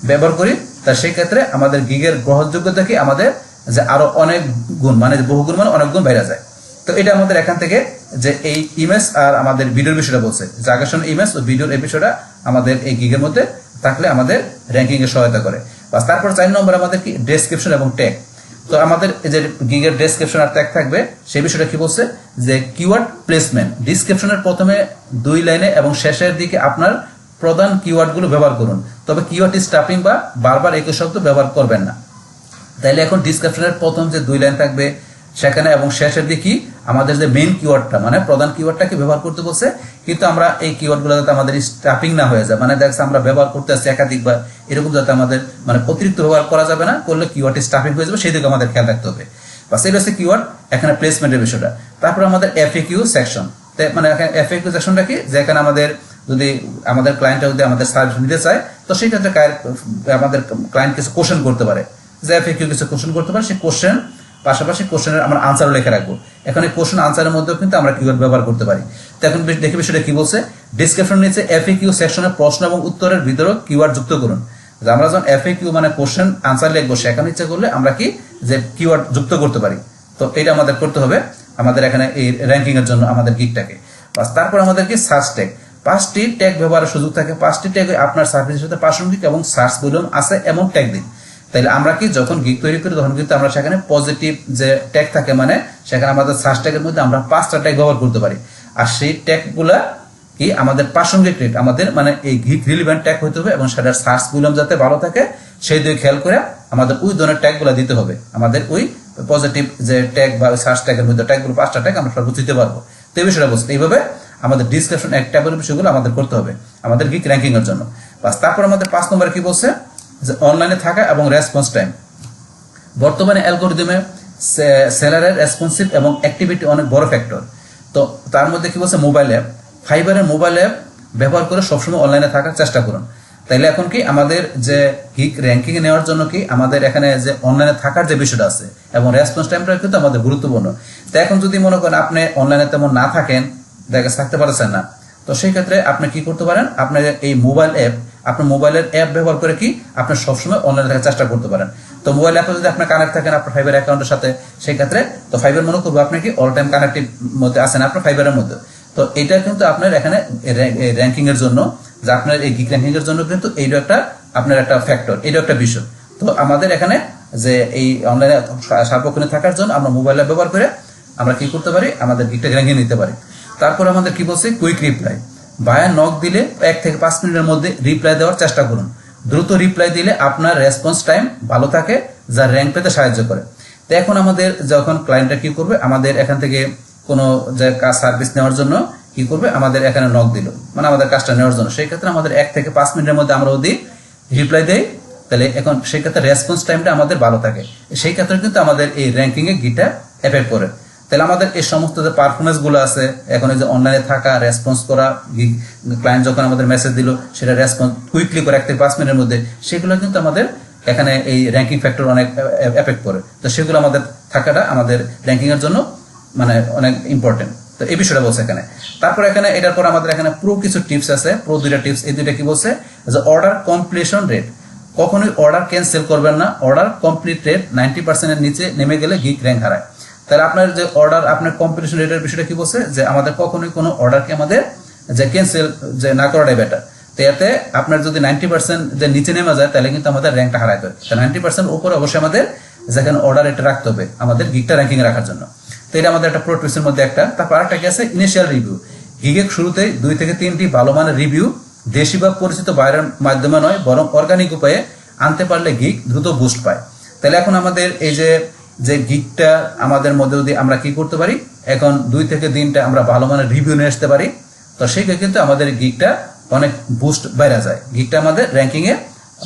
ব্যবহার করি, তার সেই ক্ষেত্রে আমাদের গিগের গ্রহণযোগ্যতা কি আমাদের যে আরো অনেক গুণ মানে বহুগুণ মানে অনেক গুণ বেড়ে যায়। তো এটা আমাদের এখান থেকে যে এই ইমেজ আর আমাদের ভিডিওর বিষয়টা বলছে, যে আকর্ষণীয় ইমেজ ও ভিডিওর এই বিষয়টা আমাদের এই গিগের মধ্যে থাকলে আমাদের র্যাঙ্কিং এ সহায়তা করে। বাস তারপর 4 নম্বর আমাদের কি ডেসক্রিপশন এবং ট্যাগ। তো আমাদের যে গিগের ডেসক্রিপশন আর ট্যাগ থাকবে সেই বিষয়টা কি বলছে, যে কিওয়ার্ড প্লেসমেন্ট, ডিসক্রিপশনের প্রথমে 2 লাইনে এবং শেষের দিকে আপনার প্রধান কিওয়ার্ডগুলো ব্যবহার করুন, তবে কিওয়ার্ড স্টাফিং বা বারবার একই শব্দ ব্যবহার করবেন না। তাইলে এখন ডিসক্রিপশনের প্রথম যে 2 লাইন থাকবে সেখানে এবং শেষের দিকে আমাদের যে মেইন কিওয়ার্ডটা মানে প্রধান কিওয়ার্ডটাকে ব্যবহার করতে বলছে, কিন্তু আমরা এই কিওয়ার্ডগুলো যাতে আমাদের স্টাফিং না হয়ে যায়, মানে দেখছে আমরা ব্যবহার করতে আসছি একাধিকবার, এরকম যাতে আমাদের মানে অতিরিক্ত ব্যবহার করা যাবে না, করলে কিওয়ার্ড স্টাফিং হয়ে যাবে, সেই দিকে আমাদের খেয়াল রাখতে হবে। বাস এই হচ্ছে কিওয়ার্ড এখানে প্লেসমেন্টের বিষয়টা। তারপর আমাদের এফএকিউ সেকশন, মানে এখানে এফএকিউ সেকশনটা কি, যে এখানে আমাদের যদি আমাদের ক্লায়েন্টটা যদি আমাদের সার্ভিস নিতে চায়, তো সেই ক্ষেত্রে আমাদের ক্লায়েন্ট কিছু কোশ্চেন করতে পারে, যে এফএকিউ কিছু কোশ্চেন করতে পারে, সেই কোশ্চেন পাশাপাশি কোশ্চেনের আমরা আনসারও লিখে রাখবো। এখন এই কোশ্চেন আনসারের মধ্যেও কিন্তু আমরা কিওয়ার্ড ব্যবহার করতে পারি। তো এখন দেখি বিষয়টা কি বলছে, ডিসক্রিপশন নিচে এফএকিউ সেকশনে প্রশ্ন এবং উত্তরের ভিতরে কিওয়ার্ড যুক্ত করুন। যে আমরা যখন এফএকিউ মানে কোশ্চেন আনসার লিখবো, সেখানে ইচ্ছা করলে আমরা কি যে কিওয়ার্ড যুক্ত করতে পারি। তো এটা আমাদের করতে হবে আমাদের এখানে এই র্যাঙ্কিং এর জন্য আমাদের গিগটাকে। বাস তারপর আমাদের কি সার্চ ট্যাগ, 5টি ট্যাগ ব্যবহারের সুযোগ থাকে। 5টি ট্যাগ আপনার সার্ভিসের সাথে প্রাসঙ্গিক এবং সার্চ ভলিউম আছে এমন ট্যাগ দিন। তাইলে আমরা কি যখন গিগ তৈরি করি তখন কিন্তু আমরা সেখানে পজিটিভ যে ট্যাগ থাকে, মানে সেখানে আমাদের সার্চ ট্যাগের মধ্যে আমরা 5টা ট্যাগ ব্যবহার করতে পারি। আর সেই ট্যাগগুলা কি আমাদের প্রাসঙ্গিক ট্যাগ, আমাদের মানে এই গিগ রিলেভেন্ট ট্যাগ হইতে হবে এবং সেটার সার্চ ভলিউম যাতে ভালো থাকে সেই দিকে খেয়াল করে আমাদের ওই ধরনের ট্যাগগুলো দিতে হবে। আমাদের ওই পজিটিভ যে ট্যাগ বা সার্চ ট্যাগের মধ্যে ট্যাগগুলো 5টা ট্যাগ আমরা সব দিতে পারবো। তো এই বিষয়টা বলতে এইভাবে আমাদের ডিসক্রিপশন এক ট্যাবের বিষয়গুলো আমাদের করতে হবে আমাদের গিগ র্যাঙ্কিং এর জন্য। বাস তারপর আমাদের 5 নম্বরে কি বলছে, যে অনলাইনে থাকা এবং রেসপন্স টাইম। বর্তমানে অ্যালগরিদমে সেলারের রেসপন্সিভ এবং অ্যাক্টিভিটি অনেক বড় ফ্যাক্টর। তো তার মধ্যে কি বলছে, মোবাইল অ্যাপ, ফাইবারের মোবাইল অ্যাপ ব্যবহার করে সবসময় অনলাইনে থাকার চেষ্টা করুন। তাইলে এখন কি আমাদের যে গিগ র্যাঙ্কিং এ নেওয়ার জন্য কি আমাদের এখানে যে অনলাইনে থাকার যে বিষয়টা আছে এবং রেসপন্স টাইমটা কিন্তু আমাদের গুরুত্বপূর্ণ। তো এখন যদি মনে করেন আপনি অনলাইনে তেমন না থাকেন, দেখা থাকতে পারছেন না, তো সেই ক্ষেত্রে আপনি কি করতে পারেন, আপনার এই মোবাইল অ্যাপ, আপনার মোবাইলের অ্যাপ ব্যবহার করে কি আপনি সবসময় অনলাইনে থাকার চেষ্টা করতে পারেন। তো মোবাইল অ্যাপে যদি আপনি কানেক্ট থাকেন আপনার ফাইবার অ্যাকাউন্টের সাথে, সেই ক্ষেত্রে তো ফাইবার মনে করবো আপনি কি অল টাইম কানেক্টিভ মধ্যে আছেন আপনার ফাইবারের মধ্যে। তো এটা কিন্তু আপনার এখানে র্যাঙ্কিং এর জন্য, যে আপনার এই গিগ র্যাঙ্কিং এর জন্য কিন্তু এইটা একটা আপনার একটা ফ্যাক্টর, এটা একটা বিষয়। তো আমাদের এখানে যে এই অনলাইনে সার্বক্ষণিক থাকার জন্য আমরা মোবাইল অ্যাপ ব্যবহার করে আমরা কি করতে পারি, আমাদের গিগটা র্যাঙ্কিং নিতে পারি। তারপর আমাদের কি বলছে, কুইক রিপ্লাই, বায়ার নক দিলে 1 থেকে 5 মিনিটের মধ্যে রিপ্লাই দেওয়ার চেষ্টা করুন। দ্রুত রিপ্লাই দিলে আপনার রেসপন্স টাইম ভালো থাকে, যা র্যাঙ্ক পেতে সাহায্য করে। তো এখন আমাদের যখন ক্লায়েন্টরা কি করবে, আমাদের এখান থেকে কোনো যে কাজ সার্ভিস নেওয়ার জন্য কি করবে, আমাদের এখানে নক দিল মানে আমাদের কাজটা নেওয়ার জন্য, সেই ক্ষেত্রে আমাদের 1 থেকে 5 মিনিটের মধ্যে আমরা যদি রিপ্লাই দেই, তাহলে এখন সেই ক্ষেত্রে রেসপন্স টাইমটা আমাদের ভালো থাকে। সেই ক্ষেত্রে কিন্তু আমাদের এই র্যাঙ্কিং এ গিগটা এফেক্ট করে। তাহলে আমাদের এই সমস্ত যে পারফরমেন্স গুলো আছে, এখন এই যে অনলাইনে থাকা, রেসপন্স করা, ক্লায়েন্ট যখন আমাদের মেসেজ দিল সেটা রেসপন্স কুইকলি করে 1 থেকে 5 মিনিটের মধ্যে, সেগুলো কিন্তু আমাদের এখানে এই র্যাঙ্কিং ফ্যাক্টর অনেক এফেক্ট করে। তো সেগুলো আমাদের থাকাটা আমাদের র্যাঙ্কিং এর জন্য মানে অনেক ইম্পর্টেন্ট। তো এই বিষয়টা বলছে এখানে। তারপর এখানে এটার পর আমাদের এখানে প্রো কিছু টিপস আছে, প্রো 2টা টিপস। এই 2টা কি বলছে, যে অর্ডার কমপ্লিশন রেট, কখনোই অর্ডার ক্যান্সেল করবেন না। অর্ডার কমপ্লিটেড 90% নিচে নেমে গেলে গিগ র্যাঙ্ক হারায়। তাহলে আপনার যে অর্ডার, আপনার কম্পিটিশন রেটের বিষয়টা কি বলছে যে আমাদের কখনোই কোনো অর্ডারকে আমাদের যে ক্যান্সেল যে না করাটাই বেটার। তো এতে আপনার যদি 90% যে নিচে নেমে যায় তাহলে কিন্তু আমাদের র্যাঙ্কটা হারাইতে হবে। তো 90% উপরে অবশ্যই আমাদের যেখানে অর্ডার এটা রাখতে হবে আমাদের গিগটা র্যাঙ্কিং রাখার জন্য। তো এটা আমাদের একটা প্রো টিপসের মধ্যে একটা। তারপর আরেকটা কি আছে, ইনিশিয়াল রিভিউ। গিগের শুরুতেই 2 থেকে 3টি ভালো মানের রিভিউ দেশি বা পরিচিত বাইরের মাধ্যমে নয় বরং অর্গানিক উপায়ে আনতে পারলে গিগ দ্রুত বুস্ট পায়। তাহলে এখন আমাদের এই যে গিগটা আমাদের মধ্যে যদি আমরা কি করতে পারি, এখন 2 থেকে 3টা আমরা ভালো মানের রিভিউ নিয়ে আসতে পারি, তো সেই কিন্তু আমাদের গিগটা অনেক বুস্ট বাইরে যায়। গিগটা আমাদের র্যাঙ্কিং এ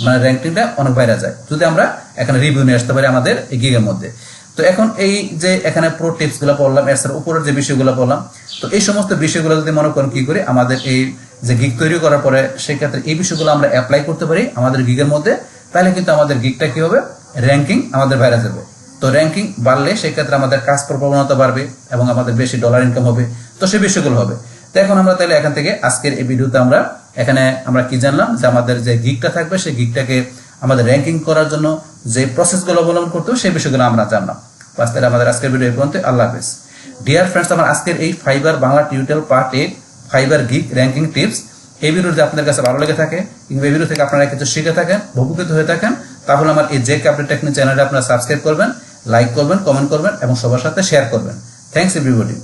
মানে র্যাঙ্কিংটা অনেক বাইরে যায় যদি আমরা এখানে রিভিউ নিয়ে আসতে পারি আমাদের এই গিগের মধ্যে। তো এখন এই যে এখানে প্রো টিপস গুলো পড়লাম, এর সাথে উপরের যে বিষয়গুলো পড়লাম, তো এই সমস্ত বিষয়গুলো যদি মনে করেন কি করে আমাদের এই যে গিগ তৈরি করার পরে সেই ক্ষেত্রে এই বিষয়গুলো আমরা অ্যাপ্লাই করতে পারি আমাদের গিগের মধ্যে, তাহলে কিন্তু আমাদের গিগটা কি হবে, র্যাঙ্কিং আমাদের বাইরে যাবে। তো র্যাঙ্কিং বাড়লে সেই ক্ষেত্রে আমাদের কাজ প্রবণতা বাড়বে এবং আমাদের বেশি ডলার ইনকাম হবে। তো সেই বিষয়গুলো হবে। তো এখন আমরা তাহলে এখান থেকে আজকের এই ভিডিওতে আমরা কি জানলাম যে আমাদের যে গিগটা থাকবে সেই গিগটাকে আমাদের র্যাঙ্কিং করার জন্য যে প্রসেসগুলো অবলম্বন করতে হবে সেই বিষয়গুলো আমরা জানলাম। বাস তাহলে আমাদের আজকের ভিডিও এই পর্যন্ত। আল্লাহ হাফেজ। ডিয়ার ফ্রেন্ডস, আমার আজকের এই Fiverr Bangla tutorial part 8 fibre gig ranking tips এই ভিডিও যদি আপনাদের কাছে ভালো লেগে থাকে কিংবা এই ভিডিও থেকে আপনারা কিছু শিখে থাকেন, উপকৃত হয়ে থাকেন, তাহলে আমার এই জেকে আপডেট টেকনিক চ্যানেলটা আপনারা সাবস্ক্রাইব করবেন, লাইক করবেন, কমেন্ট করবেন এবং সবার সাথে শেয়ার করবেন। Thanks everybody.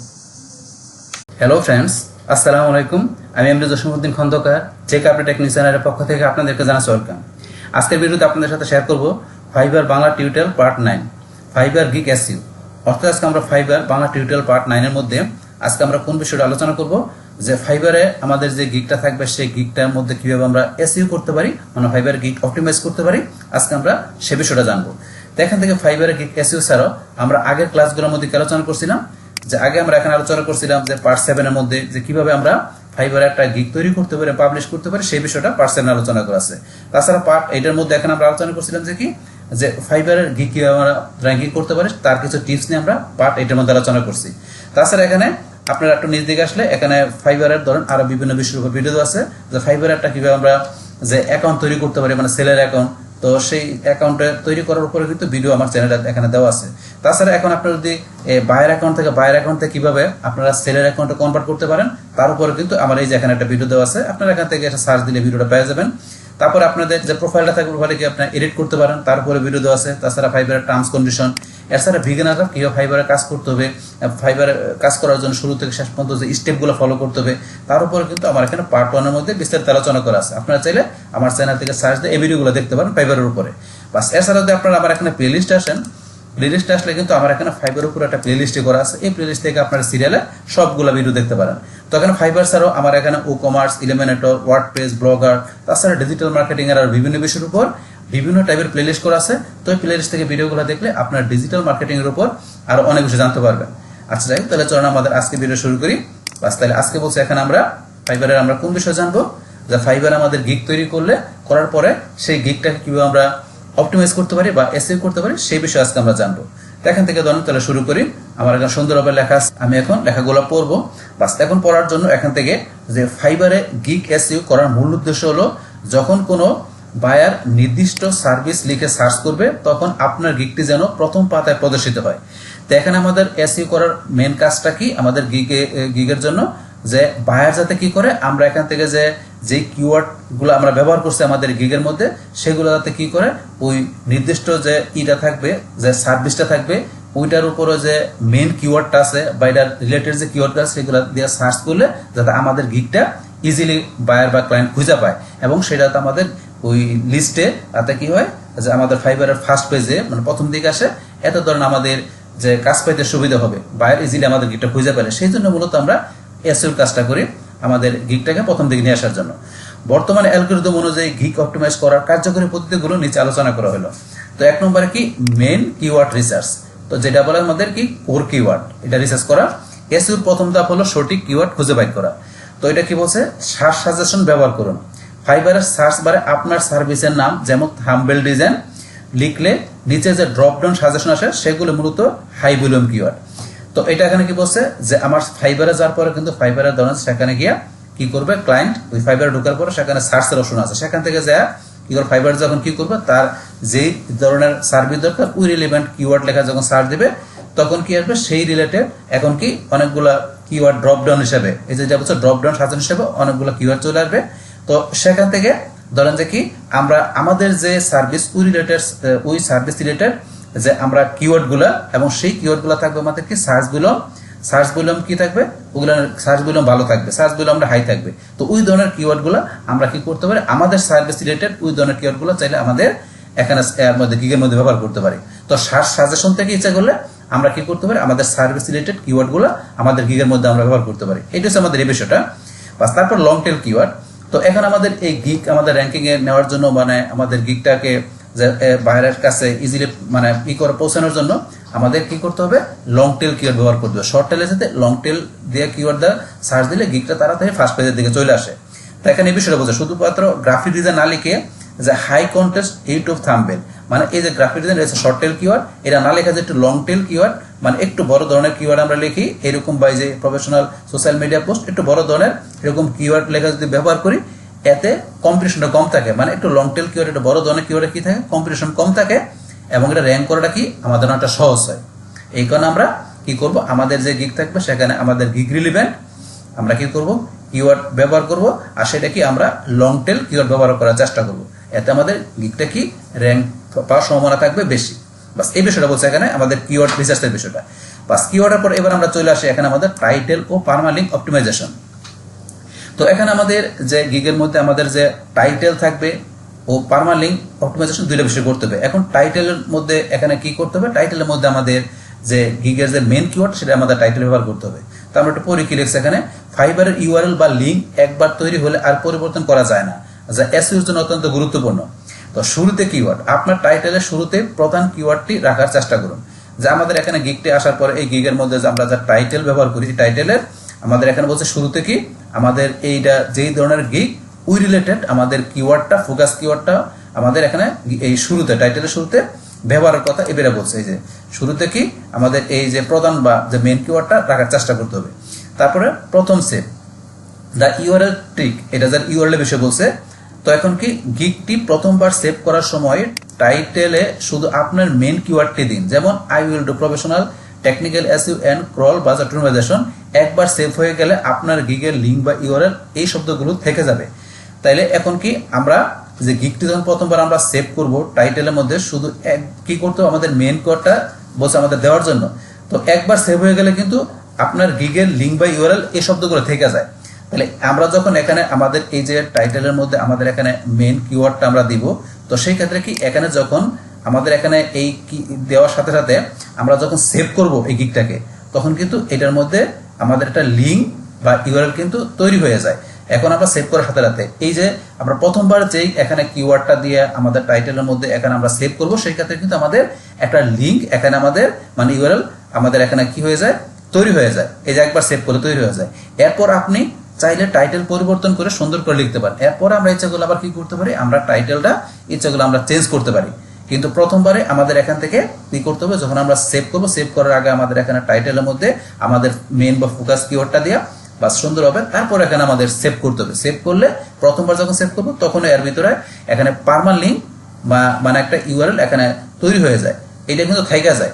হ্যালো ফ্রেন্ডস, আসসালামু আলাইকুম। আমি MD Jasimuddin Khandakar, JK update technique চ্যানেলের পক্ষ থেকে আপনাদেরকে জানাচ্ছি ওয়েলকাম। আজকের ভিডিওতে আপনাদের সাথে শেয়ার করব Fiverr Bangla tutorial part 9 fibre gig SEO. অর্থাৎ আজকে আমরা ফাইবার বাংলা টিউটোরিয়াল পার্ট 9 এর মধ্যে আজকে আমরা কোন বিষয়টা আলোচনা করব, যে ফাইবারে আমাদের যে গিগটা থাকবে সেই গিগটার মধ্যে কিভাবে আমরা এসইও করতে পারি, মানে ফাইবার গিগ অপটিমাইজ করতে পারি, আজকে আমরা সে বিষয়টা জানবো। তো এখান থেকে ফাইবারে গিগ এসইও ছাড়াও আমরা আগের ক্লাসগুলোর মধ্যে কি আলোচনা করছিলাম, যে আগে আমরা এখানে আলোচনা করছিলাম যে পার্ট 7 এর মধ্যে যে কিভাবে আমরা ফাইবারে একটা গিগ তৈরি করতে পারি, পাবলিশ করতে পারি, সেই বিষয়টা পার্ট 7 আলোচনা করা আছে। তাছাড়া পার্ট 8 এর মধ্যে এখানে আমরা আলোচনা করছিলাম যে কি যে ফাইবারের গিগ কিভাবে আমরা র্যাঙ্কিং করতে পারি তার কিছু টিপস নিয়ে আমরা পার্ট 8 এর মধ্যে আলোচনা করছি। তাছাড়া এখানে আপনারা একটু নিচ দিকে আসলে এখানে ফাইবারের ধরেন আরো বিভিন্ন বিষয়ের উপর ভিডিও আছে, যে ফাইবারের একটা কিভাবে আমরা যে অ্যাকাউন্ট তৈরি করতে পারি, মানে সেলের অ্যাকাউন্ট, তো সেই অ্যাকাউন্টে তৈরি করার উপরে কিন্তু ভিডিও আমার চ্যানেলে এখানে দেওয়া আছে। তাছাড়া এখন আপনারা যদি বায়ার অ্যাকাউন্ট থেকে কিভাবে আপনারা সেলের অ্যাকাউন্টে কনভার্ট করতে পারেন তার উপরে কিন্তু আমার এই যে এখানে একটা ভিডিও দেওয়া আছে, আপনারা এখান থেকে একটা সার্চ দিলে ভিডিওটা পেয়ে যাবেন। তারপর আপনাদের যে প্রোফাইলটা থাকবে প্রোফাইলে কি আপনারা এডিট করতে পারেন তার উপরে ভিডিও দেওয়া আছে। তাছাড়া ফাইবারের টার্মস কন্ডিশন, এছাড়া বিগিনাররা কিভাবে ফাইবারে কাজ করতে হবে, ফাইবারে কাজ করার জন্য শুরু থেকে শেষ পর্যন্ত যে স্টেপগুলো ফলো করতে হবে তার উপরে কিন্তু আমার এখানে পার্ট 1 এর মধ্যে বিস্তারিত আলোচনা করা আছে। আপনারা চাইলে আমার চ্যানেল থেকে সার্চ দিয়ে এই ভিডিওগুলো দেখতে পারেন ফাইবারের উপরে। বাস এছাড়া যদি আপনারা আমার এখানে প্লেলিস্টে আসেন, প্লেলিস্টে আসলে কিন্তু আমার এখানে ফাইবারের উপরে একটা প্লেলিস্টে করা আছে। এই প্লেলিস্ট থেকে আপনারা সিরিয়ালে সবগুলো ভিডিও দেখতে পারেন। তো এখানে ফাইবার ছাড়াও আমার এখানে ও কমার্স, ইলিমিনেটর, ওয়ার্ডপ্রেস, ব্লগার, তাছাড়া ডিজিটাল মার্কেটিং এর আর বিভিন্ন বিষয়ের উপর বিভিন্ন টাইপের প্লেলিস্ট করা আছে। তো এই প্লেলিস্ট থেকে ভিডিওগুলো দেখলে আপনার ডিজিটাল মার্কেটিং এর উপর আরো অনেক কিছু জানতে পারবেন। আচ্ছা যাই, তাহলে চলুন আমাদের আজকে ভিডিও শুরু করি। বাস তাহলে আজকে বলছি এখানে আমরা ফাইবারের আমরা কোন বিষয় জানবো, যে ফাইবার আমাদের গিগ তৈরি করার পরে সেই গিগটাকে কিভাবে আমরা অপটিমাইজ করতে পারি বা এসইও করতে পারি সেই বিষয়ে আজকে আমরা জানবো। তো এখান থেকে ধরুন তাহলে শুরু করি। আমার এখানে সুন্দরভাবে লেখা আছে, আমি এখন লেখাগুলো পড়বো। বাস এখন পড়ার জন্য এখান থেকে যে ফাইবারে গিগ এসইও করার মূল উদ্দেশ্য হলো যখন কোনো বায়ার নির্দিষ্ট সার্ভিস লিখে সার্চ করবে তখন আপনার গিগটি যেন প্রথম পাতায় প্রদর্শিত হয়। তো এখানে আমাদের এসইও করার মেন কাজটা কি আমাদের গিগের জন্য, যে বায়ার যাতে কি করে আমরা এখান থেকে যে কিওয়ার্ড গুলো আমরা ব্যবহার করছি আমাদের গিগের মধ্যে সেগুলো যাতে কি করে ওই নির্দিষ্ট যে ইটা থাকবে, যে সার্ভিসটা থাকবে ওইটার উপরে যে মেন কিওয়ার্ডটা আছে বা এটার রিলেটেড যে কিওয়ার্ডটা আছে সেগুলো দিয়ে সার্চ করলে যাতে আমাদের গিগটা ইজিলি বায়ার বা ক্লায়েন্ট খুঁজে পায় এবং সেটা আমাদের ওই লিস্টে তাতে কি হয় যে আমাদের ফাইবারের ফার্স্ট পেজে মানে প্রথম দিকে আসে। এত ধরনের আমাদের যে কাজ পাইতে সুবিধা হবে, বায়ার ইজিলি আমাদের গিগটা খুঁজে পেলে, সেই জন্য মূলত আমরা এসইও কাজটা করি আমাদের গিগটাকে প্রথম দিকে নিয়ে আসার জন্য। বর্তমানে অ্যালগরিদম অনুযায়ী গিগ অপটিমাইজ করার কার্যকরী পদ্ধতিগুলো নিচে আলোচনা করা হলো। তো 1 নম্বরে কি মেন কিওয়ার্ড রিসার্চ, তো যেটা বলে আমাদের কি কোর কিওয়ার্ড, এটা রিসার্চ করা। এসইওর প্রথম ধাপ হলো সঠিক কিওয়ার্ড খুঁজে বের করা। তো এটা কি বলছে, সার্চ সাজেশন ব্যবহার করুন। ফাইবারের সার্চ বারে আপনার সার্ভিসের নাম যেমন থাম্বনেল ডিজাইন লিখলে নিচে যে ড্রপ ডাউন সাজেশন আসে সেগুলো মূলত হাই ভলিউম কিওয়ার্ড। তো এটা এখানে কি বলছে যে আমার ফাইবারে যাওয়ার পরে কিন্তু ফাইবারের ধরেন সেখানে গিয়া কি করবে ক্লায়েন্ট ওই ফাইবারে ঢোকার পরে সেখানে সার্চের অপশন আছে, সেখান থেকে যা কি করবো, ফাইবার যখন কি করবো, তার যেই ধরনের সার্ভিস দরকার ওই রিলেভেন্ট কিওয়ার্ড লেখা যখন সার্চ দেবে তখন কি আসবে, সেই রিলেটেড এখন কি অনেকগুলা কিওয়ার্ড ড্রপ ডাউন হিসাবে, এই যে যা বলছে ড্রপ ডাউন সাজানো হিসাবে অনেকগুলো কিওয়ার্ড চলে আসবে। তো সেখান থেকে ধরেন যে কি আমরা আমাদের যে সার্ভিস ওই রিলেটেড, ওই সার্ভিস রিলেটেড যে আমরা কিওয়ার্ডগুলা, এবং সেই কিওয়ার্ডগুলো থাকবে আমাদের কি সার্চ ভলিউম কি থাকবে, ওগুলো সার্চ ভলিউম ভালো থাকবে, সার্চ ভলিউম আমরা হাই থাকবে। তো ওই ধরনের কিওয়ার্ডগুলো আমরা কি করতে পারি, আমাদের সার্ভিস রিলেটেড ওই ধরনের কিওয়ার্ডগুলো চাইলে আমাদের এখানে এর মধ্যে গিগের মধ্যে ব্যবহার করতে পারি। তো সার্চ সাজেশন থেকে ইচ্ছা করলে আমরা কি করতে পারি, আমাদের সার্ভিস রিলেটেড কিওয়ার্ডগুলো আমাদের গিগের মধ্যে আমরা ব্যবহার করতে পারি। এটা হচ্ছে আমাদের এই বিষয়টা। বাস তারপর লং টেল কিওয়ার্ড। তো এখন আমাদের এই গিগ আমাদের র্যাঙ্কিং এ নেওয়ার জন্য, মানে আমাদের গিগটাকে বাইরের কাছে ইজিলি মানে করে পৌঁছানোর জন্য আমাদের কি করতে হবে, লং টেল কিওয়ার্ড ব্যবহার করতে হবে। শর্ট টেলের সাথে লং টেল দিয়ে কিওয়ার্ড দ্বারা সার্চ দিলে গিগটা তাড়াতাড়ি ফার্স্ট পেজের দিকে চলে আসে। তো এখানে এই বিষয়টা বলছে শুধুমাত্র গ্রাফিক ডিজাইন না লিখে যে হাই কন্টেস্ট ইউটিউব থাম্বনেল, মানে এই যে গ্রাফিক ডিজাইন রয়েছে শর্ট টেল কিওয়ার্ড, এটা না লেখা যে একটু লং টেল কিওয়ার্ড, মানে একটু বড় ধরনের কিওয়ার্ড আমরা লিখি এরকম, বা যে প্রফেশনাল সোশ্যাল মিডিয়া পোস্ট একটু বড় ধরনের এরকম কিওয়ার্ড লেখা যদি ব্যবহার করি, এতে কম্পিটিশনটা কম থাকে। মানে একটু লং টেল কিওয়ার্ড, একটু বড় ধরনের কিওয়ার্ডে কি থাকে, কম্পিটিশন কম থাকে, এবং এটা র্যাঙ্ক করাটা কি আমাদের অনেকটা সহজ হয়। এই কারণে আমরা কি করব, আমাদের যে গিগ থাকবে সেখানে আমাদের গিগ রিলেভেন্ট আমরা কি করব, কিওয়ার্ড ব্যবহার করব, আর সেটা কি আমরা লং টেল কিওয়ার্ড ব্যবহার করার চেষ্টা করব। এতে আমাদের গিগটা কি র্যাঙ্ক পাওয়ার সম্ভাবনা থাকবে বেশি। বাস এই বিষয়টা বলছে এখানে আমাদের কিওয়ার্ড রিসার্চের বিষয়টা। বাস কিওয়ার্ডের পর এবার আমরা চলে আসি এখানে আমাদের টাইটেল ও পারমালিঙ্ক অপটিমাইজেশন। তো এখানে আমাদের যে গিগের মধ্যে আমাদের যে টাইটেল থাকবে ও পারমালিঙ্ক অপটিমাইজেশন দুইটা বিষয় করতে হবে। এখন টাইটেলের মধ্যে এখানে কি করতে হবে, টাইটেলের মধ্যে আমাদের যে গিগের যে মেন কিওয়ার্ড সেটা আমাদের টাইটেল ব্যবহার করতে হবে। তো আমরা একটু পরে কি লিখছি এখানে, ফাইবারের ইউআরএল বা লিঙ্ক একবার তৈরি হলে আর পরিবর্তন করা যায় না, যা এসইওর জন্য অত্যন্ত গুরুত্বপূর্ণ। তো শুরুতে কিওয়ার্ড, আপনার টাইটেলের শুরুতে প্রধান কিওয়ার্ডটি রাখার চেষ্টা করুন। যে আমাদের এখানে গিগটি আসার পরে এই গিগের মধ্যে যে আমরা যা টাইটেল ব্যবহার করি, টাইটেলের আমাদের এখানে বলছে শুরুতে কি আমাদের এইটা যেই ধরনের গিগ ওই রিলেটেড আমাদের কিওয়ার্ডটা, ফোকাস কিওয়ার্ডটা আমাদের এখানে এই শুরুতে টাইটেলের শুরুতে ব্যবহারের কথা এবারে বলছে। এই যে শুরুতে কি আমাদের এই যে প্রধান বা যে মেন কিওয়ার্ডটা রাখার চেষ্টা করতে হবে। তারপরে প্রথম সেভ দ্য ইউআরএল ট্রিক, এটা যার ইউআরএল বিষয় বলছে। তো এখন কি গিগটি প্রথমবার সেভ করার সময় টাইটেলে শুধু আপনার মেন কিওয়ার্ডটি দিন, যেমন I will do professional technical SEO and crawl buzz optimization. একবার সেভ হয়ে গেলে আপনার গিগের লিঙ্ক বা ইউআরএল এই শব্দগুলো থেকে যাবে। তাইলে এখন কি আমরা যে গিগটি যখন প্রথমবার আমরা সেভ করব টাইটেলের মধ্যে শুধু কি করতে হবে, আমাদের মেন কোডটা বলছে আমাদের দেওয়ার জন্য। তো একবার সেভ হয়ে গেলে কিন্তু আপনার গিগের লিঙ্ক বা ইউআরএল এই শব্দগুলো থেকে যায়। তাহলে আমরা যখন এখানে আমাদের এই যে টাইটেলের মধ্যে আমাদের এখানে মেন কিওয়ার্ডটা আমরা দিব, তো সেই ক্ষেত্রে কি এখানে যখন আমাদের এখানে এই দেওয়ার সাথে সাথে আমরা যখন সেভ করব এই গিগটাকে, তখন কিন্তু এটার মধ্যে আমাদের একটা লিঙ্ক বা ইউআরএল কিন্তু তৈরি হয়ে যায়। এখন আমরা সেভ করার সাথে সাথে এই যে আমরা প্রথমবার যেই এখানে কিওয়ার্ডটা দিয়ে আমাদের টাইটেলের মধ্যে এখানে আমরা সেভ করব, সেই ক্ষেত্রে কিন্তু আমাদের একটা লিঙ্ক এখানে আমাদের মানে ইউআরএল আমাদের এখানে কি হয়ে যায়, তৈরি হয়ে যায়। এই যে একবার সেভ করে তৈরি হয়ে যায়। এরপর আপনি চাইলে টাইটেল পরিবর্তন করে সুন্দর করে লিখতে পারেন। এরপর আমরা ইচ্ছাগুলো আবার কি করতে পারি, আমরা টাইটেলটা ইচ্ছাগুলো আমরা চেঞ্জ করতে পারি। কিন্তু প্রথমবারে আমাদের এখান থেকে কি করতে হবে, যখন আমরা সেভ করব, সেভ করার আগে আমাদের এখানে টাইটেলের মধ্যে আমাদের মেন বা ফোকাস কিওয়ার্ডটা দিয়া বা সুন্দর হবে। তারপর এখানে আমাদের সেভ করতে হবে। সেভ করলে প্রথমবার যখন সেভ করবো তখন এর ভিতরে এখানে পারমানেন্ট লিঙ্ক বা মানে একটা ইউআরএল এখানে তৈরি হয়ে যায়, এটা কিন্তু থেকে যায়।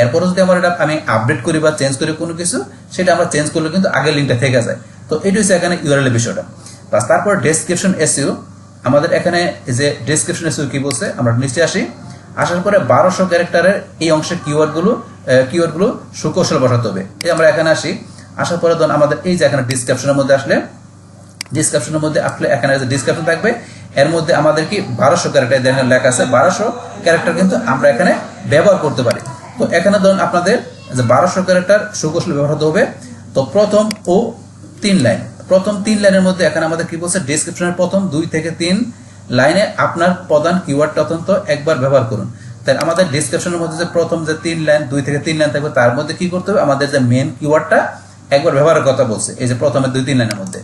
এরপরে যদি আমরা এটা আমি আপডেট করি বা চেঞ্জ করি কোনো কিছু, সেটা আমরা চেঞ্জ করলে কিন্তু আগের লিঙ্কটা থেকে যায়। তো এটা হচ্ছে এখানে ইউআরএল এর বিষয়টা। বাস তারপর ডেসক্রিপশন এসইও, আমাদের এখানে যে ডেসক্রিপশন এসইও কি বলছে, আমরা নিচে আসি। আসার পরে 1200 ক্যারেক্টারের এই অংশের কিওয়ার্ডগুলো সুকৌশল বসাতে হবে। এই আমরা এখানে আসি। আসার পরে ধরুন আমাদের এই যে এখানে ডিসক্রিপশনের মধ্যে আসলে এখানে যে ডিসক্রিপশন থাকবে, এর মধ্যে আমাদের কি 1200 ক্যারেক্টার দেখেন লেখা আছে। 1200 ক্যারেক্টার কিন্তু আমরা এখানে ব্যবহার করতে পারি। তো এখানে ধরুন আপনাদের যে 1200 ক্যারেক্টার সুকৌশল ব্যবহার হতে হবে। তো প্রথম 3 লাইনের মধ্যে এখানে আমাদের কি বলছে, ডেসক্রিপশনের প্রথম 2 থেকে 3 লাইনে আপনার প্রধান কিওয়ার্ডটা অত্যন্ত একবার ব্যবহার করুন। তাই আমাদের ডেসক্রিপশনের মধ্যে যে প্রথম যে 3 লাইন 2 থেকে 3 লাইন থাকবে, তার মধ্যে কি করতে হবে, আমাদের যে মেন কিওয়ার্ডটা একবার ব্যবহারের কথা বলছে। এই যে প্রথমে 2-3 লাইনের মধ্যে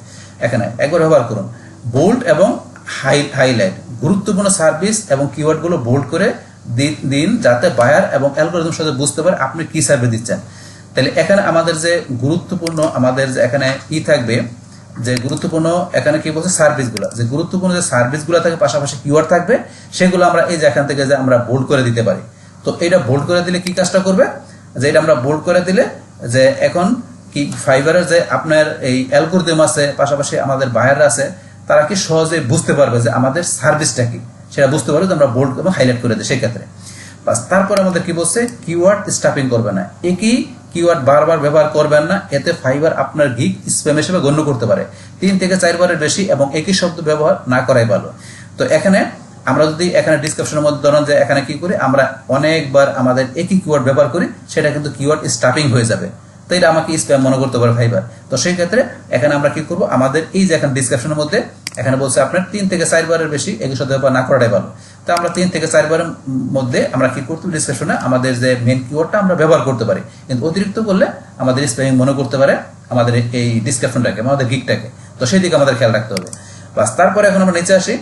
এখানে একবার ব্যবহার করুন। বোল্ড এবং হাইলাইট, গুরুত্বপূর্ণ সার্ভিস এবং কিওয়ার্ডগুলো বোল্ড করে দিন, যাতে বায়ার এবং অ্যালগরিদম সাথে বুঝতে পারে আপনি কি সার্ভিস দিচ্ছেন। তাহলে এখানে আমাদের যে গুরুত্বপূর্ণ আমাদের যে এখানে কি থাকবে, যে গুরুত্বপূর্ণ এখানে কি বলছে সার্ভিসগুলো, যে গুরুত্বপূর্ণ যে সার্ভিসগুলো থাকে পাশাপাশি কিওয়ার্ড থাকবে সেগুলো আমরা এই যে এখান থেকে যে আমরা বোল্ড করে দিতে পারি। তো এটা বোল্ড করে দিলে কি কাজটা করবে, যে এটা আমরা বোল্ড করে দিলে যে এখন কি ফাইবারের যে আপনার এই অ্যালগরিদম আছে পাশাপাশি আমাদের বায়াররা আছে তারা কি সহজে বুঝতে পারবে যে আমাদের সার্ভিসটা কি, সেটা বুঝতে পারবে যে আমরা বোল্ড এবং হাইলাইট করে দিই সেক্ষেত্রে। বাস তারপর আমাদের কি বলছে, কিওয়ার্ড স্টাফিং করবে না, একই কিওয়ার্ড বারবার ব্যবহার করবেন না, এতে ফাইবার আপনার গিগ স্প্যাম হিসেবে গণ্য করতে পারে 3 থেকে 4 বারের বেশি এবং একই শব্দ ব্যবহার না করাই ভালো। তো এখানে আমরা যদি এখানে ডিসক্রিপশনের মধ্যে ধরুন যে এখানে কি করি আমরা অনেকবার আমাদের একই কিওয়ার্ড ব্যবহার করি, সেটা কিন্তু কিওয়ার্ড স্টাফিং হয়ে যাবে, তো এটা আমাকে স্প্যাম মনে করতে পারে ফাইবার। তো সেই ক্ষেত্রে এখানে আমরা কি করব, আমাদের এই যে এখানে ডিসক্রিপশনের মধ্যে এখানে বলছে আপনার 3 থেকে 4 বারের বেশি একই শব্দ ব্যবহার না করাটাই ভালো। তো আমরা 3 থেকে 4 বারের মধ্যে আমরা কি করতে ডিসক্রিপশনে আমাদের যে মেন কিওয়ার্ডটা আমরা ব্যবহার করতে পারি, কিন্তু অতিরিক্ত করলে আমাদের স্প্যামিং মনে করতে পারে আমাদের এই ডিসক্রিপশনটাকে, আমাদের গিগটাকে। তো সেই দিকে আমাদের খেয়াল রাখতে হবে। বাস তারপরে এখন আমরা নিচে আসি,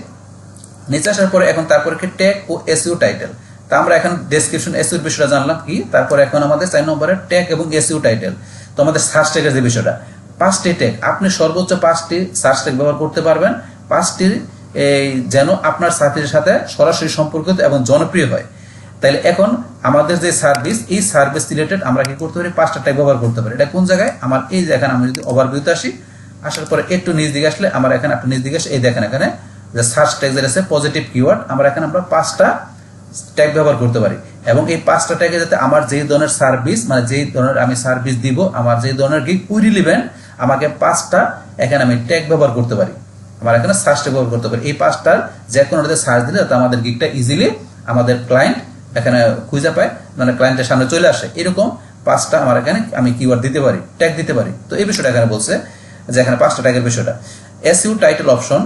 নিচে আসার পরে এখন তারপরে কি ট্যাগ ও এসইও টাইটেল। তা আমরা এখন ডেসক্রিপশন এসইওর বিষয়টা জানলাম কি, তারপরে এখন আমাদের 4 নম্বরে ট্যাগ এবং এসইও টাইটেল। তো আমাদের সার্চ ট্যাগের যে বিষয়টা, 5টি ট্যাগ, আপনি সর্বোচ্চ 5টি সার্চ ট্যাগ ব্যবহার করতে পারবেন, 5টি এই যেন আপনার সার্ভিসের সাথে সরাসরি সম্পর্কিত এবং জনপ্রিয় হয়। তাহলে এখন আমাদের যে সার্ভিস, এই সার্ভিস রিলেটেড আমরা কি করতে পারি, 5টা ট্যাগ ব্যবহার করতে পারি। এটা কোন জায়গায়, আমার এই যে এখানে আমি যদি ওভারভিউতে আসি, আসার পরে একটু নিচ দিকে আসলে আমার এখানে একটু নিচ দিকে আসে এই দেখেন এখানে যে সার্চ ট্যাগ যেটা আছে পজিটিভ কিওয়ার্ড, আমরা এখানে আমরা 5টা ট্যাগ ব্যবহার করতে পারি এবং এই 5টা ট্যাগে যাতে আমার যেই ধরনের সার্ভিস মানে যেই ধরনের আমি সার্ভিস দিব, আমার যেই ধরনের গিগ উই রিলেভেন্ট, আমাকে 5টা এখানে আমি ট্যাগ ব্যবহার করতে পারি, আমার এখানে সার্চ ট্যাগ ব্যবহার করতে পারি। এই 5টার যে কোনোটাতে সার্চ দিলে যাতে আমাদের গিগটা ইজিলি আমাদের ক্লায়েন্ট এখানে খুঁজে পায়, মানে ক্লায়েন্টের সামনে চলে আসে, এরকম 5টা আমার এখানে আমি কিওয়ার্ড দিতে পারি, ট্যাগ দিতে পারি। তো এই বিষয়টা এখানে বলছে যে এখানে 5টা ট্যাগের বিষয়টা। SEO title option,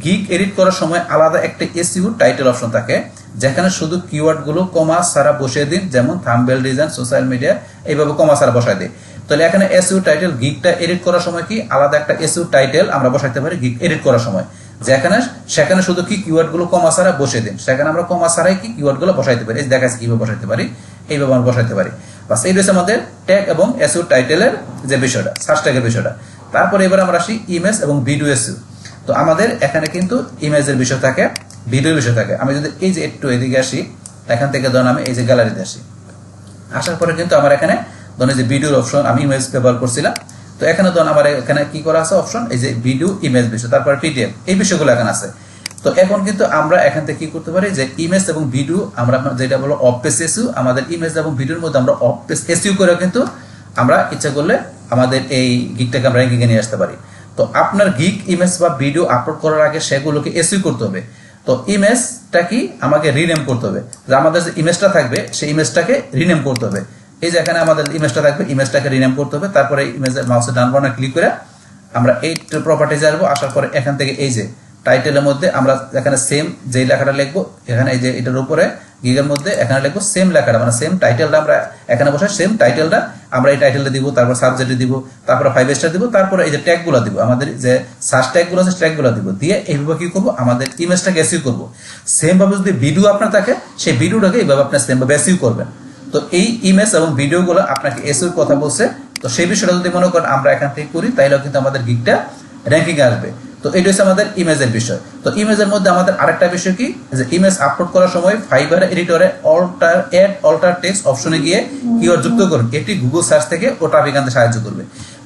gig edit করার সময় আলাদা একটা এসইও টাইটেল অপশন থাকে যেখানে শুধু কিওয়ার্ডগুলো কমা ছাড়া বসিয়ে দিন, যেমন থাম্বনেল ডিজাইন, সোশ্যাল মিডিয়া, এইভাবে কমা ছাড়া বসাই দিই। তাহলে এখানে এসইও টাইটেল গিগটা এডিট করার সময় কি আলাদা একটা এসইও টাইটেল আমরা বসাইতে পারি গিগ এডিট করার সময়, যেখানে সেখানে শুধু কি কিওয়ার্ডগুলো কমা ছাড়া বসিয়ে দিন, সেখানে আমরা কমা ছাড়াই কি কিওয়ার্ডগুলো বসাইতে পারি। দেখাচ্ছি কিভাবে বসাইতে পারি, এইভাবে আমরা বসাইতে পারি। বাস এই রয়েছে আমাদের ট্যাগ এবং এসইও টাইটেলের যে বিষয়টা, সার্চ ট্যাগের বিষয়টা। তারপরে এবার আমরা আসি ইমেজ এবং ভিডিও এসইও। তো আমাদের এখানে কিন্তু ইমেজের বিষয় থাকে, ভিডিওর বিষয় থাকে। আমি যদি এই যে একটু এদিকে আসি, এখান থেকে ধরুন আমি এই যে গ্যালারিতে আসি, আসার পরে কিন্তু আমার এখানে ধরুন যে ভিডিওর অপশন আমি ইমেজ ব্যবহার করছিলাম, তো এখানে ধরুন আমার এখানে কি করা আছে অপশন, এই যে ভিডিও ইমেজ বিষয়, তারপরে পিডিএফ, এই বিষয়গুলো এখানে আছে। তো এখন কিন্তু আমরা এখান থেকে কি করতে পারি, যে ইমেজ এবং ভিডিও আমরা যেটা বলো অফ পেজ এসইও, আমাদের ইমেজ এবং ভিডিওর মধ্যে আমরা অফ পেজ এসইও করে কিন্তু আমরা ইচ্ছা করলে আমাদের এই গিগটাকে আমরা র্যাঙ্কিংয়ে নিয়ে আসতে পারি। তো আপনার গিগ ইমেজ বা ভিডিও আপলোড করার আগে সেগুলোকে এসইও করতে হবে। তো ইমেজটা কি আমাকে রিনেম করতে হবে, যে আমাদের যে ইমেজটা থাকবে সেই ইমেজটাকে রিনেম করতে হবে। এই যে এখানে আমাদের ইমেজটা থাকবে, ইমেজটাকে রিনেম করতে হবে। তারপরে ইমেজের মাউসের ডান বাটনে ক্লিক করে আমরা এই প্রপার্টিজে আসবো, আসার পরে এখান থেকে এই যে টাইটেলের মধ্যে আমরা এখানে সেম যে লেখাটা লিখবো, এখানে এই যে এটার উপরে গিগের মধ্যে এখানে লিখবো সেম লেখাটা, মানে সেম টাইটেলটা আমরা এখানে বসে সেম টাইটেলটা আমরা এই টাইটেলটা দিব, তারপর সাবজেক্টে দিব, তারপর 5 স্টার দিব, তারপরে এই যে ট্যাগগুলো দিব, আমাদের যে সার্চ ট্যাগগুলো আছে ট্যাগগুলো দিব, দিয়ে এইভাবে কি করবো আমাদের ইমেজটাকে এসইও করবো। সেম ভাবে যদি ভিডিও আপনার থাকে সেই ভিডিওটাকে এইভাবে আপনার সেম ভাবে এসইও করবেন। তো এই ইমেজ এবং ভিডিওগুলো আপনাকে এসইওর কথা বলছে, তো সেই বিষয়টা যদি মনে করেন আমরা এখান থেকে করি তাইলেও কিন্তু আমাদের গিগটা র্যাঙ্কিং আসবে। তো এটা হচ্ছে আমাদের ইমেজের বিষয়। তো ইমেজের মধ্যে আমাদের আরেকটা বিষয় কি, যে ইমেজ আপলোড করার সময় ফাইবার এডিটরে অল্টার টেক্সট অপশনে গিয়ে কিওয়ার্ড যুক্ত করুন, এটি গুগল সার্চ থেকে ও ট্রাফিক আনতে সাহায্য করবে।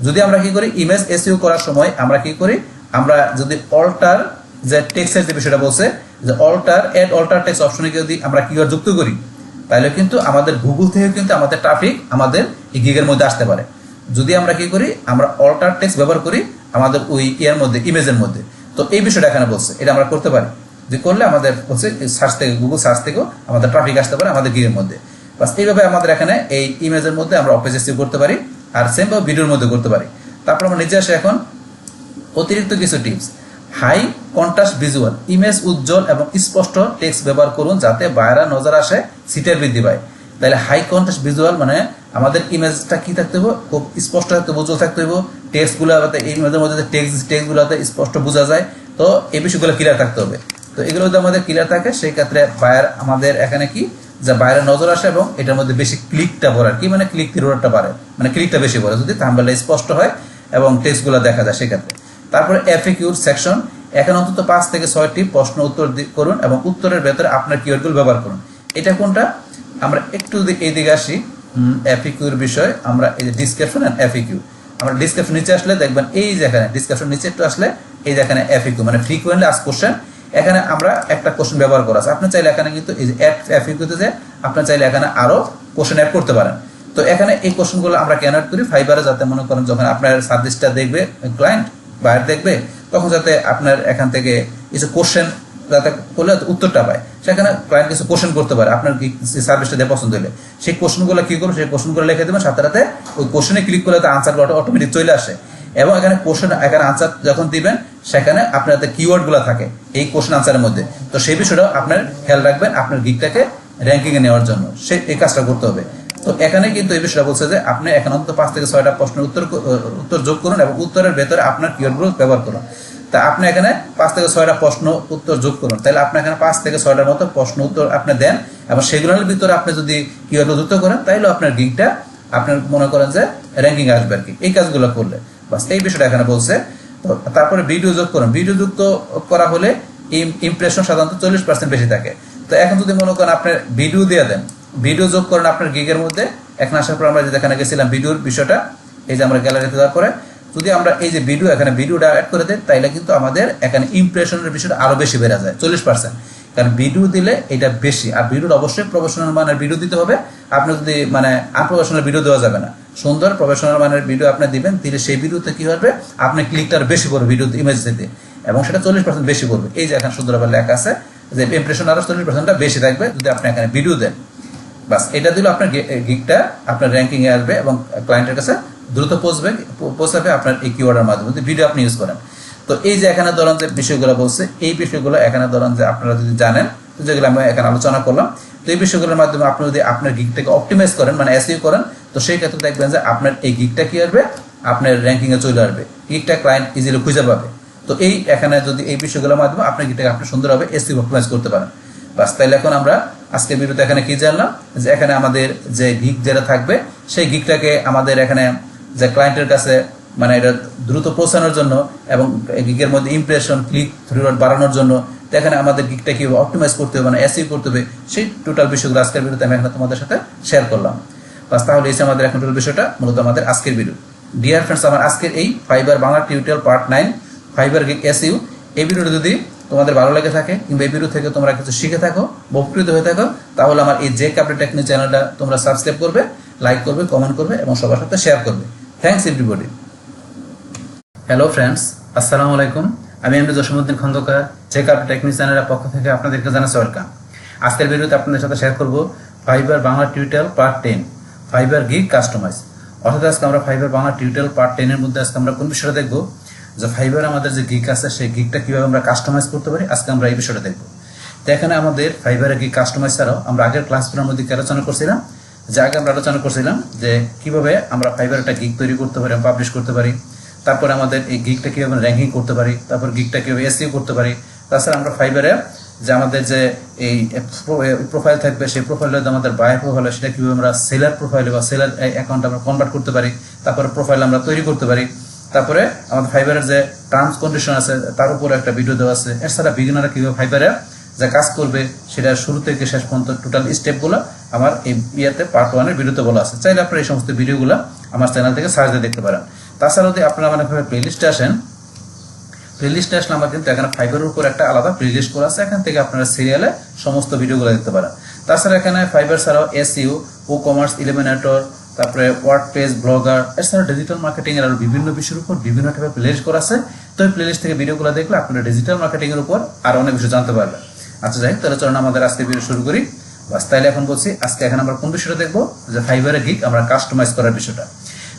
যদি আমরা কি করি ইমেজ এসইও করার সময় আমরা কি করি, আমরা যদি অল্টার যে টেক্সটের যে বিষয়টা বলছে যে অল্টার টেক্সট অপশনে গিয়ে যদি আমরা কিওয়ার্ড যুক্ত করি, তাহলে কিন্তু আমাদের গুগল থেকে কিন্তু আমাদের ট্রাফিক আমাদের এই গিগের মধ্যে আসতে পারে। যদি আমরা কি করি, আমরা অল্টার টেক্সট ব্যবহার করি আমাদের ওই ইয়ার মধ্যে ইমেজের মধ্যে, তো এই বিষয়টা এখানে বলছে, এটা আমরা করতে পারি। যে করলে আমাদের হচ্ছে সার্চ থেকে গুগল সার্চ থেকেও আমাদের ট্রাফিক আসতে পারে আমাদের গিগের মধ্যে। বাস এইভাবে আমাদের এখানে এই ইমেজের মধ্যে আমরা অফ পেজ এসইও করতে পারি, আর সেম ভাবে ভিডিওর মধ্যে করতে পারি। তারপর আমরা নিচে আসে এখন অতিরিক্ত কিছু tips. High contrast visual, image উজ্জ্বল এবং স্পষ্ট টেক্সট ব্যবহার করুন যাতে বাইরে নজর আসে, সিটের বৃদ্ধি পায়। তাহলে হাই কন্ট্রাস্ট ভিজুয়াল মানে আমাদের ইমেজটা কি থাকতে হবে, খুব স্পষ্ট থাকতে হবে, উজ্জ্বল থাকতে হবে, টেক্সটগুলো এই ইমেজের মধ্যে টেক্সটগুলোতে স্পষ্ট বোঝা যায়, তো এই বিষয়গুলো ক্লিয়ার থাকতে হবে। তো এগুলো যদি আমাদের ক্লিয়ার থাকে সেই ক্ষেত্রে বায়ার আমাদের এখানে কি যে বাইরে নজর আসে এবং এটার মধ্যে বেশি ক্লিকটা পড়ে, আর কি মানে ক্লিক থ্রুটা বাড়ে, মানে ক্লিকটা বেশি পড়ে যদি থাম্বনেলটা স্পষ্ট হয় এবং টেক্সটগুলো দেখা যায় সেক্ষেত্রে। তারপরে এফএকিউ সেকশন, এখানে অন্তত 5 থেকে 6টি প্রশ্ন উত্তর করুন এবং উত্তরের ভেতরে আপনার কিওয়ার্ডগুলো ব্যবহার করুন। এটা কোনটা? আমরা একটু যদি এইদিকে আসি, এফএকিউর বিষয়, আমরা এই যে ডিসক্রিপশন এন্ড এফএকিউ, আমরা ডিসক্রিপশন নিচে আসলে দেখবেন এই যে এখানে ডিসক্রিপশন নিচে একটু আসলে এই যে এখানে এফএকিউ মানে ফ্রিকোয়েন্টলি আস্কড কোশ্চেন, এখানে আমরা একটা কোশ্চেন ব্যবহার করা আছে। আপনি চাইলে এখানে কিন্তু এই যে এফএকিউতে যে আপনি চাইলে এখানে আরো কোশ্চেন অ্যাড করতে পারেন। তো এখানে এই কোশ্চেনগুলো আমরা কেন অ্যাড করি? ফাইবারে যাতে মনে করেন যখন আপনার সার্ভিসটা দেখবে ক্লায়েন্ট বাইরে দেখবে, তখন যাতে আপনার এখান থেকে কিছু কোশ্চেন যাতে করলে উত্তরটা পায়, সেখানে ক্লায়েন্ট কিছু কোশ্চেন করতে পারে আপনার কি সার্ভিসটা দিয়ে পছন্দ হলে, সেই কোশ্চেনগুলো কি করবে, সেই কোশ্চেনগুলো লিখে দেবেন, সাথে সাথে ওই কোশ্চেনে ক্লিক করলে তো আনসারগুলো অটোমেটিক চলে আসে। এবং এখানে কোশ্চেন এখানে আনসার যখন দিবেন সেখানে আপনার হাতে কিওয়ার্ডগুলো থাকে এই কোশ্চেন আনসারের মধ্যে, তো সেই বিষয়টাও আপনার খেয়াল রাখবেন আপনার গিগটাকে র্যাঙ্কিংয়ে নেওয়ার জন্য, এই কাজটা করতে হবে। তো এখানে কিন্তু এই বিষয়টা বলছে যে আপনি এখন অন্তত 5 থেকে 6টা প্রশ্নের উত্তর যোগ করুন এবং উত্তরের ভেতরে আপনার কিওয়ার্ডগুলো ব্যবহার করুন। তা আপনি এখানে 5 থেকে 6টা প্রশ্ন উত্তর যোগ করুন, তাহলে আপনি এখানে 5 থেকে 6টার মতো প্রশ্ন উত্তর আপনি দেন এবং সেগুলোর ভিতরে আপনি যদি কিওয়ার্ড যুক্ত করেন, তাহলে আপনার গিগটা আপনার মনে করেন যে র্যাঙ্কিং আসবে আর কি, এই কাজগুলো করলে বাস। এই বিষয়টা এখানে বলছে। তো তারপরে ভিডিও যোগ করুন, ভিডিও যুক্ত করা হলে ইমপ্রেশন সাধারণত 40% বেশি থাকে। তো এখন যদি মনে করেন আপনি ভিডিও দিয়ে দেন, ভিডিও যোগ করেন আপনার গিগের মধ্যে, এখন আসার পর আমরা যেখানে গেছিলাম ভিডিওর বিষয়টা, এই যে আমরা গ্যালারিতে যাওয়ার পরে যদি আমরা এই যে ভিডিও এখানে ভিডিওটা অ্যাড করে দেই, তাইলে কিন্তু আমাদের এখানে ইমপ্রেশনের বিষয়টা আরো বেশি বেড়ে যায় 40%, কারণ ভিডিও দিলে এটা বেশি। আর ভিডিওর অবশ্যই প্রফেশনাল মানের ভিডিও দিতে হবে, আপনি যদি মানে আনপ্রফেশনাল ভিডিও দেওয়া যাবে না, সুন্দর প্রফেশনাল মানের ভিডিও আপনি দিবেন, দিলে সেই ভিডিওতে কি হবে আপনার ক্লিকটা বেশি করবে ভিডিও ইমেজ দিতে, এবং সেটা 40% বেশি করবে। এই যে এখানে সুন্দরভাবে লেখা আছে যে ইমপ্রেশন আরো 40% বেশি থাকবে যদি আপনি এখানে ভিডিও দেন, বাস। এটা দিলে আপনার গিগটা আপনার র্যাঙ্কিং এ আসবে এবং ক্লায়েন্টের কাছে দ্রুত পৌঁছাবে আপনার এই কিওয়ার্ডের মাধ্যমে যদি ভিডিও আপনি ইউজ করেন। তো এই যে এখানে ধরেন যে বিষয়গুলো বলছে, এই বিষয়গুলো এখানে ধরেন যে আপনারা যদি জানেন, যেগুলো আমি এখানে আলোচনা করলাম, তো এই বিষয়গুলোর মাধ্যমে আপনি যদি আপনার গিগটাকে অপটিমাইজ করেন মানে এসইও করেন, তো সেই ক্ষেত্রে দেখবেন যে আপনার এই গিগটা কি আসবে, আপনার র্যাঙ্কিং এ চলে আসবে, গিগটা ক্লায়েন্ট ইজিলি খুঁজে পাবে। তো এই এখানে যদি এই বিষয়গুলোর মাধ্যমে আপনার গিগটাকে আপনি সুন্দরভাবে এসইও অপটিমাইজ করতে পারেন, বাস। তাইলে এখন আমরা আজকের ভিডিওতে এখানে কি জানলাম, যে এখানে আমাদের যে গিগ যেটা থাকবে সেই গিগটাকে আমাদের এখানে যে ক্লায়েন্টের কাছে মানে এটা দ্রুত পৌঁছানোর জন্য এবং গিগের মধ্যে ইমপ্রেশন ক্লিক থ্রু রেট বাড়ানোর জন্য এখানে আমাদের গিগটা কিভাবে অপটিমাইজ করতে হবে মানে এসইও করতে হবে, সেই টোটাল বিষয়গুলো আজকের ভিডিওতে আমি এখানে তোমাদের সাথে শেয়ার করলাম, বাস। তাহলে এই আমাদের এখন টোটাল বিষয়টা মূলত আমাদের আজকের ভিডিও। ডিয়ার ফ্রেন্ডস, আমার আজকের এই Fiverr Bangla tutorial part 9 fibre gig SEO, এই ভিডিওটা যদি তোমাদের ভালো লেগে থাকে কিংবা এই ভিডিও থেকে তোমরা কিছু শিখে থাকো, উপকৃত হয়ে থাকো, তাহলে আমার এই জেক আপডেট টেকনিক চ্যানেলটা তোমরা সাবস্ক্রাইব করবে, লাইক করবে, কমেন্ট করবে এবং সবার সাথে শেয়ার করবে। Thanks everybody. হ্যালো ফ্রেন্ডস, আসসালামু আলাইকুম। আমি এমডি জসিমউদ্দিন খন্দকার, জেক আপডেট টেকনিক চ্যানেলের পক্ষ থেকে আপনাদেরকে জানাচ্ছি ওয়েলকাম। আজকের ভিডিওতে আপনাদের সাথে শেয়ার করব Fiverr Bangla tutorial part 10 Fiverr gig customize. অর্থাৎ আজকে আমরা ফাইবার বাংলা টিউটোরিয়াল পার্ট 10 এর মধ্যে আজকে আমরা কোন বিষয়টা দেখবো, যে ফাইবার আমাদের যে গিগ আছে সেই গিগটা কিভাবে আমরা কাস্টমাইজ করতে পারি, আজকে আমরা এই বিষয়টা দেখবো। তো এখানে আমাদের ফাইবারের গিগ কাস্টমাইজ ছাড়াও আমরা আগের ক্লাসগুলোর মধ্যে আলোচনা করছিলাম, যে আগে আমরা আলোচনা করছিলাম যে কিভাবে আমরা ফাইবার একটা গিগ তৈরি করতে পারি, পাবলিশ করতে পারি, তারপরে আমাদের এই গিগটা কিভাবে র্যাঙ্কিং করতে পারি, তারপর গিগটা কিভাবে এসইও করতে পারি। তাছাড়া আমরা ফাইবারে যে আমাদের যে এই প্রোফাইল থাকবে সেই প্রোফাইলে আমাদের বায়ার প্রোফাইল, সেটা কিভাবে আমরা সেলার প্রোফাইলে বা সেলার অ্যাকাউন্ট আমরা কনভার্ট করতে পারি, তারপরে প্রোফাইল আমরা তৈরি করতে পারি। তারপরে আমাদের ফাইবারের যে টার্মস কন্ডিশন আছে তার উপরে একটা ভিডিও দেওয়া আছে। এছাড়া বিগিনাররা কিভাবে ফাইবারে যে কাজ করবে সেটা শুরু থেকে শেষ পর্যন্ত টোটাল স্টেপগুলো আমার এই পার্ট 1 এর ভিডিওতে বলা আছে। চাইলে আপনারা এই সমস্ত ভিডিওগুলো আমার চ্যানেল থেকে সার্চ দিয়ে দেখতে পারেন। তাছাড়া যদি আপনারা মানে প্লেলিস্টে আসেন, প্লেলিস্টে আসলে আমার কিন্তু এখানে ফাইবারের উপর একটা আলাদা প্লেলিস্ট করা আছে, এখান থেকে আপনারা সিরিয়ালে সমস্ত ভিডিওগুলো দেখতে পারেন। তাছাড়া এখানে ফাইবার ছাড়াও এসইও, ই কমার্স, ইলিমিনেটর, তারপরে ওয়ার্ডপ্রেস, ব্লগার, এছাড়া ডিজিটাল মার্কেটিং এর আরো বিভিন্ন বিষয়ের উপর বিভিন্ন টাইপের প্লেলিস্ট করা আছে। তো এই প্লেলিস্ট থেকে ভিডিওগুলো দেখলে আপনারা ডিজিটাল মার্কেটিং এর উপর আরো অনেক কিছু জানতে পারবেন। আচ্ছা যাই হোক, তাহলে চলুন আমাদের আজকে ভিডিও শুরু করি। বাস, তাইলে এখন বলছি আজকে এখানে আমরা কোন বিষয়টা দেখবো, যে ফাইবারের গিগ আমরা কাস্টমাইজ করার বিষয়টা।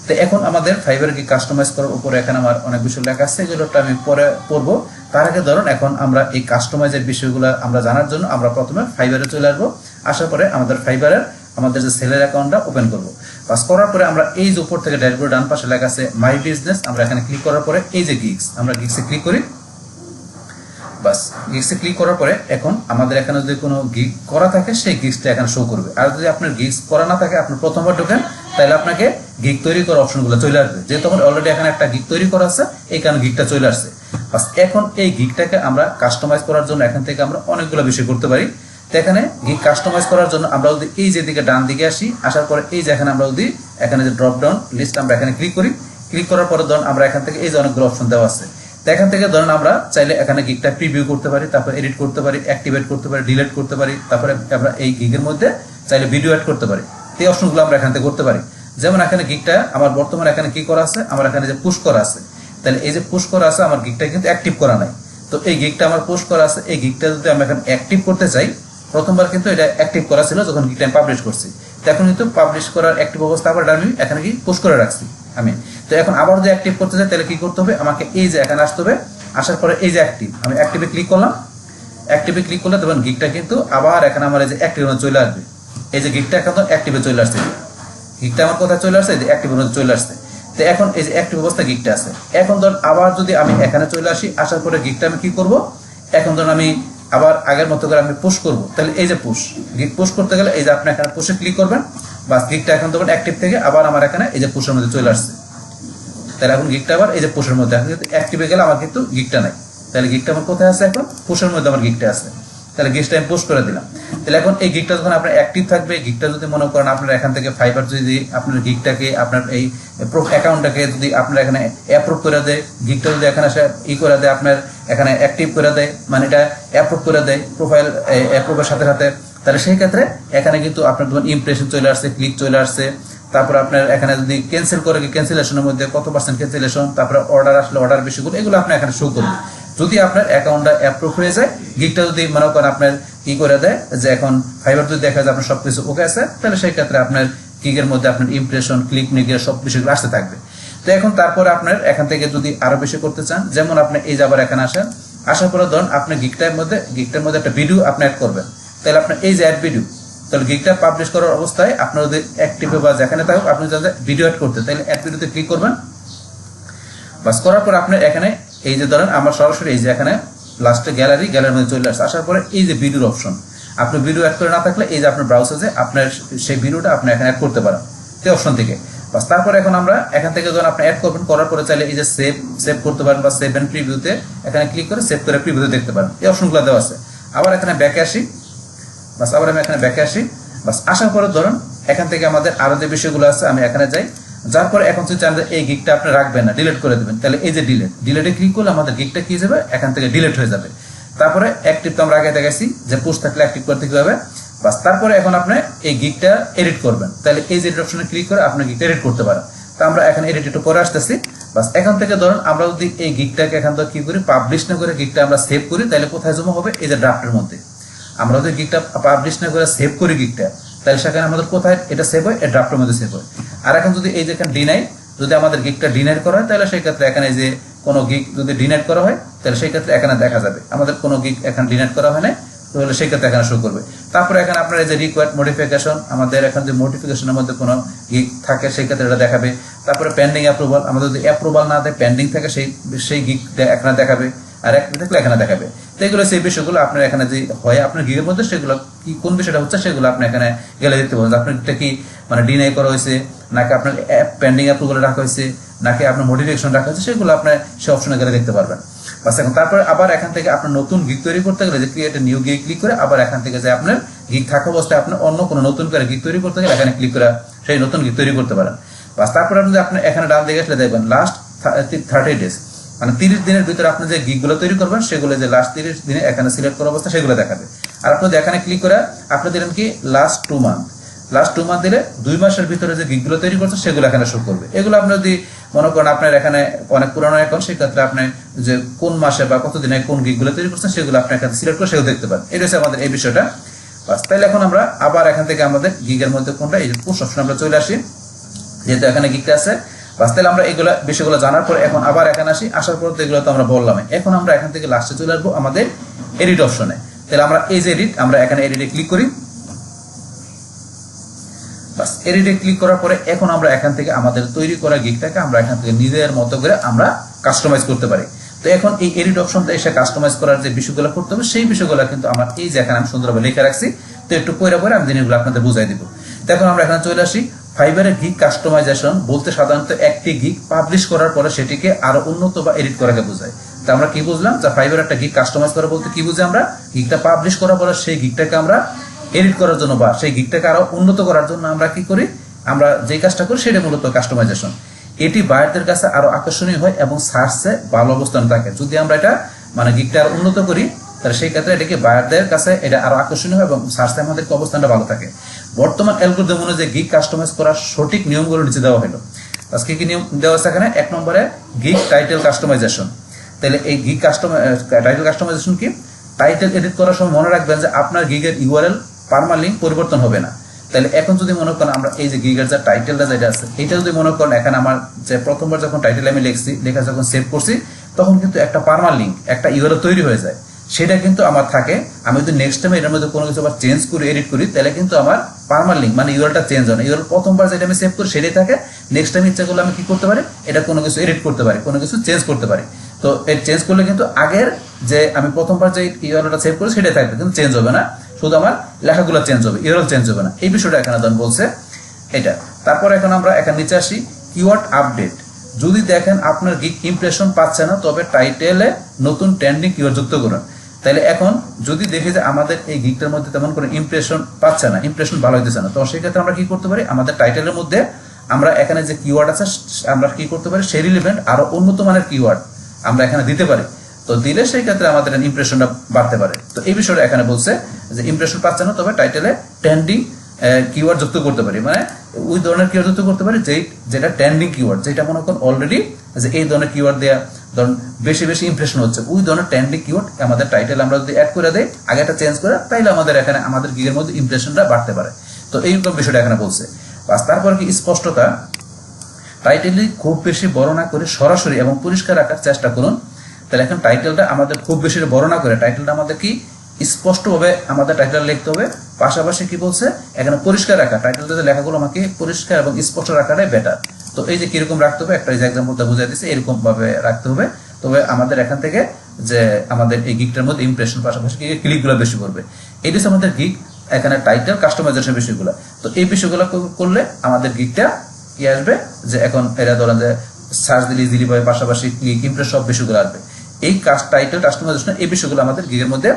তো এখন আমাদের ফাইবার গিগ কাস্টমাইজ করার উপরে এখানে আমার অনেক বিষয় লেখা আছে, যেগুলোটা আমি পরে পড়বো। তার আগে ধরুন এখন আমরা এই কাস্টমাইজের বিষয়গুলো আমরা জানার জন্য আমরা প্রথমে ফাইবারে চলে আসবো। আসার পরে আমাদের ফাইবারের আমাদের যে সেলের অ্যাকাউন্টটা ওপেন করবো। পাস করার পরে আমরা এই যে উপর থেকে ড্যাশবোর্ড ডান পাশে লেখা আছে মাই বিজনেস, আমরা এখানে ক্লিক করার পরে এই যে গিগস, আমরা গিগসে ক্লিক করি। বাস গিগসে ক্লিক করার পরে এখন আমাদের এখানে যদি কোনো গিগ করা থাকে সেই গিগসটা এখানে শো করবে। আর যদি আপনার গিগস করা না থাকে, আপনি প্রথমবার ঢোকেন, তাহলে আপনাকে গিগ তৈরি করার অপশনগুলো চলে আসবে। যেহেতু আমার অলরেডি এখানে একটা গিগ তৈরি করা আছে, এই কারণে গিগটা চলে আসছে। বাস এখন এই গিগটাকে আমরা কাস্টমাইজ করার জন্য এখান থেকে আমরা অনেকগুলো বিষয় করতে পারি। তো এখানে গিগ কাস্টমাইজ করার জন্য আমরা যদি এই যে দিকে ডান দিকে আসি, আসার পরে এই যে এখানে আমরা যদি এখানে যে ড্রপ ডাউন লিস্ট আমরা এখানে ক্লিক করি, ক্লিক করার পরে ধরুন আমরা এখান থেকে এই যে অনেকগুলো অপশন দেওয়া আছে, তো এখান থেকে ধরুন আমরা চাইলে এখানে গিগটা প্রিভিউ করতে পারি, তারপর এডিট করতে পারি, অ্যাক্টিভেট করতে পারি, ডিলিট করতে পারি, তারপরে আমরা এই গিগের মধ্যে চাইলে ভিডিও অ্যাড করতে পারি। এই অপশনগুলো আমরা এখান থেকে করতে পারি। যেমন এখানে গিগটা আমার বর্তমানে এখানে কি করা আছে, আমার এখানে যে পুশ করা আছে, তাহলে এই যে পুশ করা আছে আমার গিগটা কিন্তু অ্যাক্টিভ করা নাই। তো এই গিগটা আমার পুশ করা আছে, এই গিগটা যদি আমরা এখন অ্যাক্টিভ করতে চাই, প্রথমবার কিন্তু এটা অ্যাক্টিভ করা ছিল যখন গিগটা আমি পাবলিশ করছি, তো এখন কিন্তু পাবলিশ করার অ্যাক্টিভ অবস্থা আবার আমি এখানে কি পুশ করে রাখছি আমি। তো এখন আবার যদি অ্যাক্টিভ করতে চাই তাহলে কি করতে হবে, আমাকে এই যে এখানে আসতে হবে, আসার পরে এই যে অ্যাক্টিভ, আমি অ্যাক্টিভে ক্লিক করলাম, অ্যাক্টিভে ক্লিক করলে তখন গিগটা কিন্তু আবার এখানে আমার এই যে অ্যাক্টিভের মধ্যে চলে আসবে। এই যে গিগটা এখন তো অ্যাক্টিভে চলে আসছে, গিগটা আমার কোথায় চলে আসছে, এই যে অ্যাক্টিভের মধ্যে চলে আসছে। তো এখন এই যে অ্যাক্টিভ অবস্থা গিগটা আছে। এখন ধর আবার যদি আমি এখানে চলে আসি, আসার পরে গিগটা আমি কি করব, এখন ধরুন আমি আবার আগের মতো করে আমি পুশ করব, তাহলে এই যে পুশ গিগ পুশ করতে গেলে এই যে আপনি এখানে পুশে ক্লিক করবেন, বাস গিগটা এখন তখন অ্যাক্টিভ থেকে আবার আমার এখানে এই যে পুশের মধ্যে চলে আসছে। তাহলে এখন গিগটা আবার এই যে পুশের মধ্যে, এখন কিন্তু অ্যাক্টিভে গেলে আমার কিন্তু গিগটা নাই, তাহলে গিগটা আমার কোথায় আছে, এখন পুশের মধ্যে আমার গিগটা আছে। তাহলে গিগটা আমি পোস্ট করে দিলাম। তাহলে এখন এই গিগটা যখন আপনার অ্যাক্টিভ থাকবে, গিগটা যদি মনে করেন আপনার এখান থেকে ফাইবার যদি আপনার গিগটাকে আপনার এই অ্যাকাউন্টটাকে যদি আপনার এখানে অ্যাপ্রুভ করে দেয়, গিগটা যদি এখানে করে দেয়, আপনার এখানে অ্যাক্টিভ করে দেয়, মানে এটা অ্যাপ্রুভ করে দেয় প্রোফাইল অ্যাপ্রুভের সাথে সাথে, তাহলে সেই ক্ষেত্রে এখানে কিন্তু আপনার ধরুন ইমপ্রেশন চলে আসছে, ক্লিক চলে আসছে, তারপর আপনার এখানে যদি ক্যান্সেল করে, ক্যান্সেলেশনের মধ্যে কত % ক্যান্সেলেশন, তারপরে অর্ডার আসলে অর্ডার বেশিগুলো, এগুলো আপনি এখানে শো করবেন। যদি আপনার অ্যাকাউন্টটা অ্যাপ্রুভ হয়ে যায়, গিগটা যদি মনে করেন আপনার কি করে দেয় যে এখন ফাইবার যদি দেখা যায় আপনার সবকিছু ওকে আছে, তাহলে সেই ক্ষেত্রে আপনার গিগের মধ্যে আপনার ইমপ্রেশন, ক্লিক, নিগের সব বিষয়গুলো আসতে থাকবে। তো এখন তারপরে আপনার এখান থেকে যদি আরো বেশি করতে চান, যেমন আপনি এই যাবার এখানে আসেন, আসার পরে ধরুন আপনি গিগটার মধ্যে একটা ভিডিও আপনি অ্যাড করবেন, তাহলে আপনার এই যে অ্যাড ভিডিও, তাহলে গিগটা পাবলিশ করার অবস্থায় আপনার যদি অ্যাক্টিভে বা যেখানে থাকুক আপনি যদি ভিডিও অ্যাড করতে, তাহলে অ্যাড ভিডিওতে ক্লিক করবেন। বাস করার পর আপনার এখানে এই যে ধরেন আমার সরাসরি এই যে এখানে লাস্টে গ্যালারির মধ্যে চলে আসছে, আসার পরে এই যে ভিডিওর অপশন, আপনি ভিডিও অ্যাড করে না থাকলে এই যে আপনার ব্রাউজারে আপনার সেই ভিডিওটা আপনি এখানে অ্যাড করতে পারেন এই অপশন থেকে। বাস তারপরে এখন আমরা এখান থেকে যখন আপনি অ্যাড করবেন, করার পরে চাইলে এই যে সেভ করতে পারেন বা সেভ এন্ড প্রিভিউতে এখানে ক্লিক করে সেভ করে প্রিভিউতে দেখতে পারেন, এই অপশনগুলো দেওয়া আছে। আবার এখানে ব্যাকে আসি, বাস আবার আমি এখানে ব্যাকে আসি, বাস আসার পরে ধরুন এখান থেকে আমাদের আরো যে বিষয়গুলো আছে আমি এখানে যাই, যার পরে এখন যদি চান এই গিগটা আপনি রাখবেন না, ডিলিট করে দেবেন, তাহলে এই যে ডিলিটে ক্লিক করলে আমাদের গিগটা কি যাবে, এখান থেকে ডিলিট হয়ে যাবে। তারপরে অ্যাক্টিভ তো আমরা আগে দেখাইছি যে পুশ থাকলে অ্যাক্টিভ করতে কিভাবে, বাস তারপরে এখন আপনি এই গিগটা এডিট করবেন, তাহলে এই যে অপশনে ক্লিক করে আপনি গিগটা এডিট করতে পারেন। তো আমরা এখন এডিট একটু পরে আসতেছি। বাস এখান থেকে ধরুন আমরা যদি এই গিগটাকে এখান থেকে কি করি, পাবলিশ না করে গিগটা আমরা সেভ করি, তাহলে কোথায় জমা হবে, এই যে ড্রাফটের মধ্যে। আমরা যদি গিগটা পাবলিশ না করে সেভ করি গিগটা, তাহলে সেখানে আমাদের কোথায় এটা সেভ হয়, এই ড্রাফটের মধ্যে সেভ হয়। আর এখন যদি এই যে এখানে ডিনাই, যদি আমাদের গিগটা ডিনাইট করা হয়, তাহলে সেই ক্ষেত্রে এখানে যে কোনো গিগ যদি ডিনাইট করা হয়, তাহলে সেই ক্ষেত্রে এখানে দেখা যাবে আমাদের কোনো গিগ এখানে ডিনাইট করা হয় না, তাহলে সেই ক্ষেত্রে এখানে শো করবে। তারপরে এখানে আপনার এই যে রিকোয়ার্ড মডিফিকেশন, আমাদের এখন যে মডিফিকেশনের মধ্যে কোনো গিগ থাকে সেই ক্ষেত্রে এটা দেখাবে। তারপরে পেন্ডিং অ্যাপ্রুভাল, আমাদের যদি অ্যাপ্রুভাল না দেয়, পেন্ডিং থাকে, সেই গিগ এখানে দেখাবে, আর একটা থাকলে এখানে দেখাবে। তো এগুলো সেই বিষয়গুলো আপনার এখানে যে হয় আপনার গিগের মধ্যে, সেগুলো কি কোন বিষয়টা হচ্ছে সেগুলো আপনি এখানে গেলে দেখতে পাবেন। আপনার এটা কি মানে ডিনাই করা হয়েছে, নাকি আপনার পেন্ডিং অ্যাপ্রুভাল রাখা হয়েছে, নাকি আপনার মডিফিকেশন রাখা হয়েছে, সেগুলো আপনার সেই অপশনে গেলে দেখতে পারবেন। বাস এখন তারপরে আবার এখান থেকে আপনার নতুন গিগ তৈরি করতে গেলে যে ক্রিয়েট নিউ গিগ ক্লিক করে আবার এখান থেকে যে আপনার গিগ থাকা অবস্থায় আপনার অন্য কোনো নতুন করে গিগ তৈরি করতে গেলে এখানে ক্লিক করে সেই নতুন গিগ তৈরি করতে পারেন। বাস তারপরে আপনি আপনি এখানে ডান দিকে আসলে দেখবেন লাস্ট 30 ডেজ, মানে 30 দিনের ভিতরে আপনি যে গিগগুলো তৈরি করবেন সেগুলো যে লাস্ট 30 দিনে এখানে সিলেক্ট করা অবস্থা সেগুলো দেখাবে। আর আপনি এখানে ক্লিক করে আপনি দিলেন কি লাস্ট 2 মান্থ, লাস্ট 2 মান্থ দিলে 2 মাসের ভিতরে যে গিগগুলো তৈরি করছেন সেগুলো এখানে শো করবে। এগুলো আপনি যদি মনে করেন আপনার এখানে অনেক পুরনো অ্যাকাউন্ট, সেই ক্ষেত্রে আপনি যে কোন মাসে বা কতদিনে কোন গিগগুলো তৈরি করছেন সেগুলো আপনি এখানে সিলেক্ট করে সেগুলো দেখতে পারেন। এটা হচ্ছে আমাদের এই বিষয়টা। বাস তাইলে এখন আমরা আবার এখান থেকে আমাদের গিগের মধ্যে কোনটা, এই যে পুশ অপশন আমরা চলে আসি, যেহেতু এখানে গিগটা আছে। বাস তাহলে আমরা এগুলো বিষয়গুলো জানার পর এখন আবার এখানে আসি, আসার পর তো এগুলো তো আমরা বললাম। এখন আমরা এখান থেকে লাস্টে চলে আসবো আমাদের এডিট অপশনে। তাহলে আমরা এই যে এডিট, আমরা এখানে এডিটে ক্লিক করি। বাস এডিটে ক্লিক করার পরে এখন আমরা এখান থেকে আমাদের তৈরি করা গিগটাকে আমরা এখান থেকে নিজের মতো করে আমরা কাস্টমাইজ করতে পারি। তো এখন এই এডিট অপশনটা এসে কাস্টমাইজ করার যে বিষয়গুলো করতে হবে সেই বিষয়গুলো কিন্তু আমার এই যে এখানে আমি সুন্দরভাবে লিখে রাখছি। তো একটু পরে পরে আমি জিনিসগুলো আপনাদের বুঝাই দিব। তো এখন আমরা এখানে চলে আসি। ফাইবারের গিগ কাস্টমাইজেশন বলতে সাধারণত একটি গিগ পাবলিশ করার পরে সেটিকে আরো উন্নত বা এডিট করাকে বোঝায়। তো আমরা কি বুঝলাম, যে ফাইবার একটা গিগ কাস্টমাইজ করা বলতে কি বুঝি, আমরা গিগটা পাবলিশ করার পরে সেই গিগটাকে আমরা এডিট করার জন্য বা সেই গিগটাকে আরো উন্নত করার জন্য আমরা কি করি, আমরা যে কাজটা করি সেটা মূলত কাস্টমাইজেশন। এটি বায়ারদের কাছে আরো আকর্ষণীয় হয় এবং সার্চে ভালো অবস্থান থাকে। যদি আমরা এটা মানে গিগটা আরো উন্নত করি তাহলে সেই ক্ষেত্রে এটাকে বায়ারদের কাছে এটা আরো আকর্ষণীয় হয় এবং সার্চে আমাদের অবস্থানটা ভালো থাকে। বর্তমান অ্যালগরিদম অনুযায়ী গিগ কাস্টমাইজ করার সঠিক নিয়মগুলো নিচে দেওয়া হলো। আজকে কি নিয়ম দেওয়া আছে এখানে? 1 নম্বরে গিগ টাইটেল কাস্টমাইজেশন। তাহলে এই গিগ টাইটেল কাস্টমাইজেশন কি? টাইটেল এডিট করার সময় মনে রাখবেন যে আপনার গিগের ইউআরএল পারমালিঙ্ক পরিবর্তন হবে না। তাহলে এখন যদি মনে করেন আমরা এই যে গিগের যে টাইটেলটা যেটা আছে এটা যদি মনে করেন এখানে আমার যে প্রথমবার যখন টাইটেল আমি লিখছি, লেখা যখন সেভ করছি তখন কিন্তু একটা পারমালিঙ্ক একটা ইউআরএল তৈরি হয়ে যায়, সেটা কিন্তু আমার থাকে। আমি যদি নেক্সট টাইমে এটার মধ্যে কোনো কিছু আবার চেঞ্জ করি, এডিট করি, তাহলে কিন্তু আমার পারমালিঙ্ক মানে ইউআরএলটা চেঞ্জ হয় না। ইউআরএল প্রথমবার যেটা আমি সেভ করি সেটাই থাকে। নেক্সট টাইম ইচ্ছা করলে আমি কি করতে পারি, এটা কোনো কিছু এডিট করতে পারি, কোনো কিছু চেঞ্জ করতে পারি। তো এই চেঞ্জ করলে কিন্তু আগের যে আমি প্রথমবার যে ইউআরএলটা সেভ করি সেটাই থাকবে, কিন্তু চেঞ্জ হবে না। শুধু আমার লেখাগুলো চেঞ্জ হবে, ইউআরএল চেঞ্জ হবে না। এই বিষয়টা এখানে ধরুন বলছে এটা। তারপর এখন আমরা এখানে নিচে আসি, কিওয়ার্ড আপডেট। যদি দেখেন আপনার গিগ ইমপ্রেশন পাচ্ছে না তবে টাইটেলে নতুন ট্রেন্ডিং কিওয়ার্ড যুক্ত করুন। তাহলে এখন যদি দেখি যে আমাদের এই গিগটার মধ্যে তেমন কোনো ইমপ্রেশন পাচ্ছে না, ইমপ্রেশন ভালো হইতেছে না, তো সেই ক্ষেত্রে আমরা কি করতে পারি, আমাদের টাইটেলের মধ্যে আমরা এখানে যে কিওয়ার্ড আছে আমরা কি করতে পারি, সেই রিলেভেন্ট আরো উন্নত মানের কিওয়ার্ড আমরা এখানে দিতে পারি। তো দিলে সেই ক্ষেত্রে আমাদের ইমপ্রেশনটা বাড়তে পারে। তো এই বিষয়টা এখানে বলছে যে ইমপ্রেশন পাচ্ছে না তবে টাইটেলে ট্রেন্ডিং কিওয়ার্ড যুক্ত করতে পারি, মানে ওই ধরনের কিওয়ার্ড যুক্ত করতে পারি যেটা ট্রেন্ডিং কিওয়ার্ড, যেটা মনে করেন অলরেডি যে এই ধরনের কিওয়ার্ড দেওয়া ধরুন বেশি বেশি ইমপ্রেশন হচ্ছে, ওই ধরনের ট্রেন্ডিং কিওয়ার্ড আমাদের টাইটেল আমরা যদি অ্যাড করে দেই, আগে একটা চেঞ্জ করে, তাইলে আমাদের এখানে আমাদের গিগের মধ্যে ইমপ্রেশনটা বাড়তে পারে। তো এইরকম বিষয়টা এখানে বলছে। তারপর কি স্পষ্টতা, টাইটেলটি খুব বেশি বড় না করে সরাসরি এবং পরিষ্কার রাখার চেষ্টা করুন। তাহলে এখন টাইটেলটা আমাদের খুব বেশি বড় না করে টাইটেলটা আমাদের কি স্পষ্টভাবে আমাদের টাইটেল লিখতে হবে। পাশাপাশি কি বলছে এখানে পরিষ্কার রাখা, টাইটেলটাতে লেখাগুলো আমাকে পরিষ্কার এবং স্পষ্ট রাখাটাই বেটার। তো এই যে কিরকম রাখতে হবে একটা এক্সাম্পলটা বুঝাই দিচ্ছে, এরকম ভাবে রাখতে হবে। তবে আমাদের এখান থেকে যে আমাদের এই গিগটার মধ্যে ইমপ্রেশন পাশাপাশি ক্লিকগুলো বেশি করবে। এটি হচ্ছে আমাদের গিগ এখানে টাইটেল কাস্টমাইজেশন বিষয়গুলো। তো এই বিষয়গুলো করলে আমাদের গিগটা কি আসবে, যে এখন এরা ধরেন যে সার্চ দিলে ইজিলি পাবে, পাশাপাশি ক্লিক ইমপ্রেস সব বিষয়গুলো আসবে। এই টাইটেল কাস্টমাইজেশন এই বিষয়গুলো আমাদের গিগের মধ্যে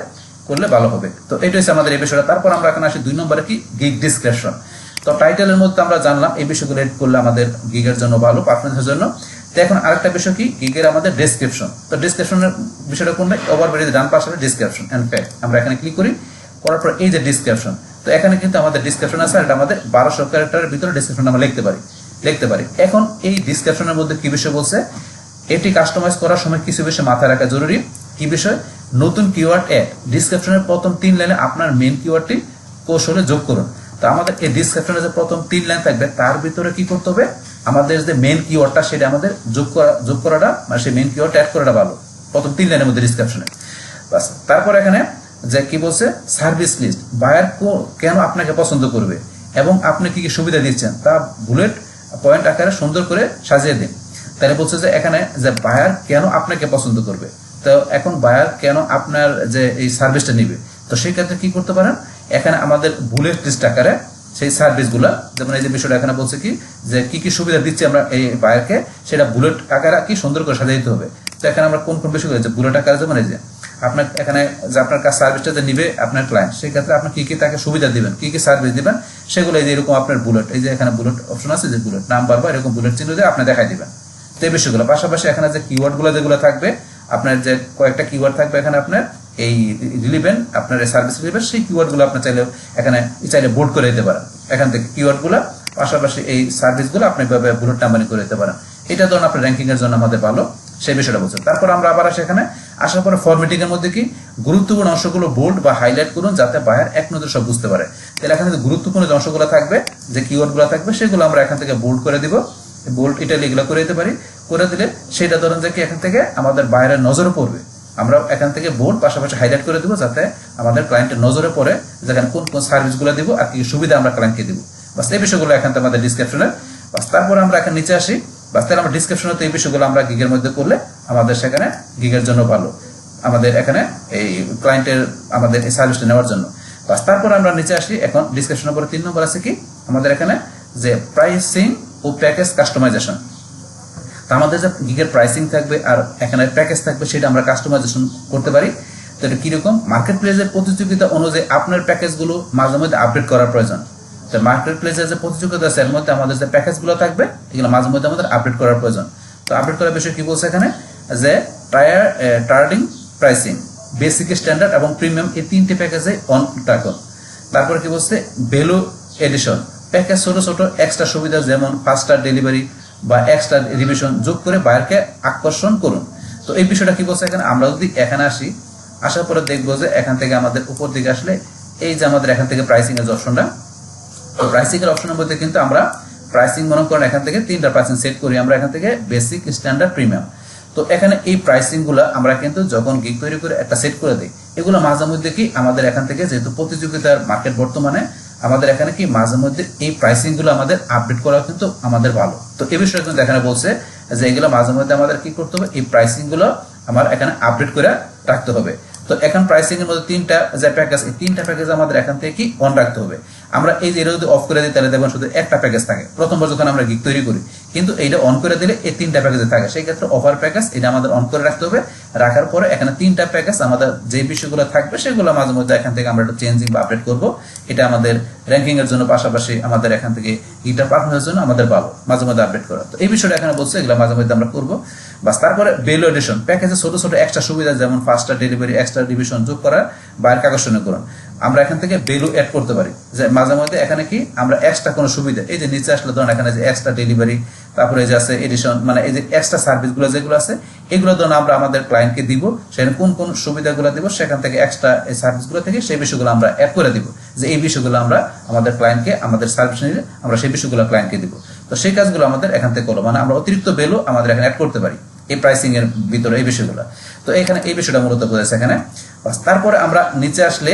করলে ভালো হবে। তো এটা হচ্ছে আমাদের এই বিষয়টা। তারপর আমরা এখানে আসি 2 নম্বরে কি, গিগ ডিসক্রিপশন। তো টাইটেলের মধ্যে আমরা জানলাম এই বিষয়গুলো এড করলে আমাদের গিগের জন্য ভালো, পারফরমেন্সের জন্য। তো এখন আরেকটা বিষয় কি, গিগের আমাদের ডেসক্রিপশন। তো ডেসক্রিপশনের বিষয়টা কোনটা, ওভারভিউ ডান পাশে ডেসক্রিপশন এন্ড ফ্যাক্ট, আমরা এখানে ক্লিক করি, করার পর এই যে ডেসক্রিপশন। তো এখানে কিন্তু আমাদের ডেসক্রিপশন আছে, এটা আমাদের 1200 ক্যারেক্টারের ভিতরে ডেসক্রিপশন আমরা লিখতে পারি। এখন এই ডেসক্রিপশনের মধ্যে কি বিষয় বলছে, এটি কাস্টমাইজ করার সময় কিছু বিষয় মাথায় রাখা জরুরি। কি বিষয়, নতুন কিওয়ার্ড অ্যাড, ডেসক্রিপশনের প্রথম 3 লাইনে আপনার মেইন কিওয়ার্ডটি কৌশলে যোগ করুন। তো আমাদের এই ডেসক্রিপশনে যে প্রথম 3 লাইন থাকবে তার ভিতরে কি করতে হবে, আমাদের যে মেইন কিওয়ার্ডটা সেটা আমাদের যোগ করাটা, মানে সেই মেইন কিওয়ার্ড অ্যাড করাটা ভালো প্রথম 3 লাইনের মধ্যে ডেসক্রিপশনে। বাস, তারপর এখানে যে কি বলছে, সার্ভিস লিস্ট, বায়ার কেন আপনাকে পছন্দ করবে এবং আপনি কি কি সুবিধা দিচ্ছেন তা বুলেট পয়েন্ট আকারে সুন্দর করে সাজিয়ে দিন। তাহলে বলছে যে এখানে যে বায়ার কেন আপনাকে পছন্দ করবে, তো এখন বায়ার কেন আপনার যে এই সার্ভিসটা নিবে, তো সেই ক্ষেত্রে কি করতে পারেন, এখানে আমাদের বুলেট লিস্ট আকারে সেই সার্ভিসগুলা, যেমন এই যে বিষয়টা এখানে বলছে কি, যে কি কি সুবিধা দিচ্ছি আমরা এই বায়ারকে, সেটা বুলেট আকারে কি সুন্দর করে সাজিয়ে দিতে হবে। তো এখানে আমরা কোন কোন বিষয়গুলো, যে বুলেট আকারে, যেমন এই যে আপনার এখানে যে আপনার কাছে সার্ভিসটা যে নিবে আপনার ক্লায়েন্ট, সেই ক্ষেত্রে আপনি কি কি তাকে সুবিধা দিবেন, কি কি সার্ভিস দিবেন, সেগুলো এই যে এরকম আপনার বুলেট, এই যে এখানে বুলেট অপশন আছে, যে বুলেট নাম্বার বা এরকম বুলেট চিহ্ন দিয়ে আপনি দেখাই দিবেন। তো এই বিষয়গুলো পাশাপাশি এখানে যে কিওয়ার্ডগুলো যেগুলো থাকবে, আপনার যে কয়েকটা কিওয়ার্ড থাকবে এখানে আপনার এই রিলিভেন্ট, আপনার সার্ভিস রিলিভেন্ট, সেই কিওয়ার্ডগুলো আপনি চাইলে বোল্ড করে দিতে পারেন। এখান থেকে কিওয়ার্ডগুলো পাশাপাশি এই সার্ভিসগুলো আপনি বুলেট নাম্বারিং করে দিতে পারেন। এটা ধরুন আপনার র্যাঙ্কিং এর জন্য আমাদের ভালো, সেই বিষয়টা বলছেন। তারপর আমরা আবার সেখানে আসার পরে ফরম্যাটিং এর মধ্যে কি, গুরুত্বপূর্ণ অংশগুলো বোল্ড বা হাইলাইট করুন যাতে বায়ার এক নজরে সব বুঝতে পারে। তাহলে এখানে গুরুত্বপূর্ণ যে অংশগুলো থাকবে, যে কিওয়ার্ডগুলো থাকবে, সেগুলো আমরা এখান থেকে বোল্ড করে দিব, বোল্ড ইটালি এগুলো করে দিতে পারি। করে দিলে সেটা ধরুন যে কি এখান থেকে আমাদের বায়ারের নজরে পড়বে, আমরা এখান থেকে বোল্ড পাশাপাশি হাইলাইট করে দিব যাতে আমাদের ক্লায়েন্টের নজরে পড়ে যেখানে কোন কোন সার্ভিসগুলো দিব আর কি সুবিধা আমরা ক্লায়েন্টকে দিব। বাস এই বিষয়গুলো এখান থেকে আমাদের ডিসক্রিপশনে। বাস তারপর আমরা এখানে নিচে আসি, বাস তাহলে আমরা ডিসক্রিপশনে তো এই বিষয়গুলো আমরা গিগের মধ্যে করলে আমাদের সেখানে গিগের জন্য ভালো, আমাদের এখানে এই ক্লায়েন্টের আমাদের এই সার্ভিসটা নেওয়ার জন্য। বাস তারপর আমরা নিচে আসি, এখন ডিসক্রিপশনের পরে 3 নম্বর আছে কি আমাদের এখানে যে প্রাইসিং ও প্যাকেজ কাস্টমাইজেশন। তো আমাদের যে গিগের প্রাইসিং থাকবে আর এখানে প্যাকেজ থাকবে সেটা আমরা কাস্টমাইজেশন করতে পারি। তো এটা কিরকম, মার্কেট প্লেসের প্রতিযোগিতা অনুযায়ী আপনার প্যাকেজগুলো মাঝে মধ্যে আপডেট করার প্রয়োজন। তো মার্কেট প্লেসের যে প্রতিযোগিতা আছে এর মধ্যে আমাদের যে প্যাকেজগুলো থাকবে এগুলো মাঝে মধ্যে আমাদের আপডেট করার প্রয়োজন। তো আপডেট করার বিষয় কি বলছে এখানে যে টায়ারিং প্রাইসিং, বেসিক, স্ট্যান্ডার্ড এবং প্রিমিয়াম এই 3টে প্যাকেজে অন রাখুন। তারপরে কি বলছে ভ্যালু এডিশন, প্যাকেজ ছোট ছোট এক্সট্রা সুবিধা যেমন ফাস্টার ডেলিভারি বা এক্সট্রা রিভিশন যোগ করে বায়ারকে আকর্ষণ করুন। তো এই বিষয়টা কি বলছে এখানে, আমরা যদি এখানে আসি, আসার পরে দেখবো যে এখান থেকে আমাদের উপর দিকে আসলে এই যে আমাদের এখান থেকে প্রাইসিং এর অপশনটা, তো প্রাইসিং এর অপশনের মধ্যে কিন্তু আমরা প্রাইসিং মনে করেন এখান থেকে 3টা প্রাইসিং সেট করি আমরা এখান থেকে বেসিক, স্ট্যান্ডার্ড, প্রিমিয়াম। তো এখানে এই প্রাইসিং গুলো আমরা কিন্তু যখন গিগ তৈরি করে একটা সেট করে দিই, এগুলো মাঝে মধ্যে কি আমাদের এখান থেকে যেহেতু প্রতিযোগিতার মার্কেট বর্তমানে আমাদের এখানে কি মাঝে মধ্যে এই প্রাইসিং গুলো আমাদের আপডেট করা কিন্তু আমাদের ভালো। তো এই বিষয়ে কিন্তু এখানে বলছে যে এগুলো মাঝে মধ্যে আমাদের কি করতে হবে, এই প্রাইসিং গুলো আমার এখানে আপডেট করে রাখতে হবে। তো এখন প্রাইসিং এর মধ্যে 3টা যে প্যাকেজ, এই 3টা প্যাকেজ আমাদের এখান থেকে কি অন রাখতে হবে। আমরা এই যে এটা যদি অফ করে দিই তাহলে দেখবেন শুধু একটা প্যাকেজ থাকে প্রথমবার যখন আমরা গিগ তৈরি করি, কিন্তু এইটা অন করে দিলে এই 3টা প্যাকেজে থাকে। সেই ক্ষেত্রে অফার প্যাকেজ এটা আমাদের অন করে রাখতে হবে। রাখার পরে এখানে 3টা প্যাকেজ আমাদের যে বিষয়গুলো থাকবে সেগুলো মাঝে মধ্যে এখান থেকে আমরা একটু চেঞ্জিং বা আপডেট করবো। এটা আমাদের র্যাঙ্কিং এর জন্য, পাশাপাশি আমাদের এখান থেকে গিগটা পারফরম্যান্সের জন্য আমাদের ভালো মাঝে মধ্যে আপডেট করা। তো এই বিষয়টা এখানে বলছে এগুলো মাঝে মধ্যে আমরা করবো। বাস তারপরে ভ্যালু এডিশন, প্যাকেজে ছোট ছোট এক্সট্রা সুবিধা যেমন ফাস্টার ডেলিভারি, এক্সট্রা রিভিশন যোগ করা বায়ারকে আকর্ষণ করুন। আমরা এখান থেকে ভ্যালু অ্যাড করতে পারি যে মাঝে মধ্যে এখানে কি আমরা এক্সট্রা কোনো সুবিধা, এই যে নিচে আসলে ধরুন এখানে যে এক্সট্রা ডেলিভারি, তারপরে যে আছে এডিশন, মানে এই যে এক্সট্রা সার্ভিসগুলো যেগুলো আছে এগুলো ধরুন আমরা আমাদের ক্লায়েন্টকে দিব, সেখানে কোন কোন সুবিধাগুলো দিব সেখান থেকে এক্সট্রা এই সার্ভিসগুলো থেকে সেই বিষয়গুলো আমরা অ্যাড করে দিব, যে এই বিষয়গুলো আমরা আমাদের ক্লায়েন্টকে আমাদের সার্ভিস নিলে আমরা সেই বিষয়গুলো ক্লায়েন্টকে দিব। তো সেই কাজগুলো আমাদের এখান থেকে করবো, মানে আমরা অতিরিক্ত ভ্যালু আমাদের এখানে অ্যাড করতে পারি এই প্রাইসিং এর ভিতরে এই বিষয়গুলো। তো এখানে এই বিষয়টা মূলত বোঝাচ্ছে এখানে। তারপরে আমরা নিচে আসলে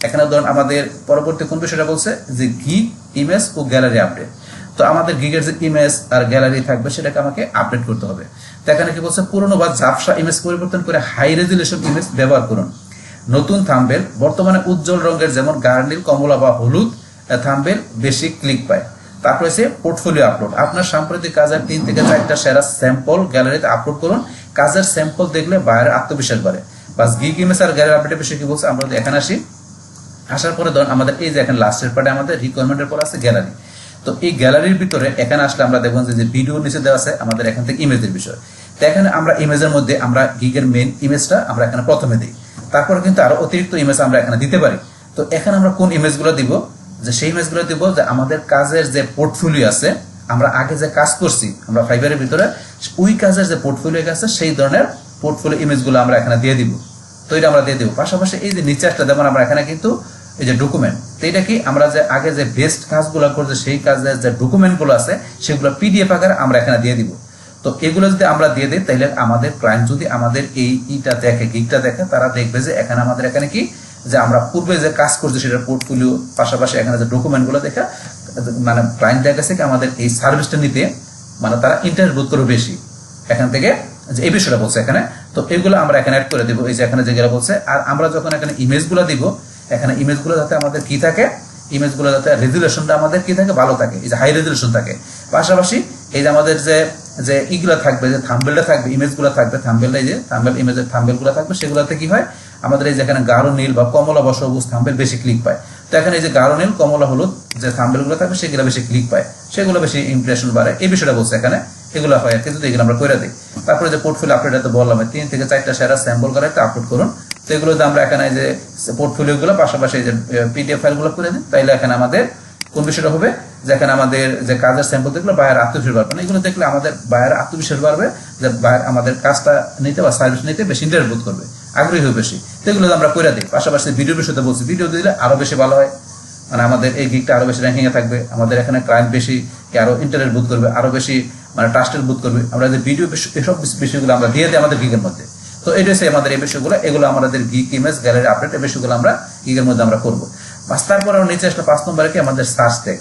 এখানে ধরুন আমাদের পরবর্তী কোন বিষয়টা বলছে যে গিগ ইমেজ ও গ্যালারি আপডেট। তো আমাদের গিগের যে ইমেজ আর গ্যালারি থাকবে সেটাকে আমাকে আপডেট করতে হবে। তো এখানে কি বলছে, পুরনো বা ঝাপসা ইমেজ পরিবর্তন করে হাই রেজুলেশন ইমেজ ব্যবহার করুন। নতুন থাম্বনেল, বর্তমানে উজ্জ্বল রঙের যেমন গাঢ় কমলা বা হলুদ থাম্বনেল বেশি ক্লিক পায়। তারপরে হচ্ছে পোর্টফোলিও আপলোড, আপনার সাম্প্রতিক কাজের 3 থেকে 4টা সেরা স্যাম্পল গ্যালারিতে আপলোড করুন। কাজের স্যাম্পল দেখলে বাইরের আত্মবিশ্বাস বাড়ে। বাস গিগ ইমেজ আর গ্যালারি আপডেটের বিষয়ে কি বলছে, আমরা যদি এখানে আসি, আসার পরে ধরুন আমাদের এই যে এখানে লাস্টের পার্টে আমাদের রিকোয়ারমেন্টের পর আছে গ্যালারি। তো এই গ্যালারির ভিতরে এখানে আসলে আমরা দেখবেন যে ভিডিওর নিচে দেওয়া আছে আমাদের এখান থেকে ইমেজের বিষয়। তো এখানে আমরা ইমেজের মধ্যে আমরা গিগের মেইন ইমেজটা আমরা এখানে প্রথমে দিই, তারপরে কিন্তু আরো অতিরিক্ত ইমেজ আমরা এখানে দিতে পারি। তো এখানে আমরা কোন ইমেজগুলো দিব, যে সেই ইমেজগুলো দিব যে আমাদের কাজের যে পোর্টফোলিও আছে, আমরা আগে যে কাজ করছি আমরা ফাইবারের ভিতরে ওই কাজের যে পোর্টফোলিও আছে সেই ধরনের পোর্টফোলিও ইমেজগুলো আমরা এখানে দিয়ে দিব। তো এটা আমরা দিয়ে দিব। পাশাপাশি এই যে নিচে একটা যেমন আমরা এখানে কিন্তু এই যে ডকুমেন্ট, তো এটা কি আমরা যে আগে যে বেস্ট কাজগুলো করছে সেই কাজের যে ডকুমেন্টগুলো আছে সেগুলো পিডিএফ আকারে আমরা এখানে দিয়ে দিব। তো এগুলো যদি আমরা দিয়ে দিই তাহলে আমাদের ক্লায়েন্ট যদি আমাদের এইটা দেখে, গিগটা দেখে, তারা দেখবে যে এখানে আমাদের এখানে কি যে আমরা পূর্বে যে কাজ করছি সেটার পোর্টফোলিও, পাশাপাশি এখানে যে ডকুমেন্টগুলো দেখে মানে ক্লায়েন্ট দেখা গেছে কি আমাদের এই সার্ভিসটা নিতে মানে তারা ইন্টারেস্ট বোধ করবে বেশি এখান থেকে, যে এই বিষয়টা বলছে এখানে। তো এগুলো আমরা এখানে অ্যাড করে দিব, এই যে এখানে যেগুলো বলছে। আর আমরা যখন এখানে ইমেজগুলো দিব, এখানে ইমেজগুলো যাতে আমাদের কি থাকে, ইমেজগুলো যাতে রেজুলেশনটা আমাদের কি থাকে, ভালো থাকে, এই যে হাই রেজুলেশন থাকে। পাশাপাশি এই যে আমাদের যে ইগুলো থাকবে, যে থাম্বনেলটা থাকবে, ইমেজগুলো থাকবে, থাম্বনেলটা এই যে থাম্বনেল ইমেজের থাম্বনেলগুলো থাকবে, সেগুলোতে কি হয় আমাদের এই যে এখানে গাঢ় নীল বা কমলা বা সবুজ থাম্বনেল বেশি ক্লিক পায়। তো এখানে এই যে গাঢ় নীল, কমলা, হলুদ যে থাম্বনেলগুলো থাকবে সেগুলো বেশি ক্লিক পায়, সেগুলো বেশি ইমপ্রেশন বাড়ে, এই বিষয়টা বলছে এখানে। এগুলো হয় কিন্তু এগুলো আমরা করে দিই। তারপরে যে পোর্টফোলিও আপডেট তো বললাম 3 থেকে 4টা সেরা স্যাম্পল করে একটা আপলোড করুন। তো এগুলোতে আমরা এখানে যে পোর্টফোলিও গুলো পাশাপাশি যে পিডিএফ ফাইলগুলো করে দিই, তাইলে এখানে আমাদের কোন বিষয়টা হবে, যেখানে আমাদের যে কাজের স্যাম্পল দেখলে বায়ার আত্মবিশ্বাস বাড়বে। এগুলো দেখলে আমাদের বায়ার আত্মবিশ্বাস বাড়বে, যে বায়ার আমাদের কাজটা নিতে বা সার্ভিস নিতে বেশি ইন্টারেস্ট বোধ করবে, আগ্রহী হবে বেশি। তো এগুলো আমরা করে দিই। পাশাপাশি ভিডিও বিষয়টা বলছি, ভিডিও দিলে আরো বেশি ভালো হয়, মানে আমাদের এই গিগটা আরো বেশি র্যাঙ্কিং এ থাকবে, আমাদের এখানে ক্লায়েন্ট বেশি আরো ইন্টারেস্ট বোধ করবে, আরো বেশি মানে ট্রাস্টেড বোধ করবে। আমরা যে ভিডিও এসব বিষয়গুলো আমরা দিয়ে দিই আমাদের গিগের মধ্যে। তো এটা হচ্ছে আমাদের এই বিষয়গুলো, এগুলো আমাদের গিগ ইমেজ গ্যালারি আপডেট এই বিষয়গুলো আমরা গিগের মধ্যে আমরা করবো। তারপর আমরা নিচে আসলে 5 নম্বরে কি আমাদের সার্চ ট্যাগ।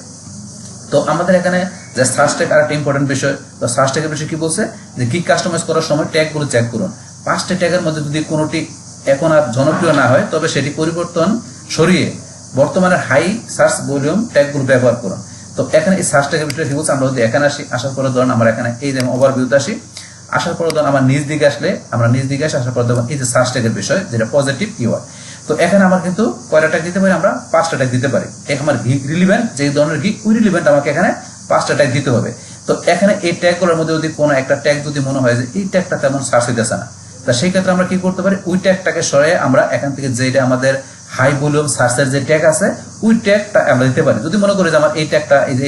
তো তো আমাদের এখানে যে সার্চ ট্যাগ আরেকটা ইম্পর্টেন্ট বিষয়, তো সার্চ ট্যাগের বিষয় কি বলছে যে গিগ কাস্টমাইজ করার সময় ট্যাগগুলো চেক করুন। 5টা ট্যাগের মধ্যে যদি কোনোটি এখন আর জনপ্রিয় না হয় তবে সেটি পরিবর্তন সরিয়ে বর্তমানে হাই সার্চ ভলিউম ট্যাগগুলো ব্যবহার করুন। তো এখানে এই সার্চ ট্যাগের বিষয়টা কি বলছে, আমরা যদি এখানে আসি, আসার পরে ধরুন আমরা এখানে এই যে ওভারভিউতে আসি, আসার পরে ধরুন আমার নিজ দিকে আসলে আমরা নিজ দিকে আসি, আসার পরে ধরুন এই যে সার্চ ট্যাগের বিষয় যেটা পজিটিভ কিওয়ার্ড। তো এখানে আমার কিন্তু কয়টা ট্যাগ দিতে পারি, আমরা 5টা ট্যাগ দিতে পারি। আমার গিগ রিলিভেন্ট যে ধরনের গিগ ওই রিলিভেন্ট আমাকে এখানে 5টা ট্যাগ দিতে হবে। তো এখানে এই ট্যাগগুলোর মধ্যে যদি কোনো একটা ট্যাগ যদি মনে হয় যে এই ট্যাগটা তেমন সার্চ হইতেছে না, তা সেই ক্ষেত্রে আমরা কি করতে পারি, ওই ট্যাগটাকে সরিয়ে আমরা এখান থেকে যেটা আমাদের হাই ভলিউম সার্চের যে ট্যাগ আছে ওই ট্যাগটা আমরা দিতে পারি। যদি মনে করি যে আমার এই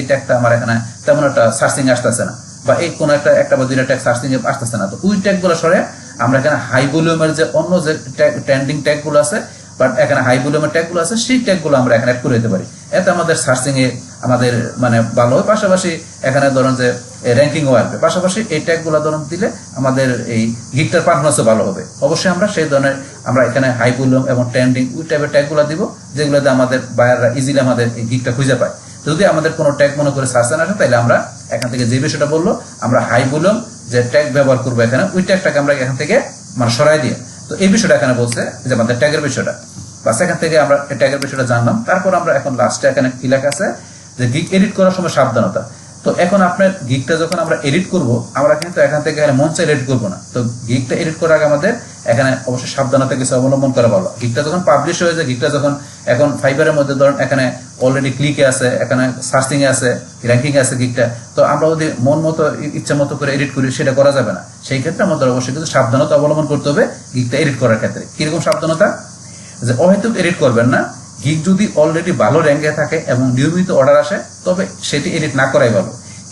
ট্যাগটা আমার এখানে তেমন একটা সার্চিং আসতেছে না, বা এই কোনো একটা বা দুইটা ট্যাগ সার্চিং আসতেছে না, তো ওই ট্যাগগুলো সরে আমরা এখানে হাই ভলিউমের যে অন্য যে ট্রেন্ডিং ট্যাগগুলো আছে বাট এখানে হাই ভলিউমের ট্যাগগুলো আছে সেই ট্যাগগুলো আমরা এখানে অ্যাড করে দিতে পারি। এতে আমাদের সার্চিং এ আমাদের মানে ভালো হয়, পাশাপাশি এখানে ধরুন যে র্যাঙ্কিংও আসবে, পাশাপাশি এই ট্যাগগুলো ধরুন দিলে আমাদের এই গিগটার পারফরম্যান্সও ভালো হবে। অবশ্যই আমরা সেই ধরনের আমরা এখানে হাই ভলিউম এবং ট্রেন্ডিং ওই টাইপের ট্যাগগুলো দিব যেগুলোতে আমাদের বায়াররা ইজিলি আমাদের এই গিগটা খুঁজে পায়। যদি আমাদের কোনো ট্যাগ মনে করে সার্চ না আসে তাহলে আমরা এখান থেকে যে বিষয়টা বললো আমরা হাই ভলিউম যে ট্যাগ ব্যবহার করবো এখানে ওই ট্যাগটাকে আমরা এখান থেকে মানে সরাই দিয়ে, তো এই বিষয়টা এখানে বলছে যে আমাদের ট্যাগের বিষয়টা, বাস এখান থেকে আমরা ট্যাগের বিষয়টা জানলাম। তারপর আমরা এখন লাস্টে এখানে কি লেখা আছে যে গিগ এডিট করার সময় সাবধানতা। তো এখন আপনার গিগটা যখন আমরা এডিট করব আমরা কিন্তু এখান থেকে মন চাইলে এডিট করবো না। তো গিগটা এডিট করার আগে আমাদের এখানে অবশ্যই সাবধানতা কিছু অবলম্বন করা ভালো। গিগটা যখন পাবলিশ হয়ে যায়, গিগটা যখন এখন ফাইবারের মধ্যে ধরুন এখানে অলরেডি ক্লিকে আছে, এখানে সার্চিং এ আছে, র্যাঙ্কিং এ আছে গিগটা, তো আমরা যদি মন মতো ইচ্ছা মতো করে এডিট করি সেটা করা যাবে না। সেই ক্ষেত্রে আমাদের অবশ্যই কিছু সাবধানতা অবলম্বন করতে হবে গিগটা এডিট করার ক্ষেত্রে। কিরকম সাবধানতা, যে অহেতুক এডিট করবেন না। গিগ যদি অলরেডি ভালো র্যাঙ্কে থাকে এবং নিয়মিত অর্ডার আসে তবে সেটি এডিট না করাই ভালো।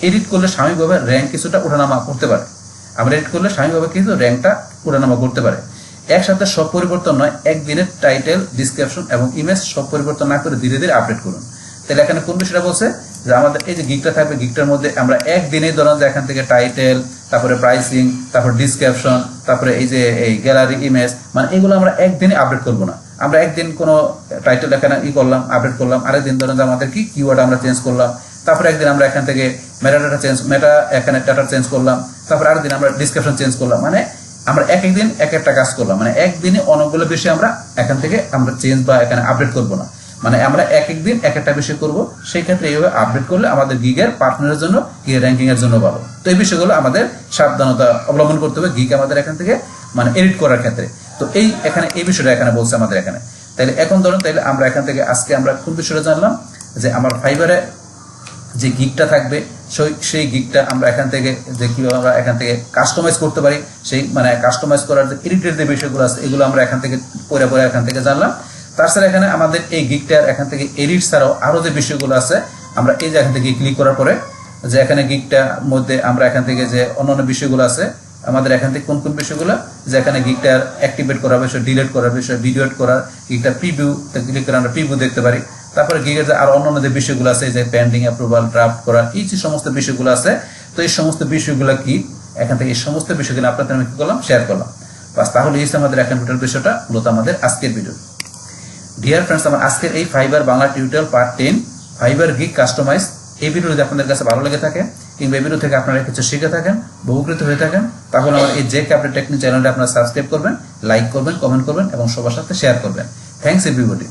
এডিট করলে স্বাভাবিকভাবে র্যাঙ্ক কিছুটা ওঠানামা করতে পারে, আমরা এডিট করলে স্বাভাবিকভাবে কিন্তু র্যাঙ্কটা ওঠানামা করতে পারে। একসাথে সব পরিবর্তন নয়, একদিনের টাইটেল, ডিসক্রিপশন এবং ইমেজ সব পরিবর্তন না করে ধীরে ধীরে আপডেট করুন। তাহলে এখানে কোন বিষয়টা বলছে যে আমাদের এই যে গিগটা থাকবে, গিগটার মধ্যে আমরা একদিনে ধরুন যে এখান থেকে টাইটেল, তারপরে প্রাইসিং, তারপর ডিসক্রিপশন, তারপরে এই যে এই গ্যালারি ইমেজ, মানে এগুলো আমরা একদিনে আপডেট করবো না। আমরা একদিন কোনো টাইটেল এখানে করলাম আপডেট করলাম, আরেকদিন ধরুন যে আমাদের কি কিওয়ার্ড আমরা চেঞ্জ করলাম, তারপরে একদিন আমরা এখান থেকে মেটা এখানে ডাটা চেঞ্জ করলাম, তারপরে আরেকদিন আমরা ডিসক্রিপশন চেঞ্জ করলাম, মানে আমরা একদিন এক একটা কাজ করলাম, মানে একদিনে অনেকগুলো বিষয় আমরা এখান থেকে আমরা চেঞ্জ বা এখানে আপডেট করবো না, মানে আমরা একদিন এক একটা বিষয় করবো। সেই ক্ষেত্রে এইভাবে আপডেট করলে আমাদের গিগের পার্টনারের জন্য, গিগের র্যাঙ্কিং এর জন্য ভালো। তো এই বিষয়গুলো আমাদের সাবধানতা অবলম্বন করতে হবে গিগ আমাদের এখান থেকে মানে এডিট করার ক্ষেত্রে। তো এই এখানে এই বিষয়টা এখানে বলছে আমাদের এখানে। তাইলে এখন ধরুন তাইলে আমরা এখান থেকে আজকে আমরা কোন বিষয়টা জানলাম যে আমার ফাইবারে যে গিগটা থাকবে সেই গিগটা আমরা এখান থেকে যে কিভাবে আমরা এখান থেকে কাস্টমাইজ করতে পারি, সেই মানে কাস্টমাইজ করার যে এডিটের যে বিষয়গুলো আছে এগুলো আমরা এখান থেকে পরে এখান থেকে জানলাম। তাছাড়া এখানে আমাদের এই গিগটার এখান থেকে এডিট ছাড়াও আরো যে বিষয়গুলো আছে আমরা এই যে এখান থেকে ক্লিক করার পরে যে এখানে গিগটার মধ্যে আমরা এখান থেকে যে অন্যান্য বিষয়গুলো আছে আমাদের এখান থেকে কোন কোন বিষয়গুলো, যে এখানে গিগটার অ্যাক্টিভেট করার বিষয়, ডিলিট করার বিষয়, ভিডিও এড করার, গিগটার প্রিভিউ ক্লিক করে আমরা প্রিভিউ দেখতে পারি। তারপরে গিগের যে আর অন্যান্য যে বিষয়গুলো আছে যে পেন্ডিং অ্যাপ্রুভাল, ড্রাফট করা, এই যে সমস্ত বিষয়গুলো আছে, তো এই সমস্ত বিষয়গুলো কি এখান থেকে এই সমস্ত বিষয়গুলো আপনাদের আমি কি করলাম শেয়ার করলাম। বাস তাহলে এই আমাদের এখন টোটাল বিষয়টা মূলত আমাদের আজকের ভিডিও। ডিয়ার ফ্রেন্ডস, আমার আজকের এই Fiverr Bangla tutorial part 10 Fiverr gig customize, এই ভিডিও যদি আপনাদের কাছে ভালো লেগে থাকে কিংবা এই ভিডিও থেকে আপনারা কিছু শিখে থাকেন, বহুকৃত হয়ে থাকেন, তাহলে আমার এই জেকে আপডেট টেকনিক চ্যানেলটা আপনারা সাবস্ক্রাইব করবেন, লাইক করবেন, কমেন্ট করবেন এবং সবার সাথে শেয়ার করবেন। Thanks everybody.